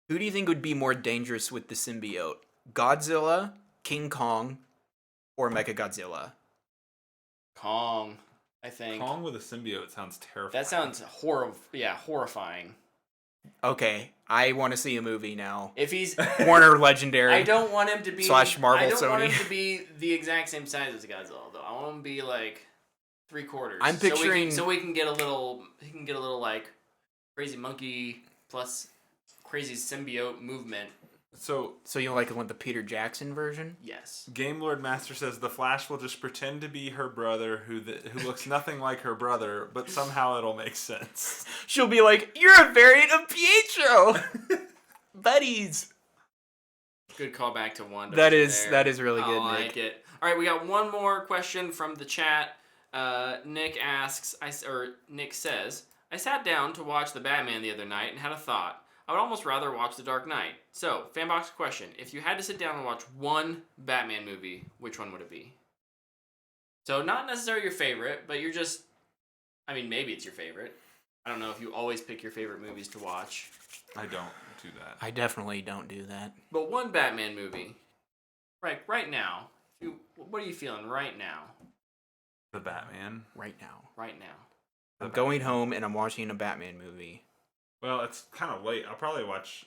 Speaker 3: Who do you think would be more dangerous with the symbiote? Godzilla, King Kong, or Mechagodzilla?
Speaker 2: Kong, I think.
Speaker 1: Kong with a symbiote sounds terrifying.
Speaker 2: That sounds horrifying.
Speaker 3: Okay, I want to see a movie now.
Speaker 2: If he's
Speaker 3: Warner Legendary.
Speaker 2: I don't want him to be
Speaker 3: / Marvel
Speaker 2: I don't want
Speaker 3: Sony.
Speaker 2: him to be the exact same size as Godzilla though. I want him to be like 3/4.
Speaker 3: I'm picturing-
Speaker 2: so we can get a little like crazy monkey plus crazy symbiote movement.
Speaker 1: So,
Speaker 3: So you like want the Peter Jackson version?
Speaker 2: Yes.
Speaker 1: Game Lord Master says the Flash will just pretend to be her brother who looks nothing like her brother, but somehow it'll make sense.
Speaker 3: She'll be like, "You're a variant of Pietro, buddies."
Speaker 2: Good callback to one.
Speaker 3: That is really good,
Speaker 2: I
Speaker 3: Nick.
Speaker 2: like it. All right, we got one more question from the chat. Nick says, I sat down to watch the Batman the other night and had a thought. I would almost rather watch The Dark Knight. So, Fanbox question. If you had to sit down and watch one Batman movie, which one would it be? So, not necessarily your favorite, but you're just... I mean, maybe it's your favorite. I don't know if you always pick your favorite movies to watch.
Speaker 1: I don't do that.
Speaker 3: I definitely don't do that.
Speaker 2: But one Batman movie. Right now. What are you feeling right now?
Speaker 1: The Batman.
Speaker 3: Right now.
Speaker 2: Right now.
Speaker 1: The
Speaker 3: I'm going home and I'm watching a Batman movie.
Speaker 1: Well, it's kind of late. I'll probably watch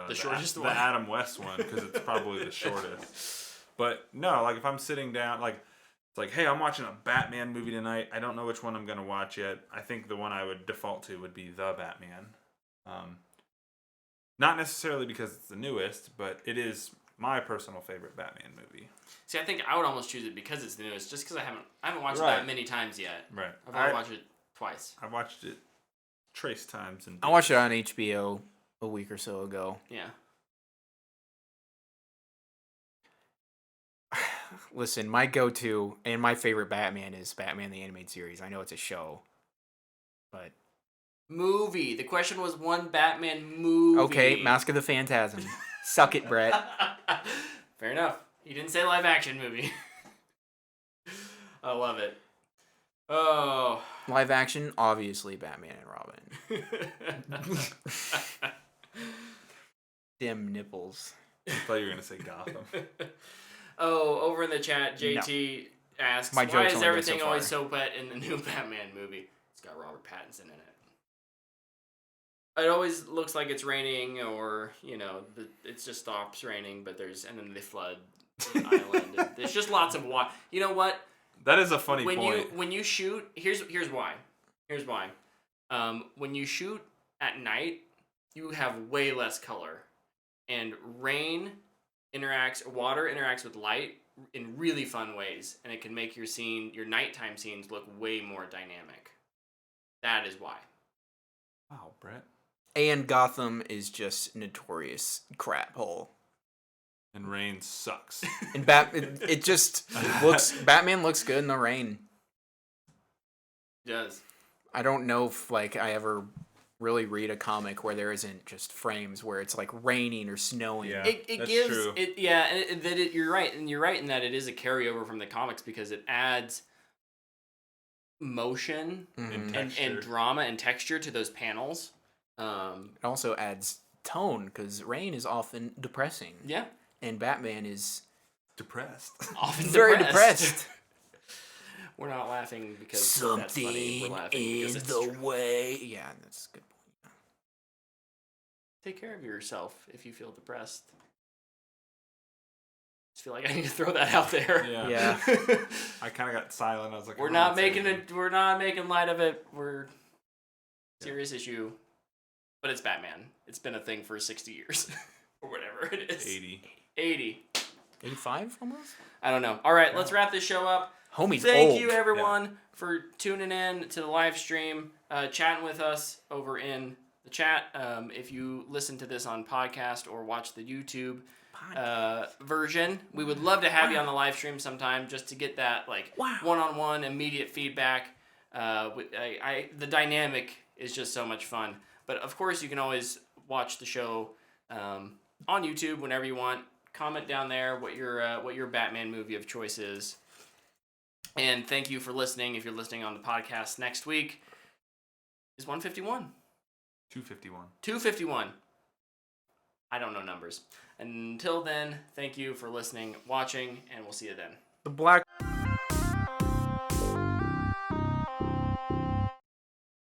Speaker 2: The shortest
Speaker 1: the
Speaker 2: one.
Speaker 1: Adam West one because it's probably the shortest. But no, like if I'm sitting down, like it's like, hey, I'm watching a Batman movie tonight. I don't know which one I'm gonna watch yet. I think the one I would default to would be The Batman. Not necessarily because it's the newest, but it is my personal favorite Batman movie.
Speaker 2: See, I think I would almost choose it because it's the newest, just because I haven't watched it
Speaker 1: Right.
Speaker 2: that many times yet.
Speaker 1: Right.
Speaker 2: I've only watched it twice.
Speaker 1: I watched it trace times and
Speaker 3: I watched it on HBO a week or so ago.
Speaker 2: Yeah.
Speaker 3: Listen, my go-to and my favorite Batman is Batman the Animated Series. I know it's a show, but
Speaker 2: Movie. The question was one Batman movie.
Speaker 3: okay, Mask of the Phantasm. Suck it, Brett.
Speaker 2: Fair enough. You didn't say live action movie. I love it. Oh.
Speaker 3: Live action, obviously Batman and Robin. Dim nipples.
Speaker 1: I thought you were gonna say Gotham.
Speaker 2: Oh, over in the chat, JT asks,
Speaker 3: My
Speaker 2: why
Speaker 3: joke's
Speaker 2: is
Speaker 3: only
Speaker 2: everything
Speaker 3: go so
Speaker 2: always
Speaker 3: far.
Speaker 2: so wet in the new Batman movie? It's got Robert Pattinson in it. It always looks like it's raining, or it just stops raining, but and then they flood the island. And there's just lots of water. You know what?
Speaker 1: That is a funny point.
Speaker 2: When you shoot, here's why. Here's why. When you shoot at night, you have way less color, and water interacts with light in really fun ways, and it can make your nighttime scenes look way more dynamic. That is why.
Speaker 1: Wow, Brett.
Speaker 3: And Gotham is just notorious crap hole.
Speaker 1: And rain sucks.
Speaker 3: And it just looks. Batman looks good in the rain.
Speaker 2: It does.
Speaker 3: I don't know if I ever really read a comic where there isn't just frames where it's raining or snowing.
Speaker 1: Yeah.
Speaker 2: It
Speaker 1: that's
Speaker 2: gives
Speaker 1: true.
Speaker 2: it yeah, and you're right in that it is a carryover from the comics because it adds motion
Speaker 1: And
Speaker 2: and
Speaker 1: texture.
Speaker 2: drama and texture to those panels.
Speaker 3: It also adds tone because Rain is often depressing.
Speaker 2: Yeah.
Speaker 3: And Batman is
Speaker 1: Depressed.
Speaker 2: Often
Speaker 3: very depressed.
Speaker 2: We're not laughing because that's funny. We're laughing because it's true.
Speaker 3: way. Yeah, that's a good point.
Speaker 2: Take care of yourself if you feel depressed. Just feel like I need to throw that out there.
Speaker 1: Yeah. I kind of got silent. I was like,
Speaker 2: We're
Speaker 1: I'm
Speaker 2: not
Speaker 1: saying
Speaker 2: making
Speaker 1: anything.
Speaker 2: it. We're not making light of it. We're serious issue, but it's Batman. It's been a thing for 60 years or whatever it is. 80.
Speaker 3: 85 almost?
Speaker 2: I don't know. All right, let's wrap this show up.
Speaker 3: Homie's
Speaker 2: Thank
Speaker 3: old.
Speaker 2: you everyone for tuning in to the live stream, chatting with us over in the chat. If you listen to this on podcast or watch the YouTube version, we would love to have you on the live stream sometime just to get that one-on-one immediate feedback. The dynamic is just so much fun. But of course, you can always watch the show on YouTube whenever you want. Comment down there what your Batman movie of choice is. And thank you for listening. If you're listening on the podcast next week, is 151.
Speaker 1: 251.
Speaker 2: 251. I don't know numbers. Until then, thank you for listening, watching, and we'll see you then.
Speaker 3: The Black